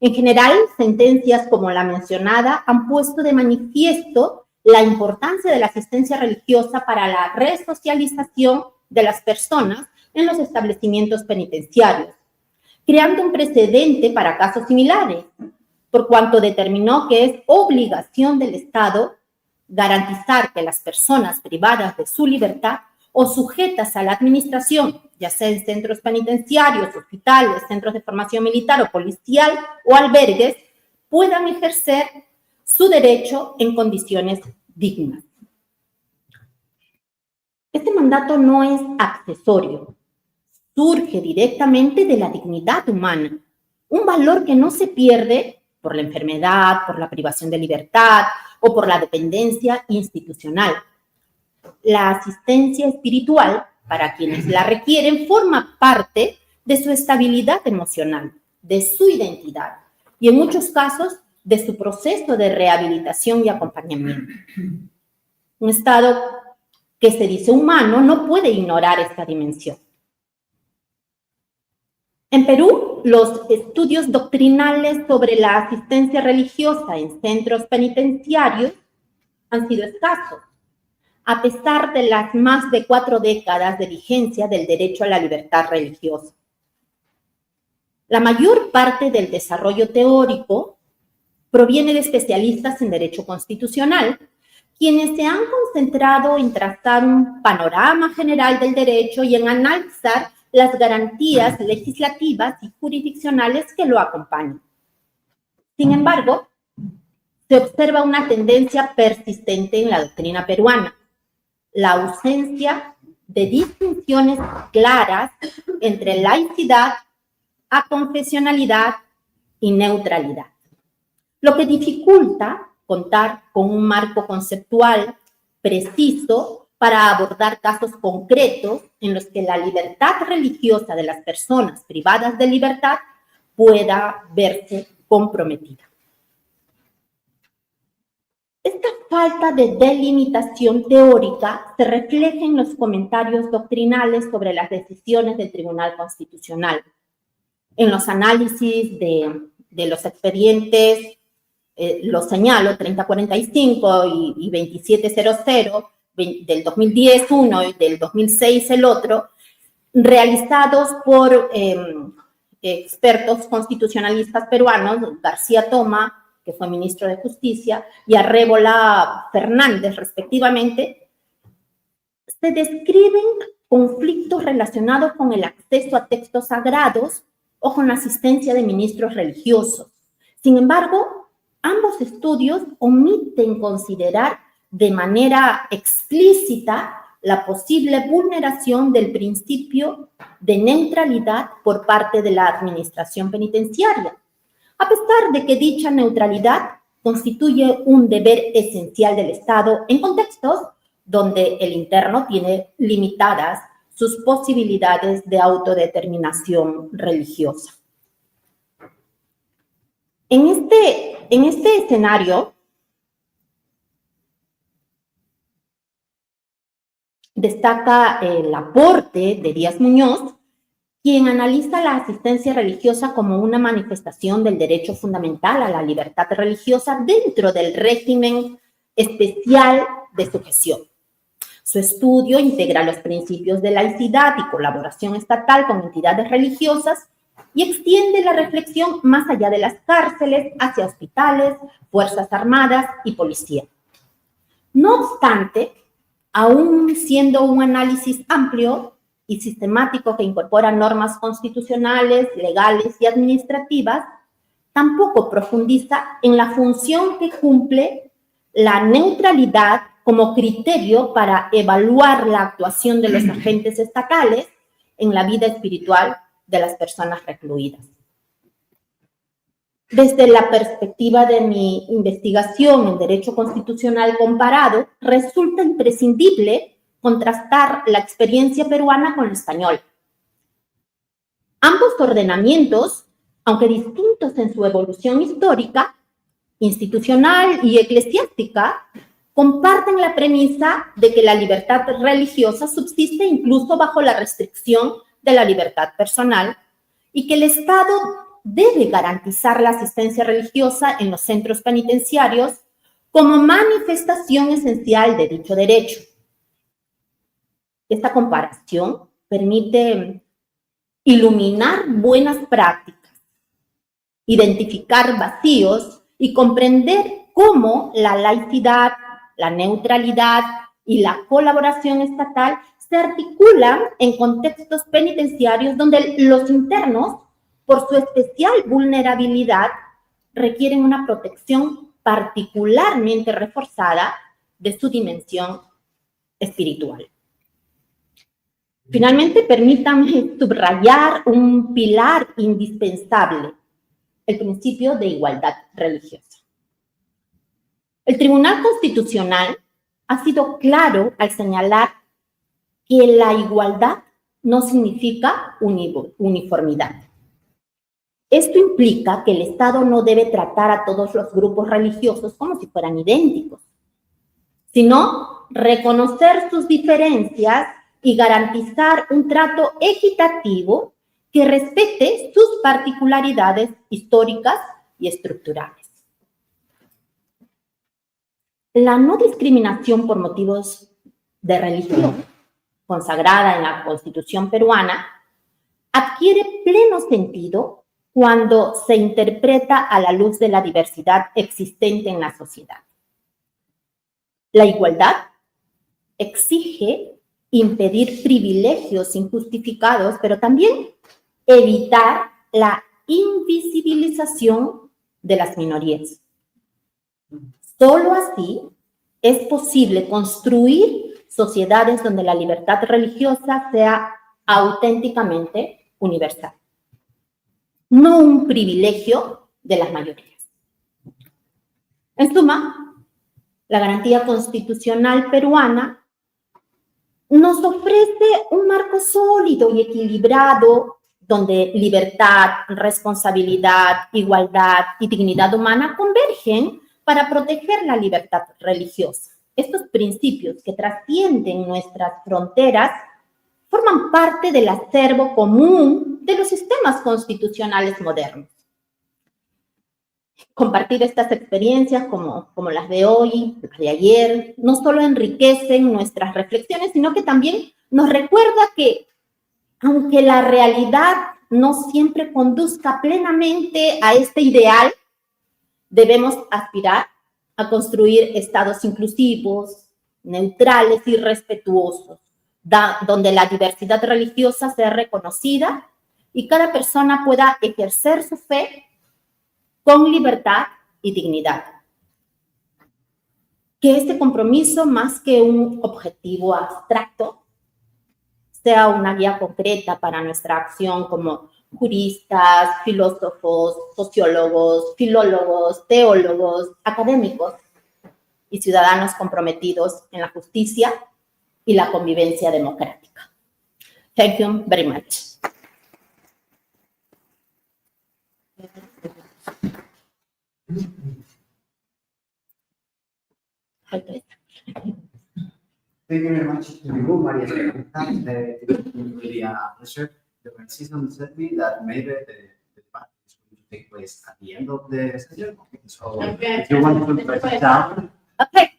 En general, sentencias como la mencionada han puesto de manifiesto la importancia de la asistencia religiosa para la resocialización de las personas en los establecimientos penitenciarios, creando un precedente para casos similares, por cuanto determinó que es obligación del Estado garantizar que las personas privadas de su libertad o sujetas a la administración, ya sea en centros penitenciarios, hospitales, centros de formación militar o policial o albergues, puedan ejercer su derecho en condiciones dignas. Este mandato no es accesorio, surge directamente de la dignidad humana, un valor que no se pierde por la enfermedad, por la privación de libertad o por la dependencia institucional. La asistencia espiritual, para quienes la requieren, forma parte de su estabilidad emocional, de su identidad y en muchos casos de su proceso de rehabilitación y acompañamiento. Un Estado que se dice humano no puede ignorar esta dimensión. En Perú, los estudios doctrinales sobre la asistencia religiosa en centros penitenciarios han sido escasos, a pesar de las más de 4 décadas de vigencia del derecho a la libertad religiosa. La mayor parte del desarrollo teórico proviene de especialistas en derecho constitucional, quienes se han concentrado en trazar un panorama general del derecho y en analizar las garantías legislativas y jurisdiccionales que lo acompañan. Sin embargo, se observa una tendencia persistente en la doctrina peruana, la ausencia de distinciones claras entre laicidad, aconfesionalidad y neutralidad, lo que dificulta contar con un marco conceptual preciso para abordar casos concretos en los que la libertad religiosa de las personas privadas de libertad pueda verse comprometida. Esta falta de delimitación teórica se refleja en los comentarios doctrinales sobre las decisiones del Tribunal Constitucional, en los análisis de los expedientes, los señalo, 3045 y 2700, del 2010 uno y del 2006 el otro, realizados por expertos constitucionalistas peruanos, García Toma, que fue ministro de Justicia, y Arrébola Fernández, respectivamente, se describen conflictos relacionados con el acceso a textos sagrados o con la asistencia de ministros religiosos. Sin embargo, ambos estudios omiten considerar de manera explícita la posible vulneración del principio de neutralidad por parte de la administración penitenciaria, a pesar de que dicha neutralidad constituye un deber esencial del Estado en contextos donde el interno tiene limitadas sus posibilidades de autodeterminación religiosa. En este escenario, destaca el aporte de Díaz Muñoz, quien analiza la asistencia religiosa como una manifestación del derecho fundamental a la libertad religiosa dentro del régimen especial de sujeción. Su estudio integra los principios de laicidad y colaboración estatal con entidades religiosas y extiende la reflexión más allá de las cárceles hacia hospitales, fuerzas armadas y policía. No obstante, aún siendo un análisis amplio y sistemático que incorpora normas constitucionales, legales y administrativas, tampoco profundiza en la función que cumple la neutralidad como criterio para evaluar la actuación de los agentes estatales en la vida espiritual de las personas recluidas. Desde la perspectiva de mi investigación en Derecho Constitucional Comparado, resulta imprescindible contrastar la experiencia peruana con la española. Ambos ordenamientos, aunque distintos en su evolución histórica, institucional y eclesiástica, comparten la premisa de que la libertad religiosa subsiste incluso bajo la restricción de la libertad personal y que el Estado debe garantizar la asistencia religiosa en los centros penitenciarios como manifestación esencial de dicho derecho. Esta comparación permite iluminar buenas prácticas, identificar vacíos y comprender cómo la laicidad, la neutralidad y la colaboración estatal se articulan en contextos penitenciarios donde los internos, por su especial vulnerabilidad, requieren una protección particularmente reforzada de su dimensión espiritual. Finalmente, permítanme subrayar un pilar indispensable, el principio de igualdad religiosa. El Tribunal Constitucional ha sido claro al señalar que la igualdad no significa uniformidad. Esto implica que el Estado no debe tratar a todos los grupos religiosos como si fueran idénticos, sino reconocer sus diferencias y garantizar un trato equitativo que respete sus particularidades históricas y estructurales. La no discriminación por motivos de religión, consagrada en la Constitución peruana, adquiere pleno sentido cuando se interpreta a la luz de la diversidad existente en la sociedad. La igualdad exige impedir privilegios injustificados, pero también evitar la invisibilización de las minorías. Solo así es posible construir sociedades donde la libertad religiosa sea auténticamente universal, no un privilegio de las mayorías. En suma, la garantía constitucional peruana nos ofrece un marco sólido y equilibrado donde libertad, responsabilidad, igualdad y dignidad humana convergen para proteger la libertad religiosa. Estos principios que trascienden nuestras fronteras forman parte del acervo común de los sistemas constitucionales modernos. Compartir estas experiencias como las de hoy, las de ayer, no solo enriquecen nuestras reflexiones, sino que también nos recuerda que, aunque la realidad no siempre conduzca plenamente a este ideal, debemos aspirar a construir estados inclusivos, neutrales y respetuosos, donde la diversidad religiosa sea reconocida y cada persona pueda ejercer su fe con libertad y dignidad. Que este compromiso, más que un objetivo abstracto, sea una guía concreta para nuestra acción como juristas, filósofos, sociólogos, filólogos, teólogos, académicos y ciudadanos comprometidos en la justicia y la convivencia democrática. Thank you very much. Thank you very much to you, Maria. It was really a pleasure. The organization said me that maybe the debate is going to take place at the end of the session. So if you want to press it down. Okay.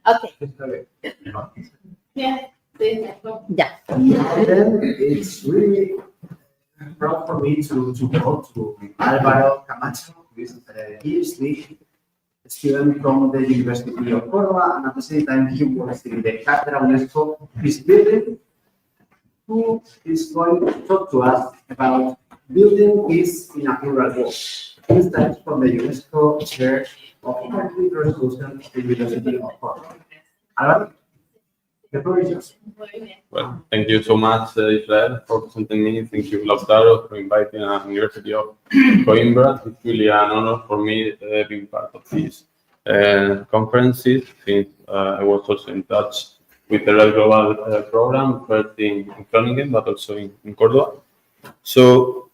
Okay. Yeah. Yeah. And then it's really proud for me to go to Álvaro Camacho, who is he is the student from the University of Córdoba, and at the same time he works in the Cátedra UNESCO Peace Building, who is going to talk to us about building peace in a plural world. He stands from the UNESCO Chair of Conflict Resolution at the University of Córdoba. Álvaro, the floor is yours. Well, thank you so much, Israel, for presenting me. Thank you, Lautaro, for inviting the University of Coimbra. It's really an honor for me being part of these conferences, since I was also in touch with the ReD Global program, first in Groningen, but also in Córdoba. So,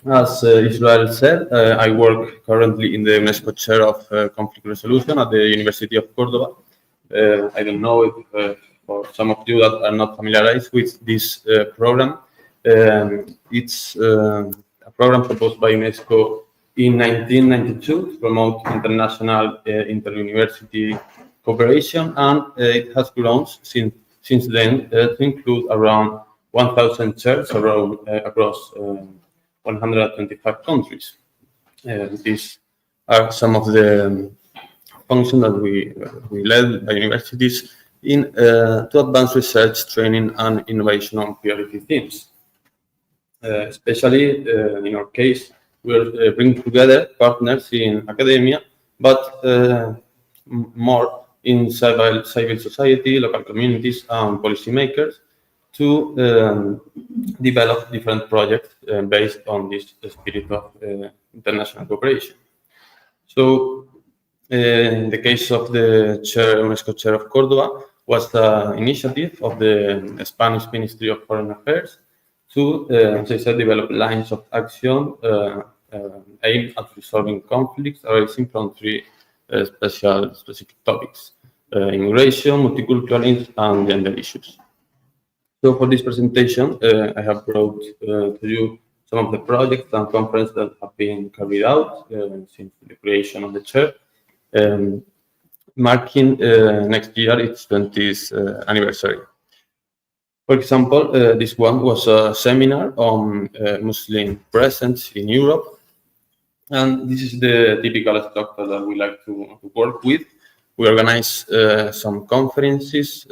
as Israel said, I work currently in the UNESCO Chair of Conflict Resolution at the University of Córdoba. I don't know if for some of you that are not familiarized with this program, it's a program proposed by UNESCO in 1992 to promote international inter-university cooperation, and it has grown since then to include around 1,000 chairs across 125 countries. These are some of the functions that we led by universities in to advance research, training, and innovation on priority themes. Especially in our case, we're bringing together partners in academia, but more in civil society, local communities, and policymakers to develop different projects based on this spirit of international cooperation. So, in the case of the UNESCO Chair of Córdoba, was the initiative of the Spanish Ministry of Foreign Affairs to, as I said, develop lines of action aimed at resolving conflicts arising from three specific topics: immigration, multiculturalism, and gender issues. So for this presentation, I have brought to you some of the projects and conferences that have been carried out since the creation of the chair, marking next year its 20th anniversary. For example, this one was a seminar on Muslim presence in Europe, and this is the typical structure that we like to work with. We organize some conferences,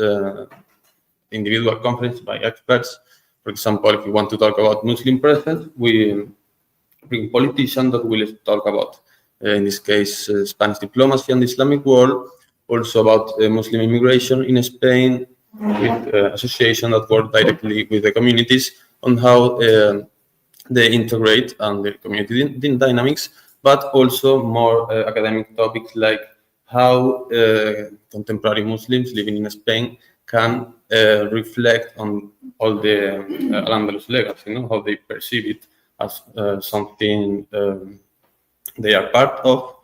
individual conferences by experts. For example, if you want to talk about Muslim presence, we bring politicians that will talk about, in this case, Spanish diplomacy and the Islamic world, also about Muslim immigration in Spain, with associations that work directly with the communities on how they integrate and the community dynamics, but also more academic topics like how contemporary Muslims living in Spain can reflect on all the Al-Andalus legacy, how they perceive it as something they are part of,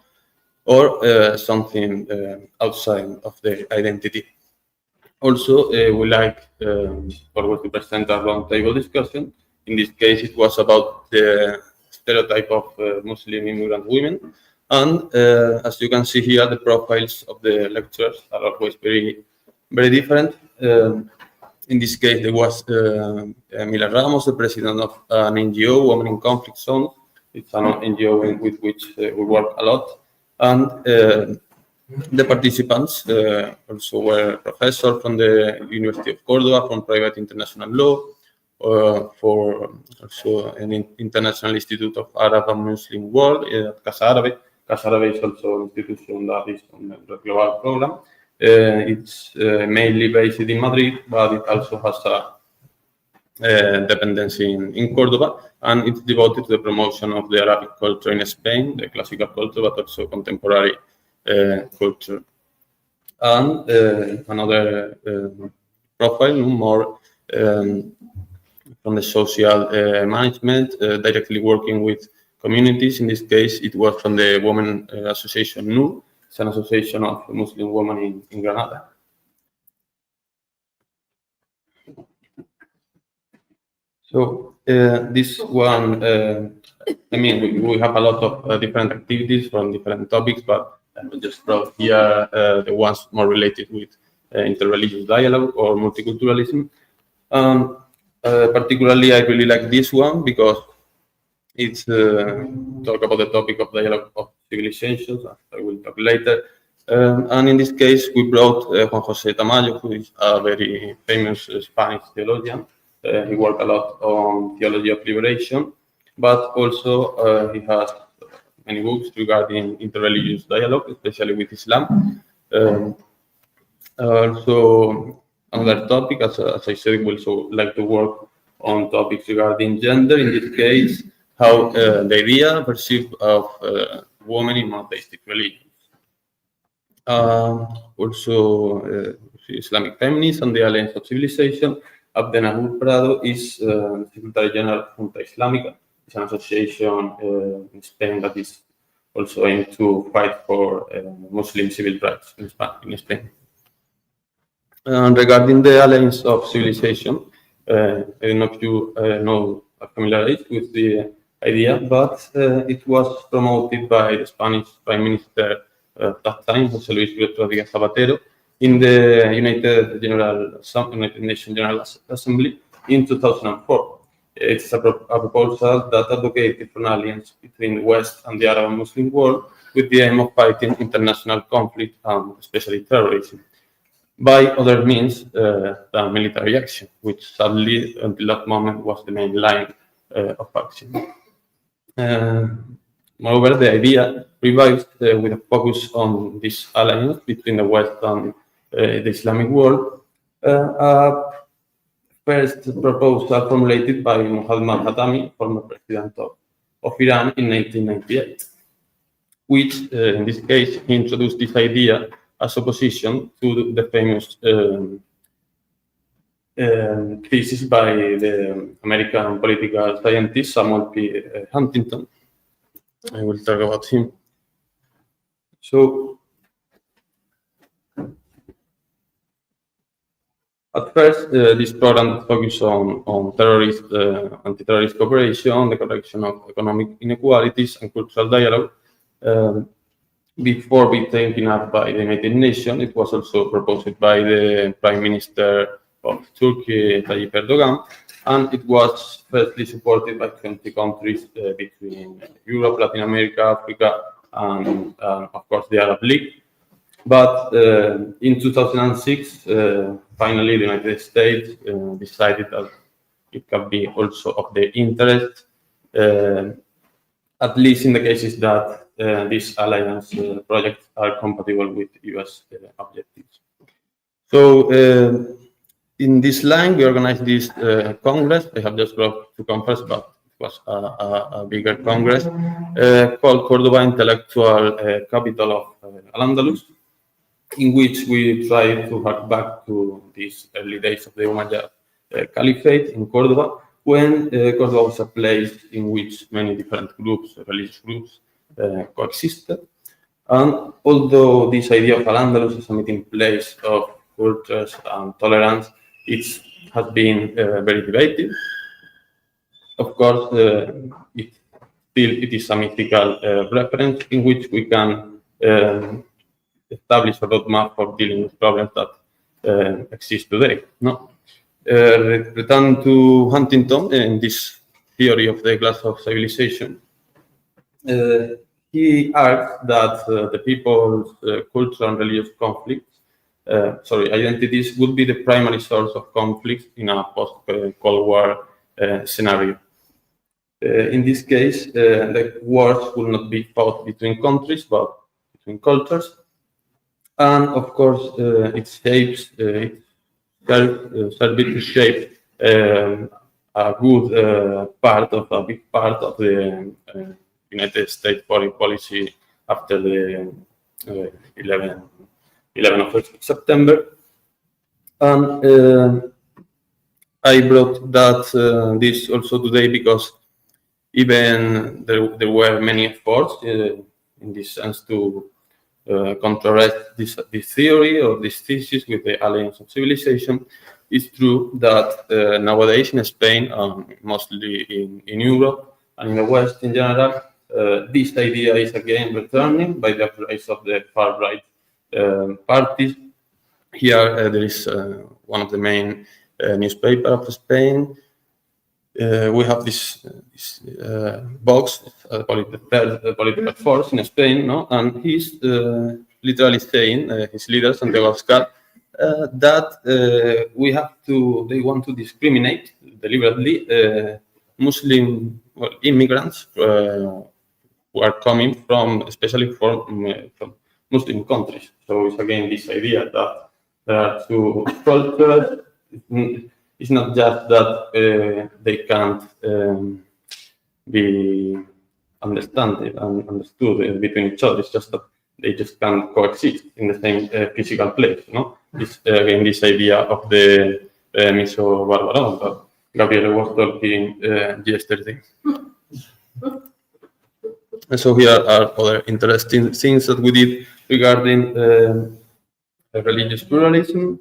or something outside of their identity. Also, we like forward to present a roundtable discussion. In this case, it was about the stereotype of Muslim immigrant women. And as you can see here, the profiles of the lecturers are always very, very different. In this case, there was Mila Ramos, the president of an NGO, Women in Conflict Zones. It's an NGO with which we work a lot. And the participants also were professors from the University of Córdoba, from private international law, for also an International Institute of Arab and Muslim World at Casa Árabe. Casa Árabe is also an institution that is on the global program. It's mainly based in Madrid, but it also has a dependency in Córdoba, and it's devoted to the promotion of the Arabic culture in Spain, the classical culture, but also contemporary culture. And another profile, more from the social management, directly working with communities. In this case, it was from the Women Association NU. It's an association of Muslim women in Granada. So this one, I mean, we have a lot of different activities from different topics, but I just brought here the ones more related with interreligious dialogue or multiculturalism. Particularly, I really like this one because it's talk about the topic of dialogue of civilizations, as I will talk later. And in this case, we brought Juan José Tamayo, who is a very famous Spanish theologian. He worked a lot on theology of liberation, but also he has many books regarding interreligious dialogue, especially with Islam. Also, another topic, as I said, we also like to work on topics regarding gender. In this case, how the idea perceived of women in monotheistic religions. Also, Islamic feminists and the Alliance of Civilization. Abdenahur Prado is Secretary General of Junta Islámica. It's an association in Spain that is also aimed to fight for Muslim civil rights in Spain. Regarding the Alliance of Civilization, I don't know if you are familiarized with the idea, but it was promoted by the Spanish Prime Minister at that time, José Luis Rodríguez Zapatero, in the United Nations General Assembly in 2004. It's a proposal that advocated for an alliance between the West and the Arab and Muslim world with the aim of fighting international conflict and especially terrorism by other means than military action, which sadly until that moment was the main line of action. Moreover, the idea revived with a focus on this alliance between the West and the Islamic world. First proposal formulated by Muhammad Khatami, former president of Iran in 1998, which in this case he introduced this idea as opposition to the famous thesis by the American political scientist Samuel P. Huntington. I will talk about him. So, at first, this program focused on terrorist, anti-terrorist cooperation, the correction of economic inequalities, and cultural dialogue. Before being taken up by the United Nations, it was also proposed by the Prime Minister of Turkey, Tayyip Erdogan, and it was firstly supported by 20 countries between Europe, Latin America, Africa, and of course the Arab League. But in 2006, finally the United States decided that it could be also of the interest, at least in the cases that these alliance projects are compatible with US objectives. So in this line, we organized this Congress. I have just brought two conferences, but it was a bigger Congress called Cordoba Intellectual Capital of Al-Andalus, in which we try to hark back to these early days of the Umayyad Caliphate in Cordoba, when Cordoba was a place in which many different groups, religious groups, coexisted. And although this idea of Al-Andalus as a meeting place of cultures and tolerance, it has been very debated. Of course, it is a mythical reference in which we can establish a roadmap for dealing with problems that exist today. No? Return to Huntington in this theory of the glass of civilization. He argued that the people's cultural and religious conflicts, identities, would be the primary source of conflict in a post-Cold War scenario. In this case, the wars will not be fought between countries, but between cultures. And of course, it shapes, it served to shape a good part of a big part of the United States foreign policy after the 11th of September. And I brought that this also today because even there were many efforts in this sense to contrast this theory or this thesis with the Alliance of Civilization. It's true that nowadays in Spain, mostly in Europe and in the West in general, this idea is again returning by the rise of the far-right parties. Here there is one of the main newspapers of Spain, we have this Vox, political force in Spain, no? And he's literally saying, his leader, Santiago Abascal, that they want to discriminate deliberately Muslim immigrants who are coming from, especially from Muslim countries. So it's again this idea that there are two cultures. It's not just that they can't be understood between each other. It's just that they just can't coexist in the same physical place. No, it's again this idea of the miso barbarón that Gabriele was talking yesterday. And so here are other interesting things that we did regarding religious pluralism.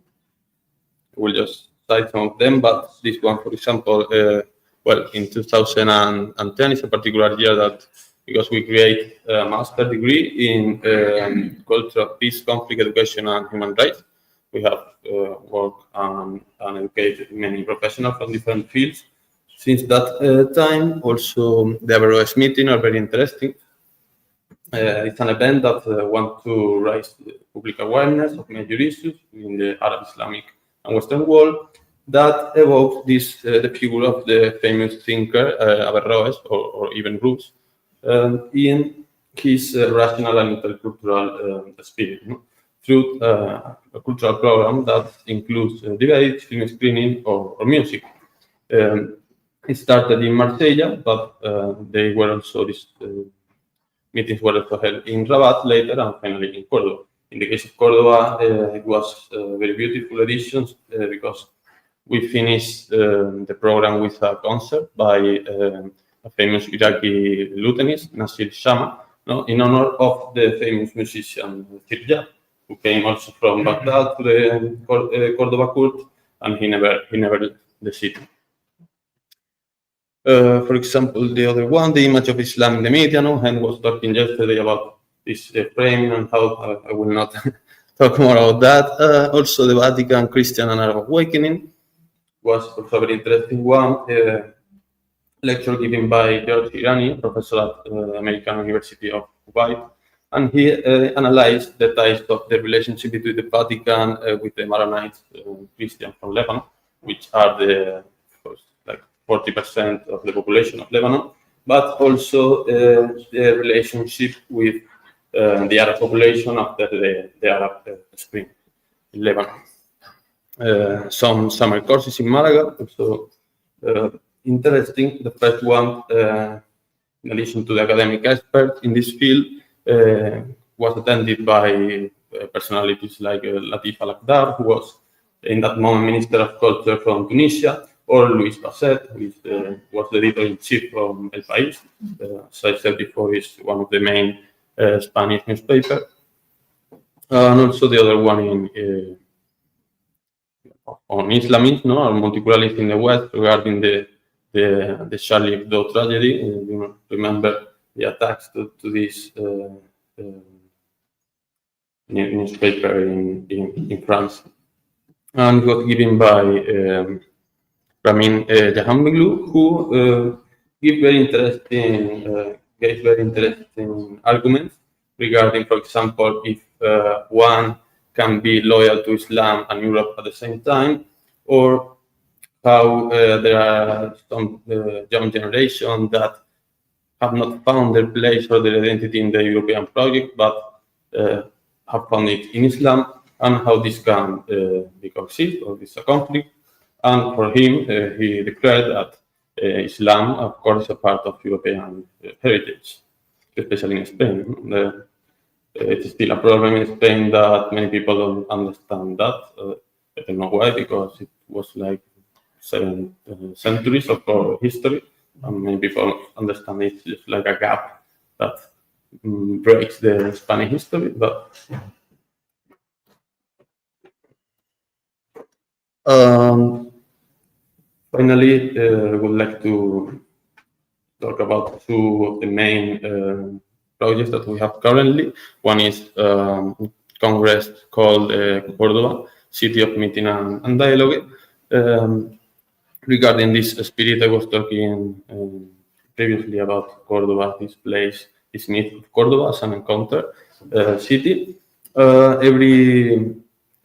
We'll just cite some of them, but this one, for example, well, in 2010 is a particular year that because we create a master's degree in cultural peace, conflict, education, and human rights. We have worked and educated many professionals from different fields. Since that time, also the Averroes meeting are very interesting. It's an event that wants to raise public awareness of major issues in the Arab, Islamic, and Western world that evokes this the figure of the famous thinker Averroes or even Rousseau in his rational and intercultural spirit, through a cultural program that includes debate, film screening, or music. It started in Marseille, but they were also these meetings were also held in Rabat later, and finally in Cordoba. In the case of Cordoba, it was very beautiful editions because we finished the program with a concert by a famous Iraqi lutenist, Nasir Shama, in honor of the famous musician Sirja, who came also from Baghdad to the Cordoba court, and he never left the city. For example, the other one, the image of Islam in the media. Hen was talking yesterday about this framing and how I will not talk more about that. Also, the Vatican, Christian and Arab Awakening was also a very interesting one. Lecture given by George Irani, professor at American University of Kuwait, and he analyzed the ties of the relationship between the Vatican with the Maronites, Christians from Lebanon, which are of course, like 40% of the population of Lebanon, but also the relationship with the Arab population after the Arab Spring in Lebanon. Some summer courses in Malaga, also interesting. The first one, in addition to the academic expert in this field, was attended by personalities like Latif Al-Akhdar, who was in that moment Minister of Culture from Tunisia, or Luis Basset, who was the editor-in-chief from El País. As I said before, is one of the main Spanish newspapers. And also the other one on Islamism, or multiculturalism in the West, regarding the Charlie Hebdo tragedy. You remember the attacks to this newspaper in France. And it was given by Ramin Jahanbeglou, who gave very interesting arguments regarding, for example, if one can be loyal to Islam and Europe at the same time, or how there are some young generation that have not found their place or their identity in the European project, but have found it in Islam, and how this can be coexist or this is a conflict. And for him, he declared that Islam, of course, is a part of European heritage, especially in Spain. It's still a problem in Spain that many people don't understand that. I don't know why, because it was like 7 centuries of our history, and many people understand it's just like a gap that breaks the Spanish history. But finally, I would like to talk about 2 of the main projects that we have currently. One is Congress called Cordoba, City of Meeting and Dialogue. regarding this spirit, I was talking previously about Cordoba, this place, this myth of Cordoba as an encounter city. Every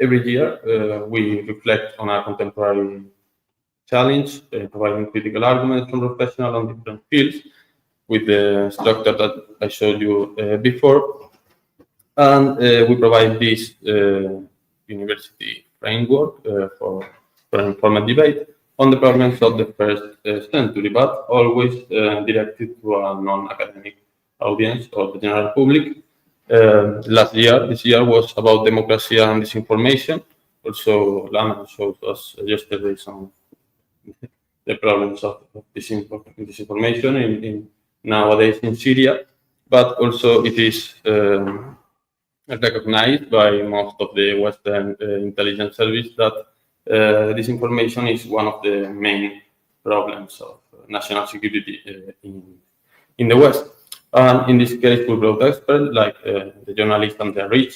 year, we reflect on a contemporary challenge, providing critical arguments from professionals on different fields with the structure that I showed you before. And we provide this university framework for informed debate on the problems of the first century, but always directed to a non-academic audience or the general public. This year was about democracy and disinformation. Also, Lana showed us yesterday some the problems of disinformation in nowadays in Syria, but also it is recognized by most of the Western intelligence service that disinformation is one of the main problems of national security in the West. And in this case, we brought experts like the journalist and the ReD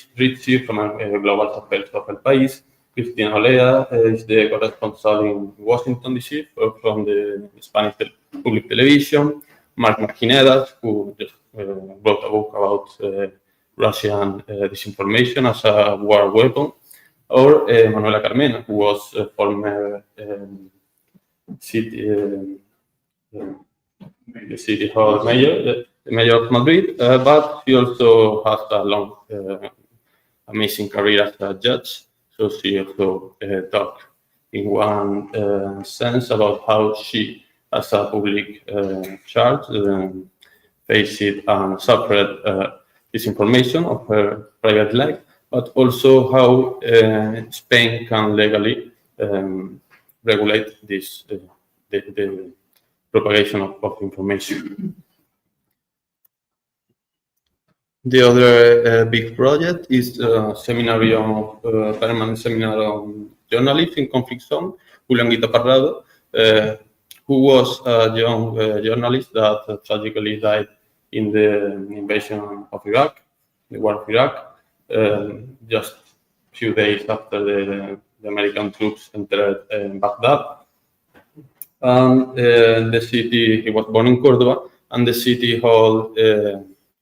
from Globalisation of El País. CRISTIAN is the correspondent in Washington, D.C. from the Spanish public television. Marc Marginedas, who just wrote a book about Russian disinformation as a war weapon. Or Manuela Carmena, who was a former city hall mayor, the mayor of Madrid, but she also has a long, amazing career as a judge. So she also talked in one sense about how she, as a public charge, faced and suffered disinformation of her private life, but also how Spain can legally regulate this the propagation of information. The other big project is a permanent seminar on journalism in conflict zone. Julián Guita Parrado, who was a young journalist that tragically died in the invasion of Iraq, the war of Iraq, just a few days after the American troops entered Baghdad. And the city, he was born in Cordoba, and the city hall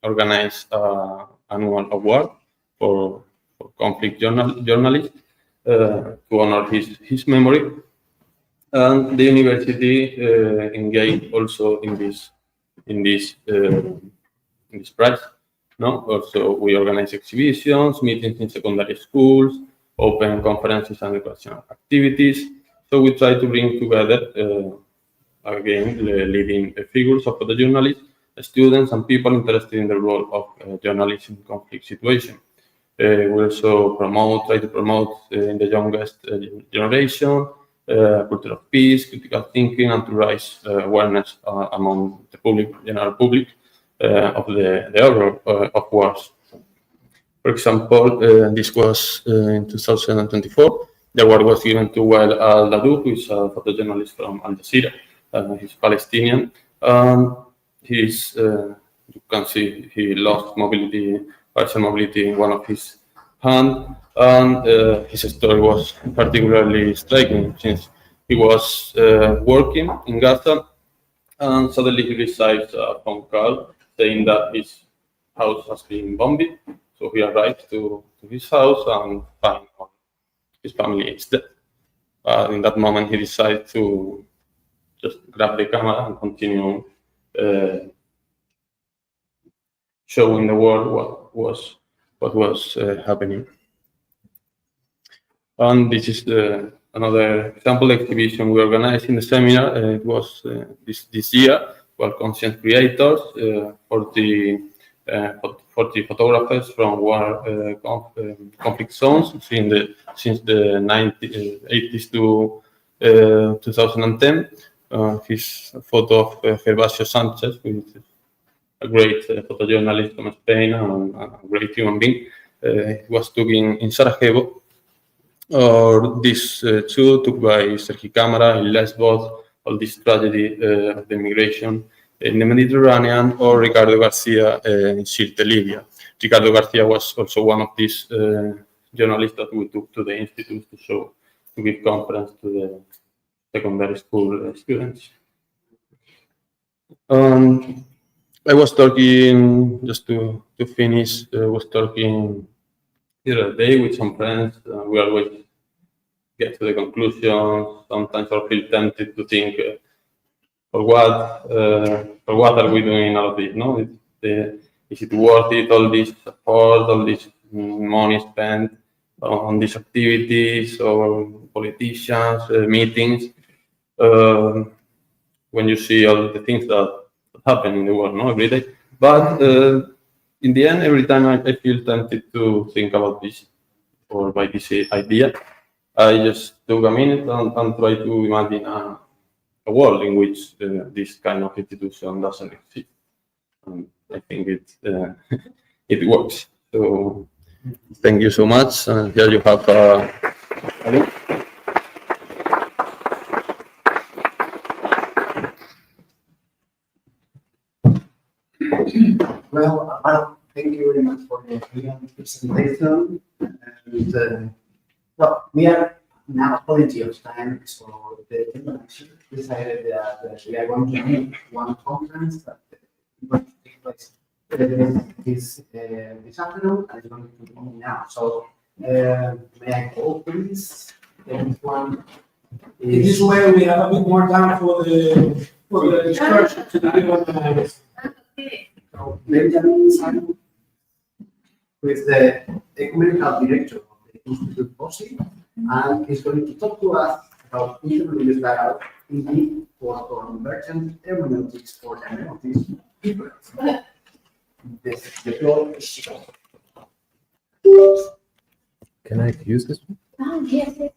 organized an annual award for conflict journalists to honor his memory. And the university engaged also in this prize. No, also we organize exhibitions, meetings in secondary schools, open conferences and educational activities. So we try to bring together again the leading figures of the journalists, students and people interested in the role of journalism in conflict situation. We also try to promote in the youngest generation culture of peace, critical thinking, and to raise awareness among the general public of the horror of wars. For example, this was in 2024. The award was given to Wael Al-Dadouk, who is a photojournalist from Al Jazeera. He's Palestinian. You can see he lost partial mobility in one of his hands, and his story was particularly striking since he was working in Gaza, and suddenly he receives a phone call saying that his house has been bombed. So he arrived to his house and found his family is dead. In that moment, he decided to just grab the camera and continue showing the world what was happening. And this is another example exhibition we organized in the seminar. It was this year called Conscious Creators, 40 photographers from war conflict zones since the 80s to 2010. His photo of Gervasio Sanchez, who is a great photojournalist from Spain and a great human being, was taken in Sarajevo. Or this two took by Sergi Camara in Lesbos, all this tragedy of the migration in the Mediterranean, or Ricardo Garcia in Sirte, Libya. Ricardo Garcia was also one of these journalists that we took to the institute to give conference to secondary school students. I was talking, just to finish, was talking the other day with some friends. We always get to the conclusion, sometimes I feel tempted to think, for what are we doing all of this? No, is it worth it? All this support, all this money spent on these activities or politicians, meetings. When you see all the things that happen in the world, no, every day. But in the end, every time I feel tempted to think about this or by this idea, I just took a minute and try to imagine a world in which this kind of institution doesn't exist. And I think it works. So thank you so much. Here you have a link. Well, thank you very much for your brilliant presentation. And well, we are now plenty of time, so the convention decided that we are going to meet one conference that is going to take place this afternoon, and it's going to be now. So may I call, please? This one In this way, we have a bit more time for the discussion to the Benjamin Simon, who is the ecumenical director of the Institute POSI, and he's going to talk to us about interreligious dialogue in need for convergent hermeneutics for hermeneutics difference. The floor is yours. Can I use this one? Oh, yes, yes.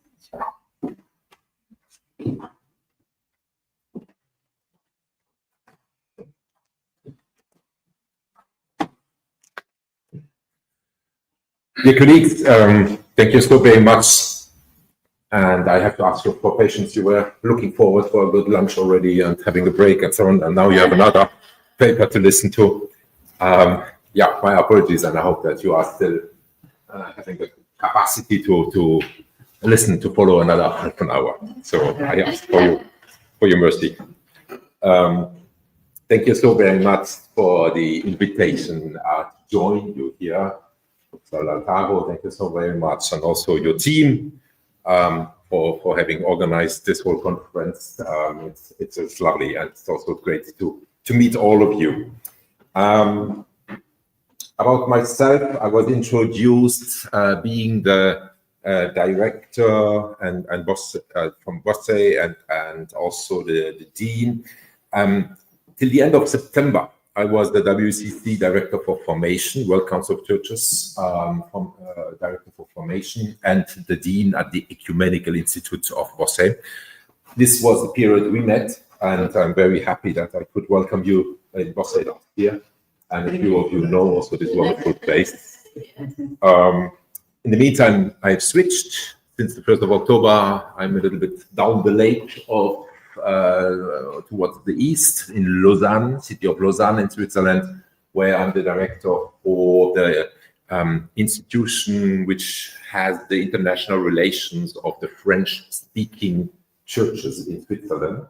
Dear colleagues, thank you so very much. And I have to ask you for patience. You were looking forward for a good lunch already and having a break and so on. And now you have another paper to listen to. Yeah, my apologies. And I hope that you are still having the capacity to listen, to follow another half an hour. So I ask for your mercy. Thank you so very much for the invitation to join you here. Thank you so very much, and also your team for having organized this whole conference. It's lovely, and it's also great to meet all of you. About myself, I was introduced being the director and boss from BOSE and also the dean. Till the end of September, I was the WCC Director for Formation, World Council of Churches, Director for Formation, and the Dean at the Ecumenical Institute of BOSE. This was the period we met, and I'm very happy that I could welcome you in BOSE last year. And a few of you know also this wonderful place. In the meantime, I've switched. Since the 1st of October, I'm a little bit down the lake towards the east in Lausanne, city of Lausanne in Switzerland, where I'm the director for the institution which has the international relations of the French-speaking churches in Switzerland.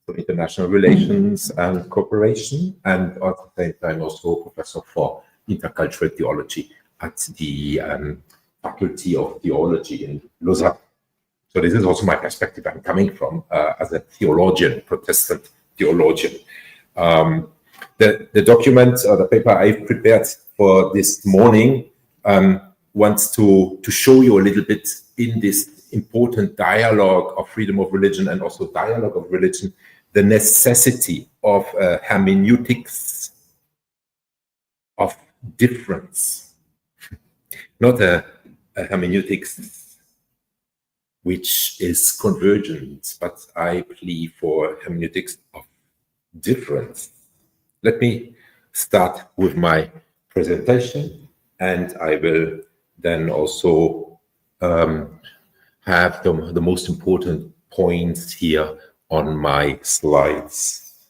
So international relations and cooperation, and at the same time also professor for intercultural theology at the Faculty of Theology in Lausanne. So this is also my perspective I'm coming from as a theologian, Protestant theologian. The document, the paper I've prepared for this morning wants to show you a little bit in this important dialogue of freedom of religion and also dialogue of religion, the necessity of hermeneutics of difference, not a hermeneutics which is convergent, but I plead for hermeneutics of difference. Let me start with my presentation, and I will then also have the most important points here on my slides.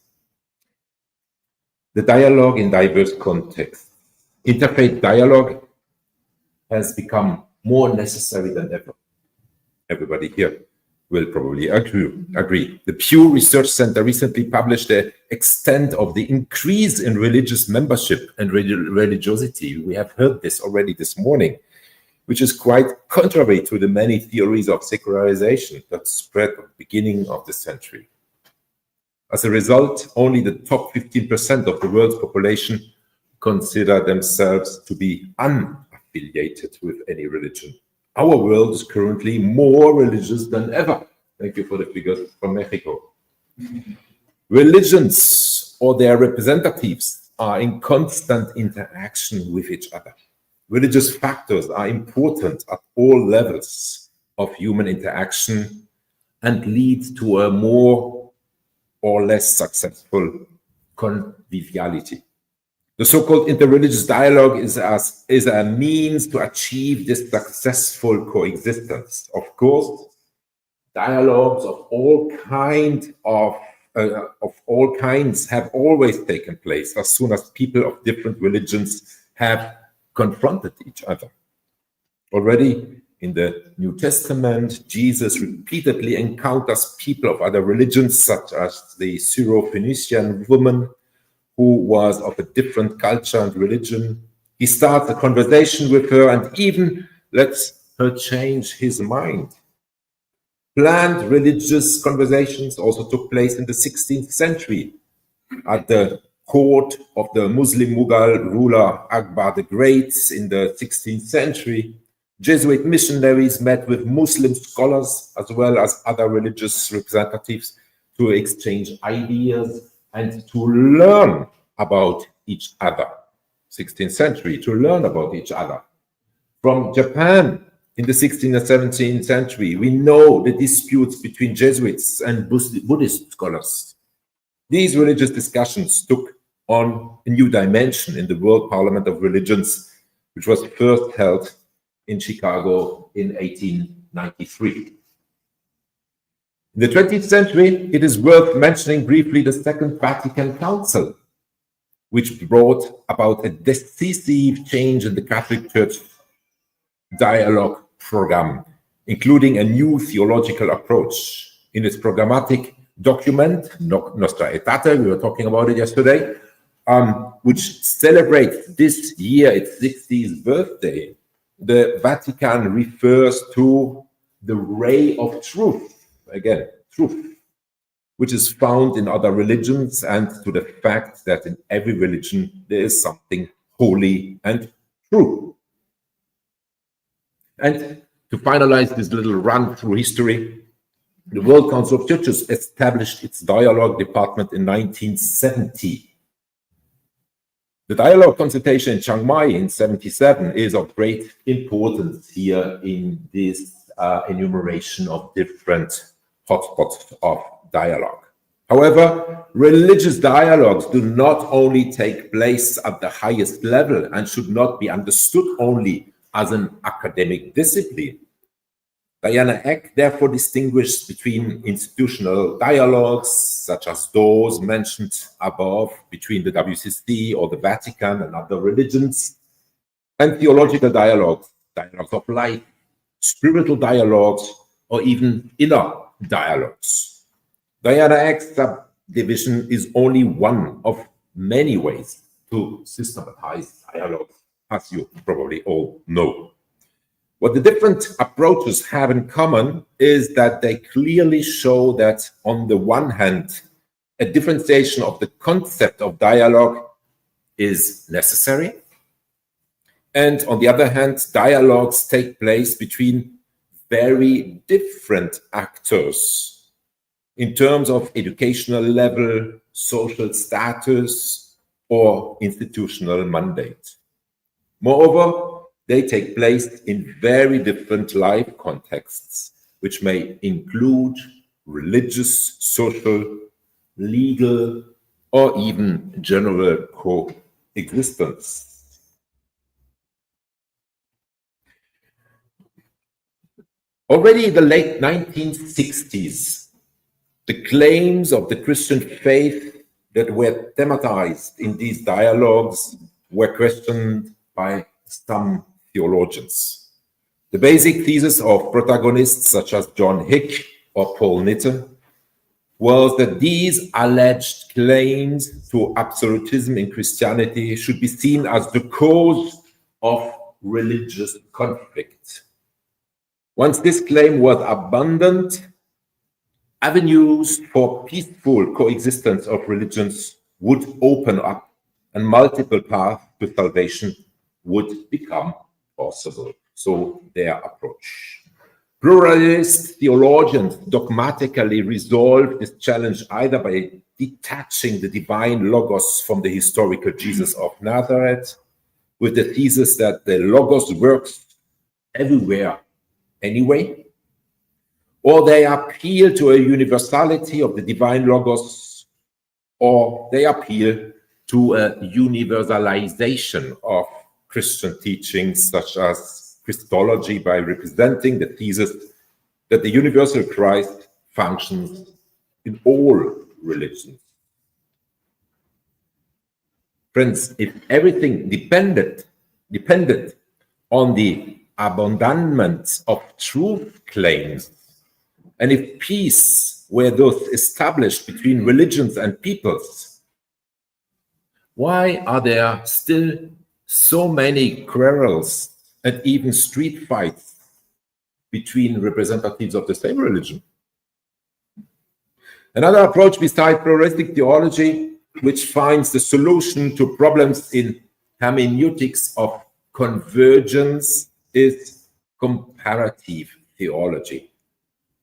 The dialogue in diverse contexts. Interfaith dialogue has become more necessary than ever. Everybody here will probably agree. The Pew Research Center recently published the extent of the increase in religious membership and religiosity. We have heard this already this morning, which is quite contrary to the many theories of secularization that spread at the beginning of the century. As a result, only the top 15% of the world's population consider themselves to be unaffiliated with any religion. Our world is currently more religious than ever. Thank you for the figures from Mexico. Religions or their representatives are in constant interaction with each other. Religious factors are important at all levels of human interaction and lead to a more or less successful conviviality. The so-called interreligious dialogue is a means to achieve this successful coexistence. Of course, dialogues of all kinds have always taken place as soon as people of different religions have confronted each other. Already in the New Testament, Jesus repeatedly encounters people of other religions, such as the Syro-Phoenician woman who was of a different culture and religion. He starts a conversation with her and even lets her change his mind. Planned religious conversations also took place in the 16th century at the court of the Muslim Mughal ruler Akbar the Great in the 16th century. Jesuit missionaries met with Muslim scholars as well as other religious representatives to exchange ideas and to learn about each other. 16th century, to learn about each other. From Japan in the 16th and 17th century, we know the disputes between Jesuits and Buddhist scholars. These religious discussions took on a new dimension in the World Parliament of Religions, which was first held in Chicago in 1893. In the 20th century, it is worth mentioning briefly the Second Vatican Council, which brought about a decisive change in the Catholic Church dialogue program, including a new theological approach. In its programmatic document, Nostra Aetate, we were talking about it yesterday, which celebrates this year its 60th birthday, the Vatican refers to the ray of truth, again, truth, which is found in other religions, and to the fact that in every religion there is something holy and true. And to finalize this little run through history, the World Council of Churches established its dialogue department in 1970. The dialogue consultation in Chiang Mai in 1977 is of great importance here in this enumeration of different hotspots of dialogue. However, religious dialogues do not only take place at the highest level and should not be understood only as an academic discipline. Diana Eck therefore distinguished between institutional dialogues, such as those mentioned above, between the WCC or the Vatican and other religions, and theological dialogues, dialogues of life, spiritual dialogues, or even inner dialogues. Diana Eck's subdivision is only one of many ways to systematize dialogue, as you probably all know. What the different approaches have in common is that they clearly show that, on the one hand, a differentiation of the concept of dialogue is necessary, and on the other hand, dialogues take place between very different actors in terms of educational level, social status, or institutional mandate. Moreover, they take place in very different life contexts, which may include religious, social, legal, or even general coexistence. Already in the late 1960s, the claims of the Christian faith that were thematized in these dialogues were questioned by some theologians. The basic thesis of protagonists such as John Hick or Paul Nitte, was that these alleged claims to absolutism in Christianity should be seen as the cause of religious conflict. Once this claim was abandoned, avenues for peaceful coexistence of religions would open up and multiple paths to salvation would become possible. So their approach. Pluralist theologians dogmatically resolve this challenge either by detaching the divine logos from the historical Jesus of Nazareth, with the thesis that the logos works everywhere anyway, or they appeal to a universality of the divine logos, or they appeal to a universalization of Christian teachings such as Christology by representing the thesis that the universal Christ functions in all religions. Friends, if everything depended on the abandonment of truth claims, and if peace were thus established between religions and peoples, why are there still so many quarrels and even street fights between representatives of the same religion? Another approach besides pluralistic theology, which finds the solution to problems in hermeneutics of convergence, is comparative theology.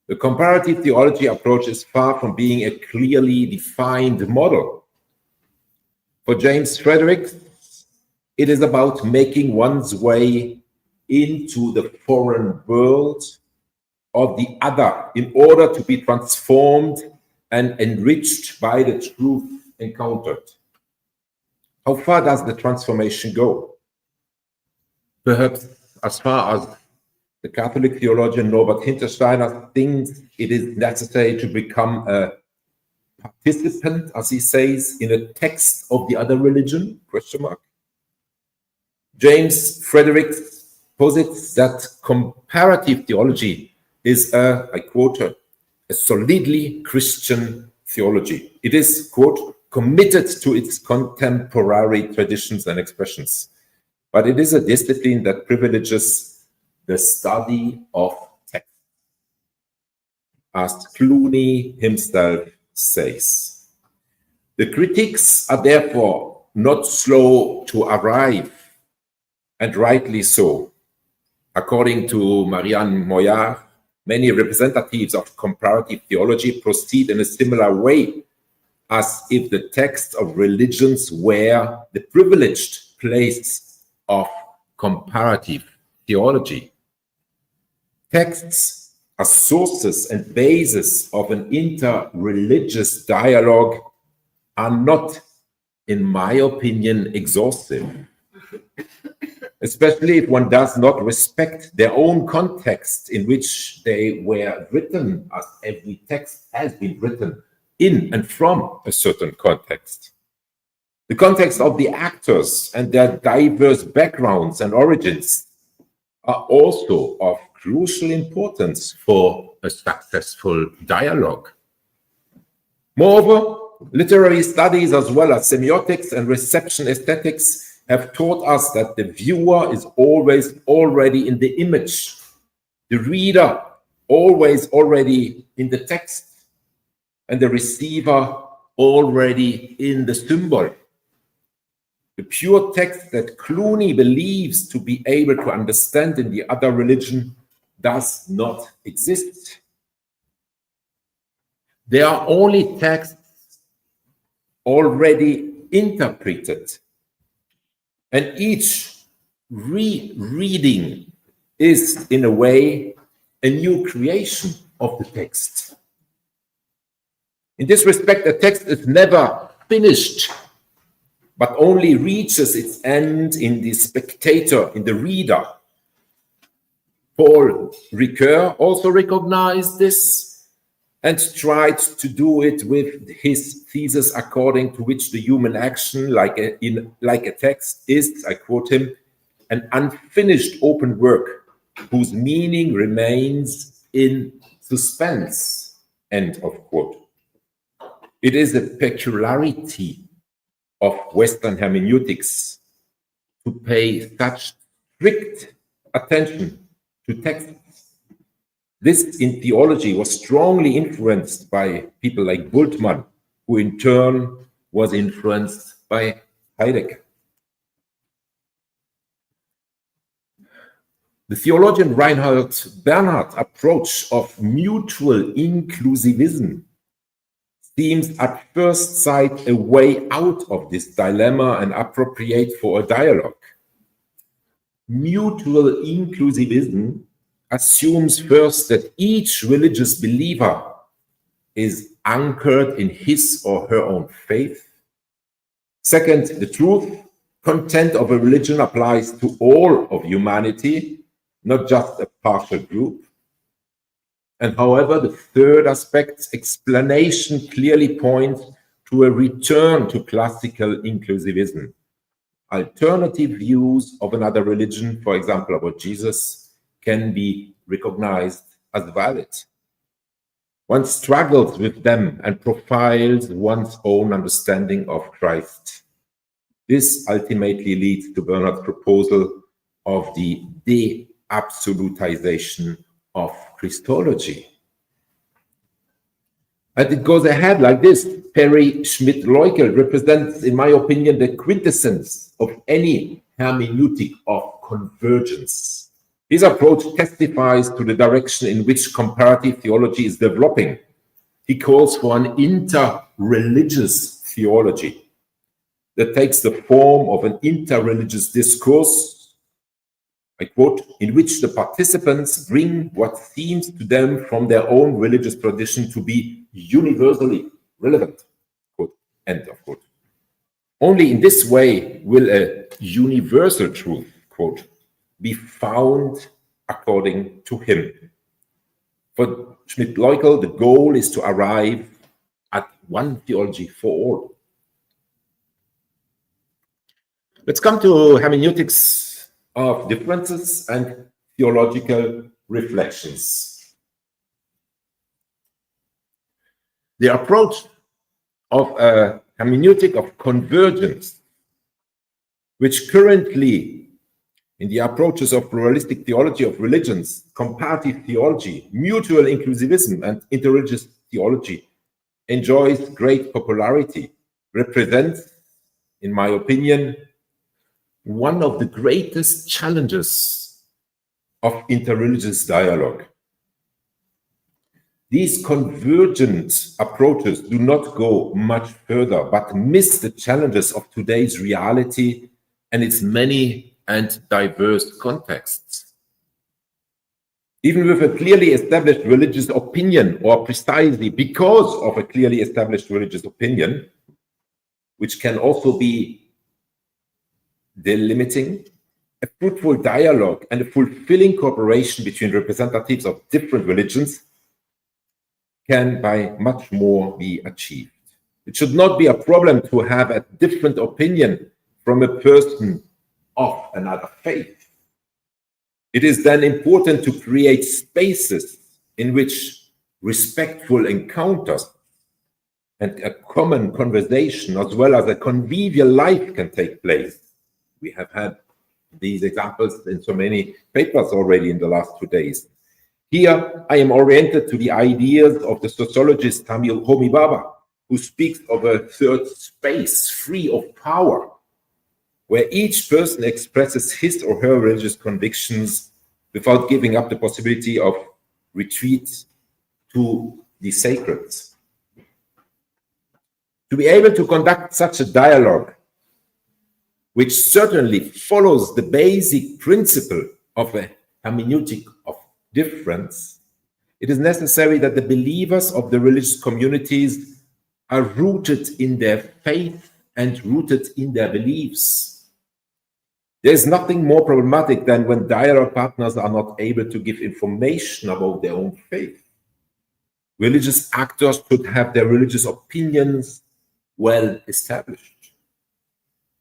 The comparative theology approach is far from being a clearly defined model. For James Frederick, it is about making one's way into the foreign world of the other in order to be transformed and enriched by the truth encountered. How far does the transformation go? Perhaps as far as the Catholic theologian Norbert Hintersteiner thinks it is necessary to become a participant, as he says, in a text of the other religion, ? James Frederick posits that comparative theology is I quote, a solidly Christian theology. It is, quote, committed to its contemporary traditions and expressions, but it is a discipline that privileges the study of text, as Clooney himself says. The critics are therefore not slow to arrive, and rightly so. According to Marianne Moyard, many representatives of comparative theology proceed in a similar way, as if the texts of religions were the privileged place of comparative theology. Texts as sources and bases of an inter-religious dialogue are not, in my opinion, exhaustive, especially if one does not respect their own context in which they were written, as every text has been written in and from a certain context. The context of the actors and their diverse backgrounds and origins are also of crucial importance for a successful dialogue. Moreover, literary studies as well as semiotics and reception aesthetics have taught us that the viewer is always already in the image, the reader always already in the text, and the receiver already in the symbol. The pure text that Clooney believes to be able to understand in the other religion does not exist. There are only texts already interpreted, and each rereading is, in a way, a new creation of the text. In this respect, a text is never finished, but only reaches its end in the spectator, in the reader. Paul Ricoeur also recognized this and tried to do it with his thesis, according to which the human action, like a text, is, I quote him, an unfinished open work whose meaning remains in suspense. End of quote. It is a peculiarity of Western hermeneutics to pay such strict attention to texts. This in theology was strongly influenced by people like Bultmann, who in turn was influenced by Heidegger. The theologian Reinhard Bernhard's approach of mutual inclusivism seems at first sight a way out of this dilemma and appropriate for a dialogue. Mutual inclusivism assumes first that each religious believer is anchored in his or her own faith. Second, the truth, content of a religion applies to all of humanity, not just a partial group. And however, the third aspect, explanation, clearly points to a return to classical inclusivism. Alternative views of another religion, for example, about Jesus, can be recognized as valid. One struggles with them and profiles one's own understanding of Christ. This ultimately leads to Bernhard's proposal of the de-absolutization of Christology. And it goes ahead like this. Perry Schmidt-Leukel represents, in my opinion, the quintessence of any hermeneutic of convergence. His approach testifies to the direction in which comparative theology is developing. He calls for an inter-religious theology that takes the form of an inter-religious discourse, I quote, in which the participants bring what seems to them from their own religious tradition to be universally relevant, quote, end of quote. Only in this way will a universal truth, quote, be found according to him. For Schmidt-Leukel, the goal is to arrive at one theology for all. Let's come to hermeneutics of differences and theological reflections. The approach of a hermeneutic of convergence, which currently in the approaches of pluralistic theology of religions, comparative theology, mutual inclusivism, and interreligious theology, enjoys great popularity, represents, in my opinion, one of the greatest challenges of interreligious dialogue. These convergent approaches do not go much further, but miss the challenges of today's reality and its many and diverse contexts. Even with a clearly established religious opinion, or precisely because of a clearly established religious opinion, which can also be delimiting, a fruitful dialogue and a fulfilling cooperation between representatives of different religions can by much more be achieved. It should not be a problem to have a different opinion from a person of another faith. It is then important to create spaces in which respectful encounters and a common conversation, as well as a convivial life, can take place. We have had these examples in so many papers already in the last 2 days. Here, I am oriented to the ideas of the sociologist Homi Bhabha, who speaks of a third space free of power, where each person expresses his or her religious convictions without giving up the possibility of retreat to the sacred. To be able to conduct such a dialogue, which certainly follows the basic principle of a hermeneutic of difference, it is necessary that the believers of the religious communities are rooted in their faith and rooted in their beliefs. There is nothing more problematic than when dialogue partners are not able to give information about their own faith. Religious actors should have their religious opinions well established.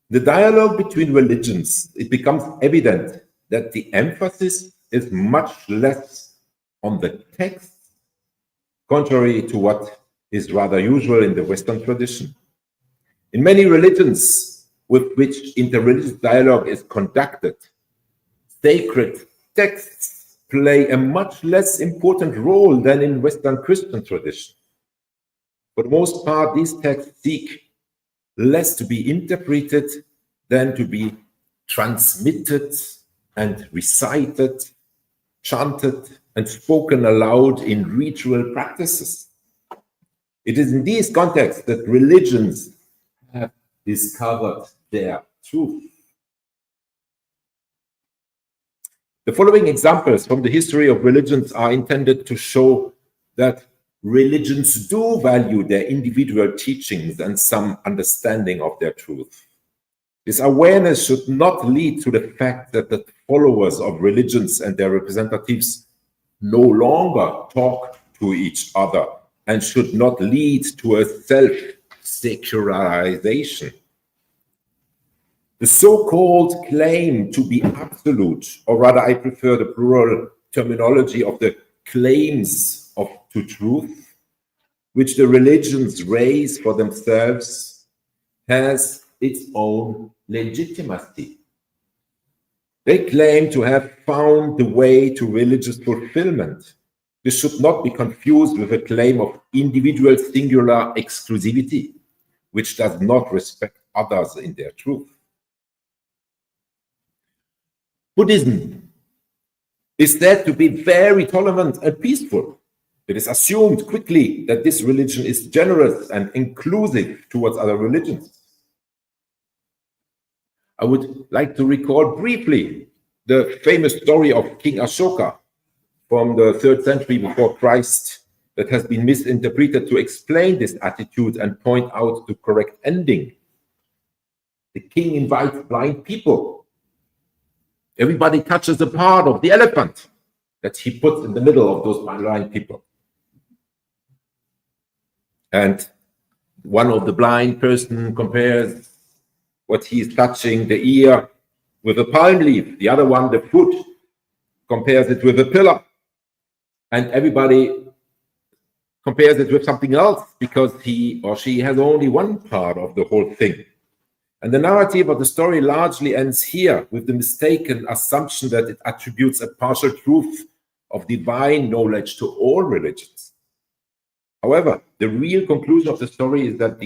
The dialogue between religions, it becomes evident that the emphasis is much less on the text contrary to what is rather usual in the Western tradition. In many religions with which interreligious dialogue is conducted, sacred texts play a much less important role than in Western Christian tradition. For the most part, these texts seek less to be interpreted than to be transmitted and recited, chanted, and spoken aloud in ritual practices. It is in these contexts that religions have discovered their truth. The following examples from the history of religions are intended to show that religions do value their individual teachings and some understanding of their truth. This awareness should not lead to the fact that the followers of religions and their representatives no longer talk to each other, and should not lead to a self-secularization. The so-called claim to be absolute, or rather I prefer the plural terminology of the claims to truth, which the religions raise for themselves, has its own legitimacy. They claim to have found the way to religious fulfillment. This should not be confused with a claim of individual singular exclusivity, which does not respect others in their truth. Buddhism is said to be very tolerant and peaceful. It is assumed quickly that this religion is generous and inclusive towards other religions. I would like to recall briefly the famous story of King Ashoka from the 3rd century before Christ that has been misinterpreted to explain this attitude and point out the correct ending. The king invites blind people. Everybody touches a part of the elephant that he puts in the middle of those blind people. And one of the blind person compares what he is touching, the ear, with a palm leaf. The other one, the foot, compares it with a pillar. And everybody compares it with something else because he or she has only one part of the whole thing. And the narrative of the story largely ends here with the mistaken assumption that it attributes a partial truth of divine knowledge to all religions. However, the real conclusion of the story is that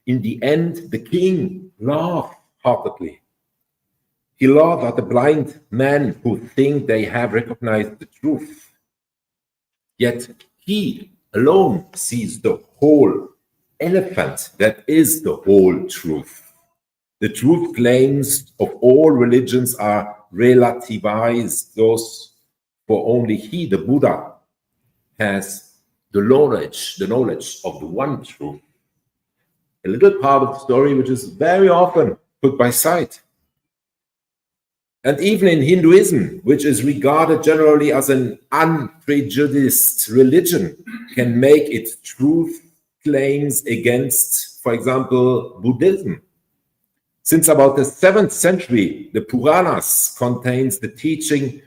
in the end, the king laughed heartedly. He laughed at the blind men who think they have recognized the truth. Yet he alone sees the whole elephant that is the whole truth. The truth claims of all religions are relativized, those for only he, the Buddha, has the knowledge of the one truth. A little part of the story which is very often put by sight. And even in Hinduism, which is regarded generally as an unprejudiced religion, can make its truth claims against, for example, Buddhism. Since about the 7th century, the Puranas contains the teaching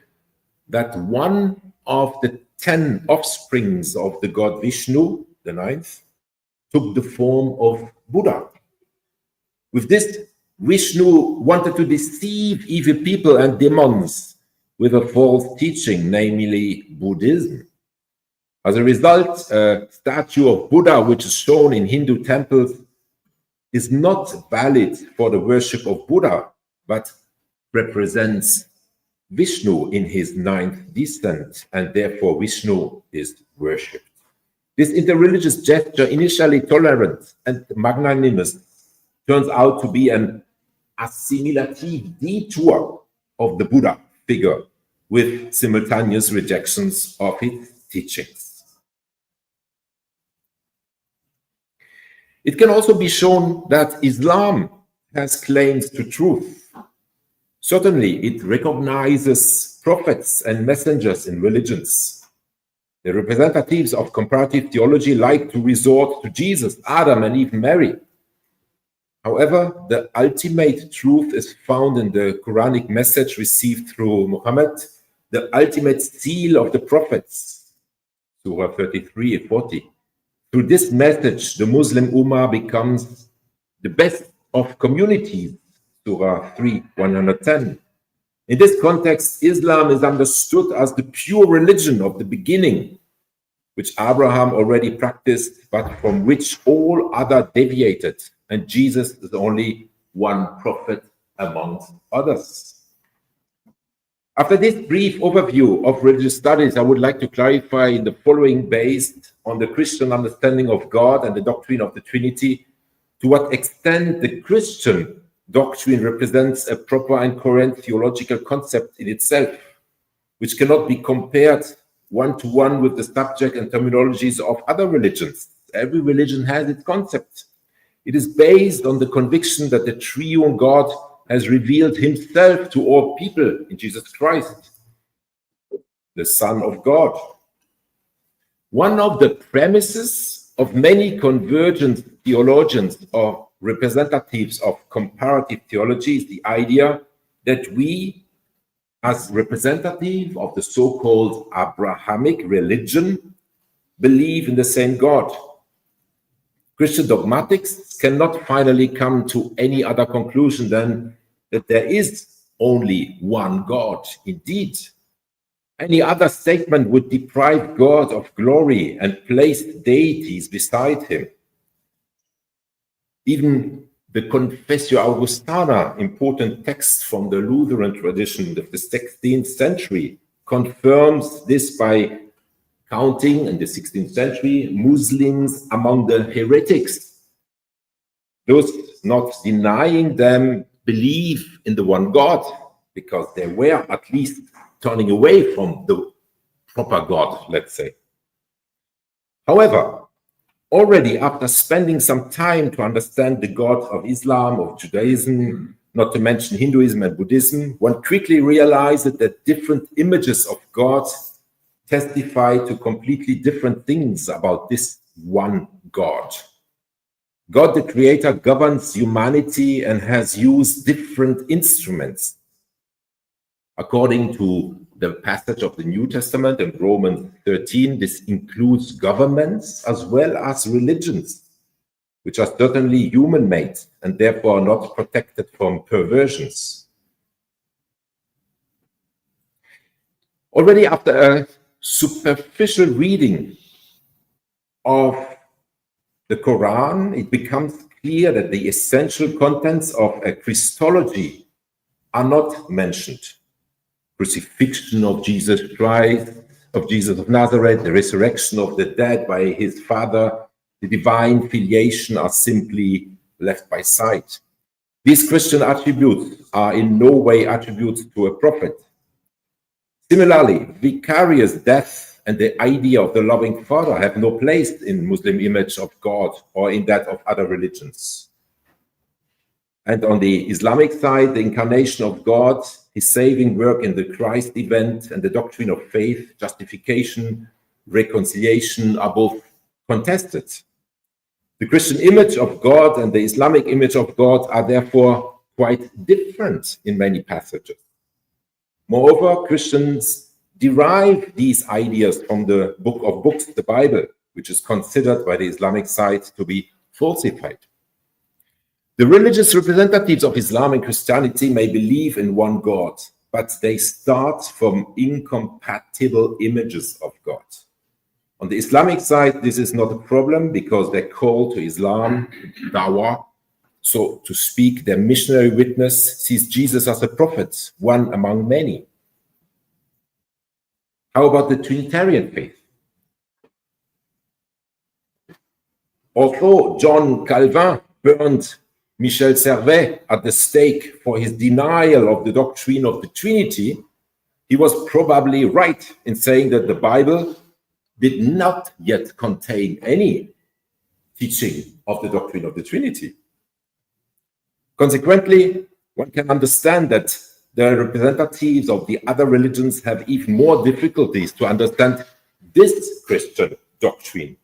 that one of the 10 offsprings of the god Vishnu, the 9th, took the form of Buddha. With this, Vishnu wanted to deceive evil people and demons with a false teaching, namely Buddhism. As a result, a statue of Buddha, which is shown in Hindu temples, is not valid for the worship of Buddha, but represents Vishnu in his 9th descent, and therefore Vishnu is worshipped. This interreligious gesture, initially tolerant and magnanimous, turns out to be an assimilative detour of the Buddha figure with simultaneous rejections of his teachings. It can also be shown that Islam has claims to truth. Certainly, it recognizes prophets and messengers in religions. The representatives of comparative theology like to resort to Jesus, Adam, and even Mary. However, the ultimate truth is found in the Quranic message received through Muhammad, the ultimate seal of the prophets, Surah 33 and 40. Through this message, the Muslim Ummah becomes the best of communities, Surah 3, 110. In this context, Islam is understood as the pure religion of the beginning, which Abraham already practiced, but from which all other deviated, and Jesus is only one prophet amongst others. After this brief overview of religious studies, I would like to clarify the following based on the Christian understanding of God and the doctrine of the Trinity, to what extent the Christian doctrine represents a proper and current theological concept in itself, which cannot be compared one-to-one with the subject and terminologies of other religions. Every religion has its concept. It is based on the conviction that the triune God has revealed himself to all people in Jesus Christ, the Son of God. One of the premises of many convergent theologians or representatives of comparative theology is the idea that we, as representative of the so-called Abrahamic religion, believe in the same God. Christian dogmatics cannot finally come to any other conclusion than that there is only one God. Indeed, any other statement would deprive God of glory and place deities beside him. Even the Confessio Augustana, important text from the Lutheran tradition of the 16th century, confirms this by counting in the 16th century Muslims among the heretics. Those not denying them believe in the one God, because they were at least turning away from the proper God, let's say. However, already after spending some time to understand the God of Islam, of Judaism, not to mention Hinduism and Buddhism, one quickly realized that different images of God testify to completely different things about this one God. God the Creator governs humanity and has used different instruments. According to the passage of the New Testament in Romans 13, this includes governments as well as religions, which are certainly human-made and therefore not protected from perversions. Already after a superficial reading of the Quran, it becomes clear that the essential contents of a Christology are not mentioned. Crucifixion of Jesus Christ, of Jesus of Nazareth, the resurrection of the dead by his Father, the divine filiation are simply left by sight. These Christian attributes are in no way attributes to a prophet. Similarly, vicarious death and the idea of the loving Father have no place in Muslim image of God or in that of other religions. And on the Islamic side, the incarnation of God, his saving work in the Christ event, and the doctrine of faith, justification, reconciliation are both contested. The Christian image of God and the Islamic image of God are therefore quite different in many passages. Moreover, Christians derive these ideas from the book of books, the Bible, which is considered by the Islamic side to be falsified. The religious representatives of Islam and Christianity may believe in one God, but they start from incompatible images of God. On the Islamic side, this is not a problem because their call to Islam, dawah, so to speak, their missionary witness, sees Jesus as a prophet, one among many. How about the Trinitarian faith? Although John Calvin burned Michel Servet at the stake for his denial of the doctrine of the Trinity, he was probably right in saying that the Bible did not yet contain any teaching of the doctrine of the Trinity. Consequently, one can understand that the representatives of the other religions have even more difficulties to understand this Christian doctrine.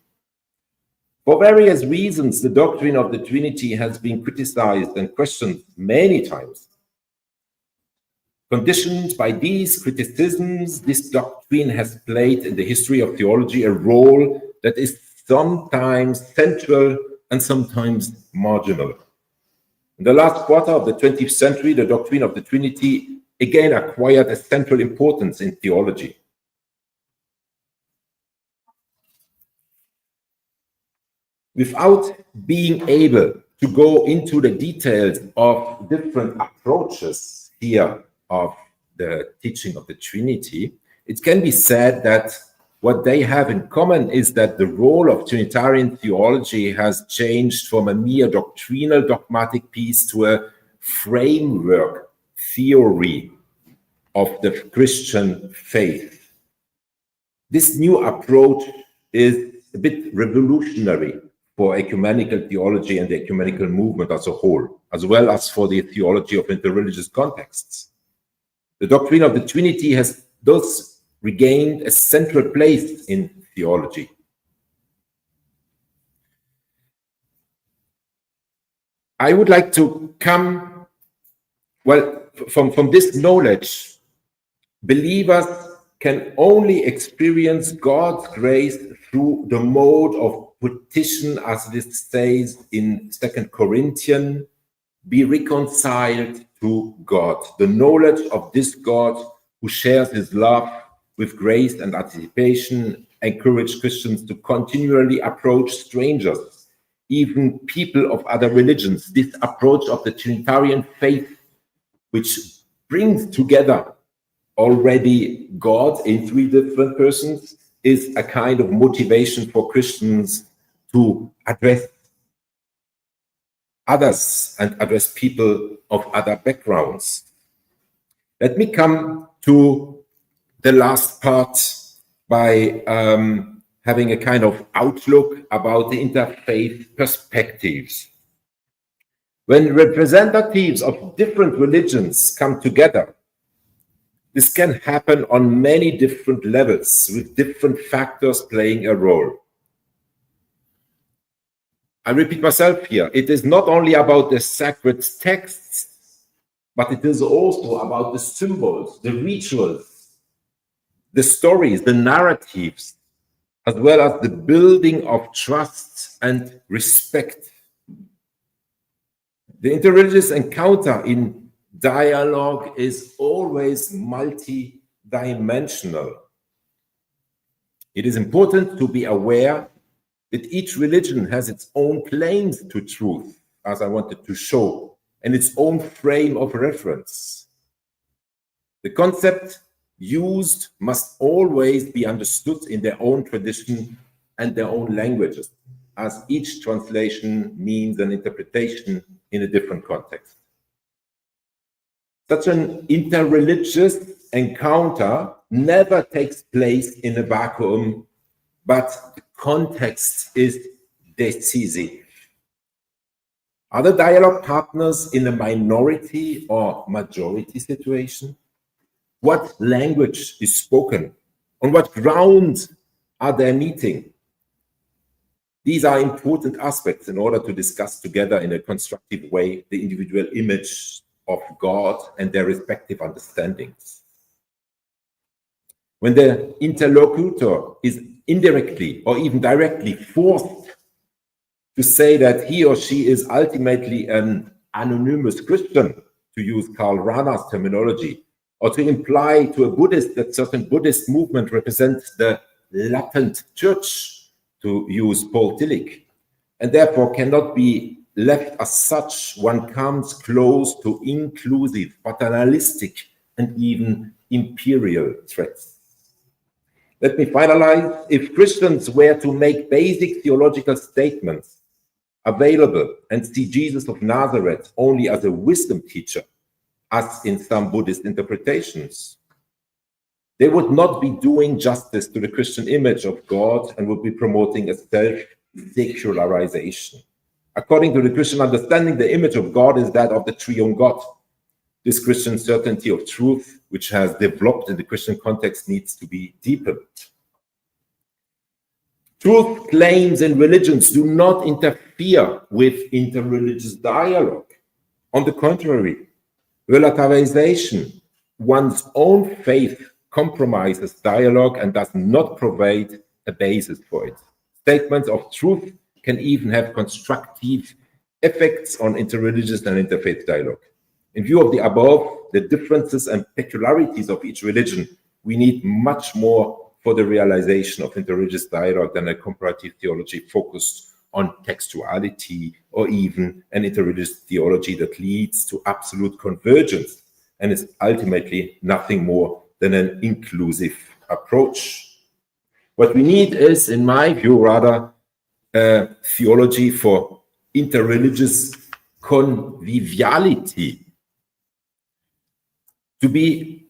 For various reasons, the doctrine of the Trinity has been criticized and questioned many times. Conditioned by these criticisms, this doctrine has played in the history of theology a role that is sometimes central and sometimes marginal. In the last quarter of the 20th century, the doctrine of the Trinity again acquired a central importance in theology. Without being able to go into the details of different approaches here of the teaching of the Trinity, it can be said that what they have in common is that the role of Trinitarian theology has changed from a mere doctrinal dogmatic piece to a framework theory of the Christian faith. This new approach is a bit revolutionary for ecumenical theology and the ecumenical movement as a whole, as well as for the theology of interreligious contexts. The doctrine of the Trinity has thus regained a central place in theology. I would like to come, well, from this knowledge, believers can only experience God's grace through the mode of petition, as it says in 2 Corinthians, be reconciled to God. The knowledge of this God who shares his love with grace and anticipation encourage Christians to continually approach strangers, even people of other religions. This approach of the Trinitarian faith, which brings together already God in three different persons, is a kind of motivation for Christians to address others and address people of other backgrounds. Let me come to the last part by having a kind of outlook about the interfaith perspectives. When representatives of different religions come together, this can happen on many different levels, with different factors playing a role. I repeat myself here, it is not only about the sacred texts, but it is also about the symbols, the rituals, the stories, the narratives, as well as the building of trust and respect. The interreligious encounter in dialogue is always multi-dimensional. It is important to be aware that each religion has its own claims to truth, as I wanted to show, and its own frame of reference. The concept used must always be understood in their own tradition and their own languages, as each translation means an interpretation in a different context. Such an interreligious encounter never takes place in a vacuum, but the context is decisive. Are the dialogue partners in a minority or majority situation? What language is spoken? On what grounds are they meeting? These are important aspects in order to discuss together in a constructive way the individual image of God and their respective understandings. When the interlocutor is indirectly or even directly forced to say that he or she is ultimately an anonymous Christian, to use Karl Rahner's terminology, or to imply to a Buddhist that certain Buddhist movement represents the latent church, to use Paul Tillich, and therefore cannot be left as such, one comes close to inclusive, paternalistic, and even imperial threats. Let me finalize. If Christians were to make basic theological statements available and see Jesus of Nazareth only as a wisdom teacher, as in some Buddhist interpretations, they would not be doing justice to the Christian image of God and would be promoting a self-secularization. According to the Christian understanding, the image of God is that of the triune God. This Christian certainty of truth, which has developed in the Christian context, needs to be deepened. Truth claims in religions do not interfere with interreligious dialogue. On the contrary, relativization one's own faith compromises dialogue and does not provide a basis for it. Statements of truth can even have constructive effects on interreligious and interfaith dialogue. In view of the above, the differences and peculiarities of each religion, we need much more for the realization of interreligious dialogue than a comparative theology focused on textuality, or even an interreligious theology that leads to absolute convergence and is ultimately nothing more than an inclusive approach. What we need is, in my view, rather a theology for interreligious conviviality. To be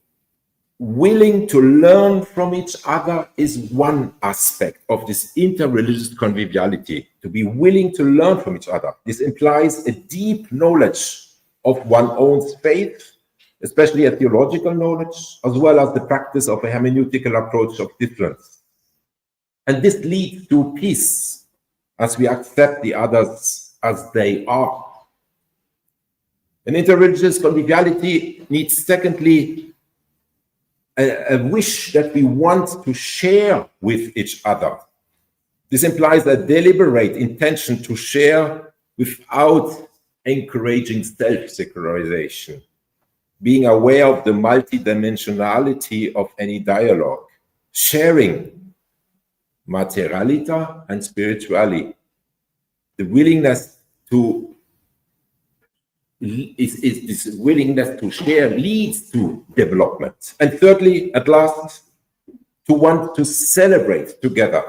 willing to learn from each other is one aspect of this interreligious conviviality. To be willing to learn from each other. This implies a deep knowledge of one's own faith, especially a theological knowledge, as well as the practice of a hermeneutical approach of difference. And this leads to peace, as we accept the others as they are. An interreligious conviviality needs, secondly, a wish that we want to share with each other. This implies a deliberate intention to share without encouraging self-secularization, being aware of the multidimensionality of any dialogue, sharing materialita and spirituality. The willingness to this willingness to share leads to development. And thirdly, at last, to want to celebrate together.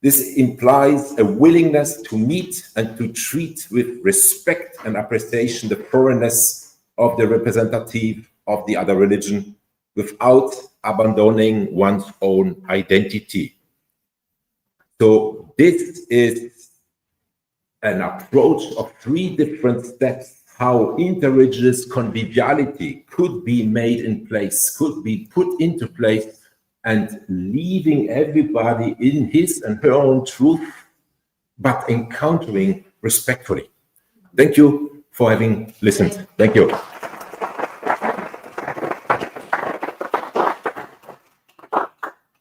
This implies a willingness to meet and to treat with respect and appreciation the foreignness of the representative of the other religion without abandoning one's own identity. So this is an approach of 3 different steps how interreligious conviviality could be made in place, could be put into place, and leaving everybody in his and her own truth, but encountering respectfully. Thank you for having listened. Thank you.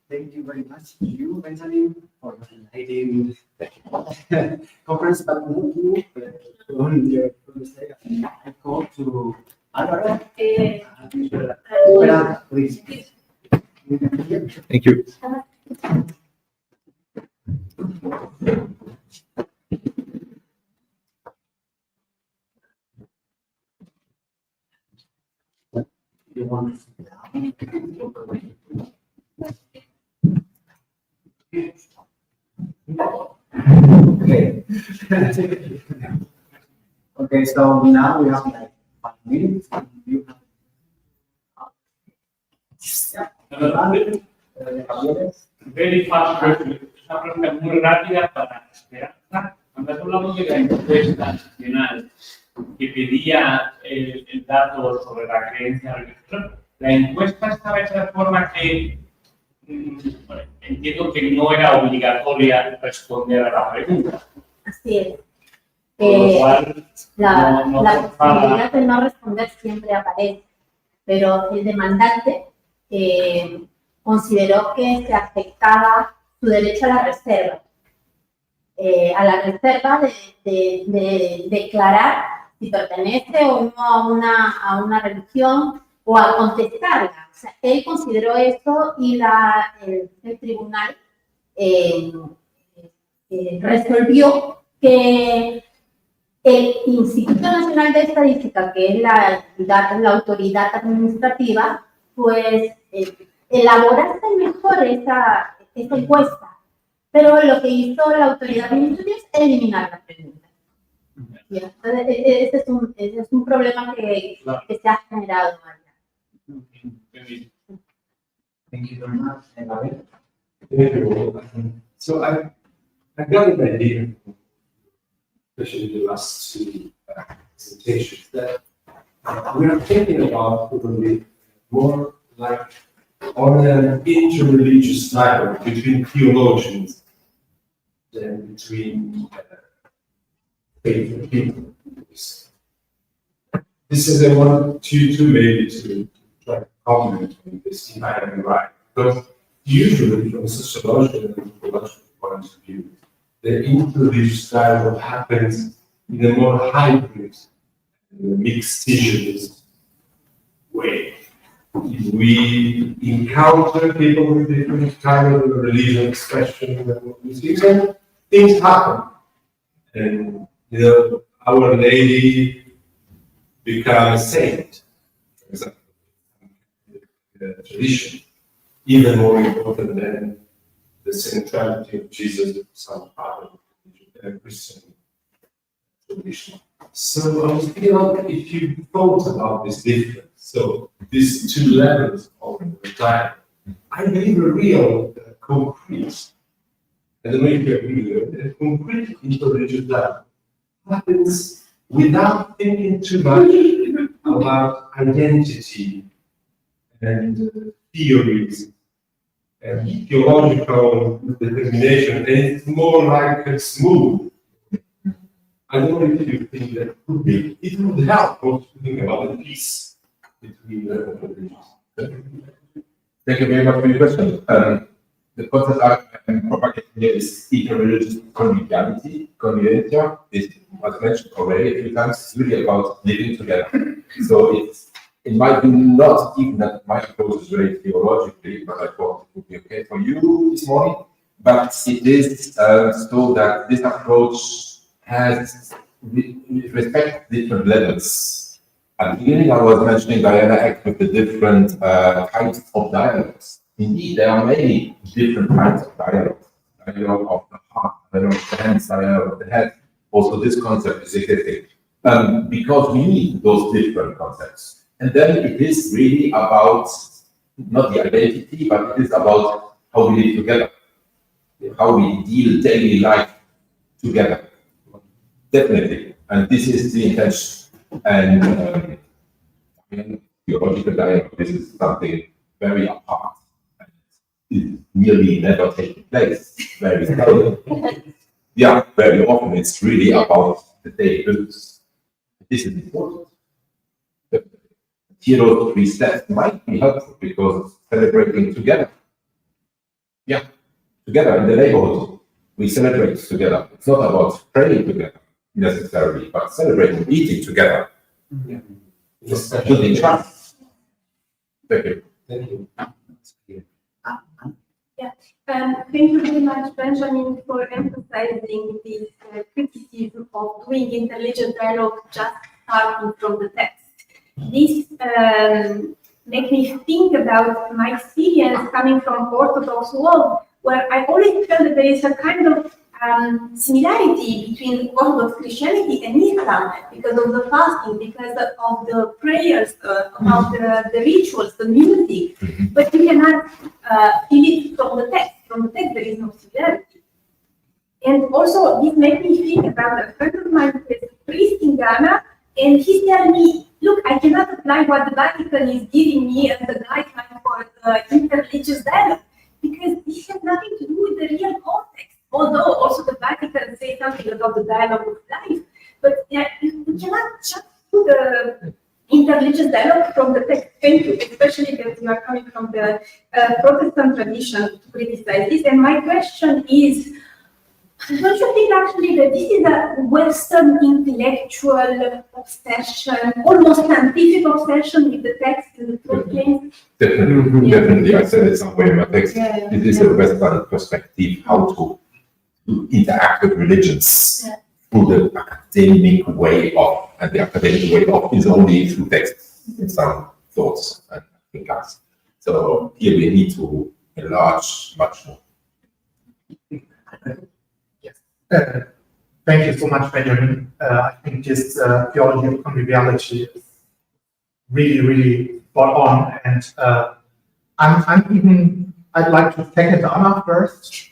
Thank you very much to you, Benjamin, for leading the conference, but move you from the stage. I call to Álvaro. Esperanza, please. Thank you. You want okay. Okay, so now we have like 5 minutes. You have Very fast question. Una pregunta muy rápida para Esperanza. Cuando hablamos de la encuesta nacional que pedía el dato sobre la creencia religiosa, la encuesta estaba hecha de forma que entiendo que no era obligatoria responder a la pregunta. Así es. Con lo cual, la posibilidad de no responder siempre aparece, pero el demandante consideró que se afectaba su derecho a la reserva de declarar si pertenece o no a una religión o a contestarla. O sea, él consideró eso y el tribunal resolvió que el Instituto Nacional de Estadística, que es la autoridad administrativa, pues elaborase mejor esa encuesta. Pero lo que hizo la autoridad administrativa es eliminar la pregunta. Entonces, ese es un problema que se ha generado. Thank you very much. So I got an idea, especially the last 2 presentations, that we are thinking about probably more like on an interreligious dialogue between theologians than between faith and people. This is I want to maybe to comment on this, if I am right. Because usually, from a sociological and anthropological point of view, the interreligious dialogue happens in a more hybrid, mixed tissues way. We encounter people with different kind of religion expression and things happen. And Our Lady become a saint, for example, tradition, even more important than the centrality of Jesus in some part of the Christian tradition. So I was thinking, if you thought about this difference, so these two levels of the dialogue, I believe a real concrete, I don't know if you agree with it, a concrete interreligious dialogue happens without thinking too much about identity and theories and theological determination, and it's more like a smooth. I don't know if you think that could be. It would help us to think about the peace between the religions. Thank you very much for your question. The concept I'm propagating here is interreligious conviviality, convivencia. This was mentioned already a few times. It's really about living together. So it might be not even that my approach is very theologically, but I thought it would be okay for you this morning. But it is so that this approach has respect different levels. At the beginning, I was mentioning Diana Act with the different kinds of dialogues. Indeed, there are many different kinds of dialogues. Dialogue of the heart, dialogue of the hands, dialogue of the head. Also, this concept is existing because we need those different concepts. And then it is really about not the identity, but it is about how we live together, how we deal daily life together. Definitely, and this is the intention. And theological dialogue, this is something very apart. It nearly never taking place. Very seldom. Yeah, very often it's really about the day business. This is important. Here, those 3 steps might be helpful because celebrating together. Yeah, together in the neighborhood, we celebrate together. It's not about praying together necessarily, but celebrating, eating together. Yeah. Just building trust. Thank you. Thank you. Thank you very much, Benjamin, for emphasizing this criticism of doing interreligious dialogue just starting from the text. This makes me think about my experience coming from Orthodox world, where I always felt that there is a kind of similarity between Orthodox Christianity and Islam because of the fasting, because of the prayers, about the rituals, the music, but you cannot feel it from the text. From the text, there is no similarity. And also, this made me think about a friend of mine who is a priest in Ghana, and he's telling me, look, I cannot apply what the Vatican is giving me as a guideline for the interreligious dialogue, because this has nothing to do with the real context. Although also the Vatican says something about the dialogue of life, but you cannot just do the interreligious dialogue from the text. Thank you, especially that you are coming from the Protestant tradition to criticize this. And my question is, don't you think actually that this is a Western intellectual obsession, almost scientific obsession with the text and the truth claims? Definitely, definitely. I said it somewhere in my text. It is a Western perspective how to interact with religions through the academic way of, and the academic way of is only through text and some thoughts and thinkers. So here we need to enlarge much more. Yes. Thank you so much, Benjamin. I think this theology of conviviality is really, really spot on. And I'd like to thank Anna first.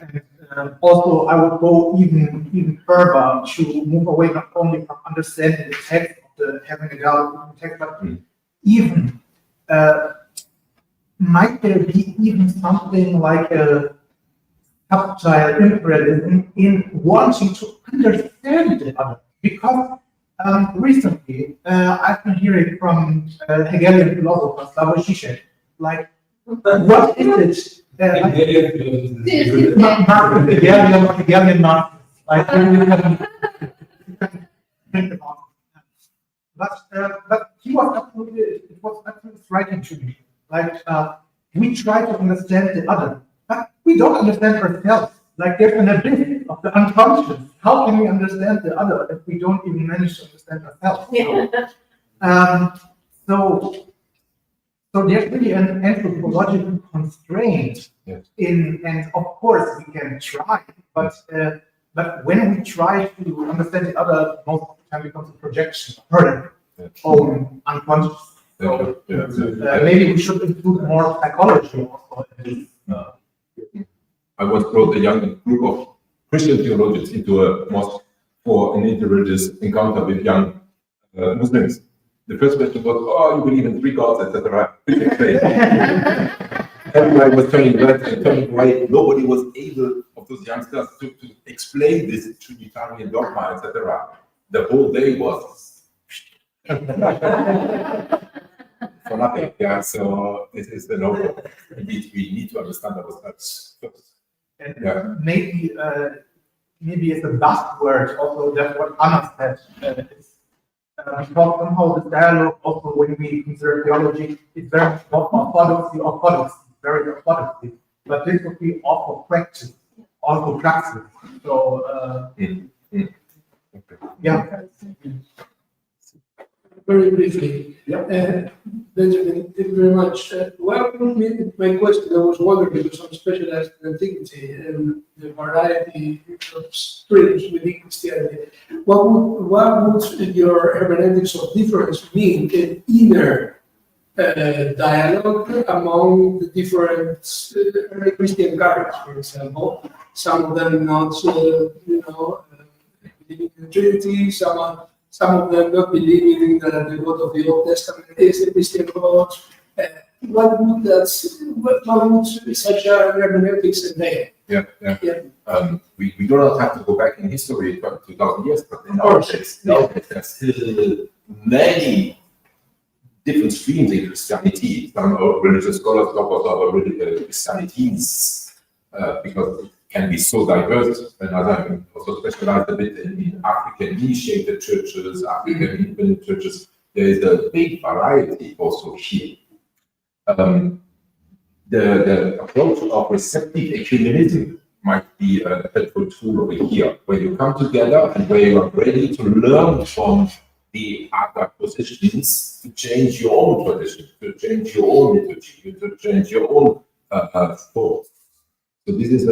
And also, I would go even further to move away not only from understanding the text of the having a dialogue text, but even might there be even something like a subtle imperialism in wanting to understand the other? Because recently I've been hearing from Hegelian philosopher Slavoj Žižek like, what is it? Hegelian Marxism. Like, you can think about it. But he was absolutely, it was absolutely striking to me. Like, we try to understand the other, but we don't understand ourselves. Like, there's an abyss of the unconscious. How can we understand the other if we don't even manage to understand ourselves? So there's really an anthropological constraint in, and of course we can try, but when we try to understand the other, most of the time becomes a projection of her own unconscious. So maybe we should include more psychology also in this. I once brought a young group of Christian theologians into a mosque for an interreligious encounter with young Muslims. The first question was, "Oh, you believe in 3 gods, etc." Everybody was turning red and turning white. Nobody was able of those youngsters to explain this Trinitarian dogma, etc. The whole day was for nothing. Yeah, so this is the no. Indeed, we need to understand ourselves first. And maybe it's a buzzword also, that's what Anna said. Because somehow the dialogue also, when we consider theology, is very much orthodoxy, very orthodoxy. But this would be also praxis. So, yeah. Very briefly, Benjamin, thank you very much. My question, I was wondering, because I'm specialized in antiquity and the variety of streams within Christianity, what would your hermeneutics of difference mean in inner dialogue among the different early Christian groups, for example? Some of them not, believing in the Trinity, some of them not believing in the God of the Old Testament is the Christian God. What would such a hermeneutics entail? We do not have to go back in history 2,000 years, but in our case, there's still many different streams in Christianity. Some religious scholars talk about Christianities because it can be so diverse. And I'm also specialized a bit in African-initiated churches, African independent churches. There is a big variety also here. The approach of receptive ecumenism might be a helpful tool over here, where you come together and where you are ready to learn from the other positions to change your own tradition, to change your own liturgy, to change your own thoughts. So this is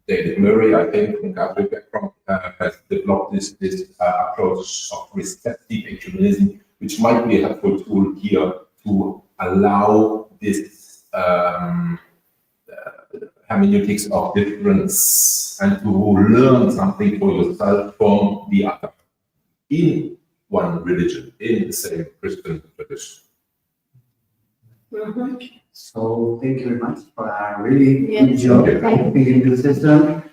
David Murray, I think, from Catholic background, has developed this approach of receptive ecumenism, which might be a helpful tool here to allow this hermeneutics of difference and to learn something for yourself from the other in one religion, in the same Christian tradition. So thank you very much for a really good job in the system.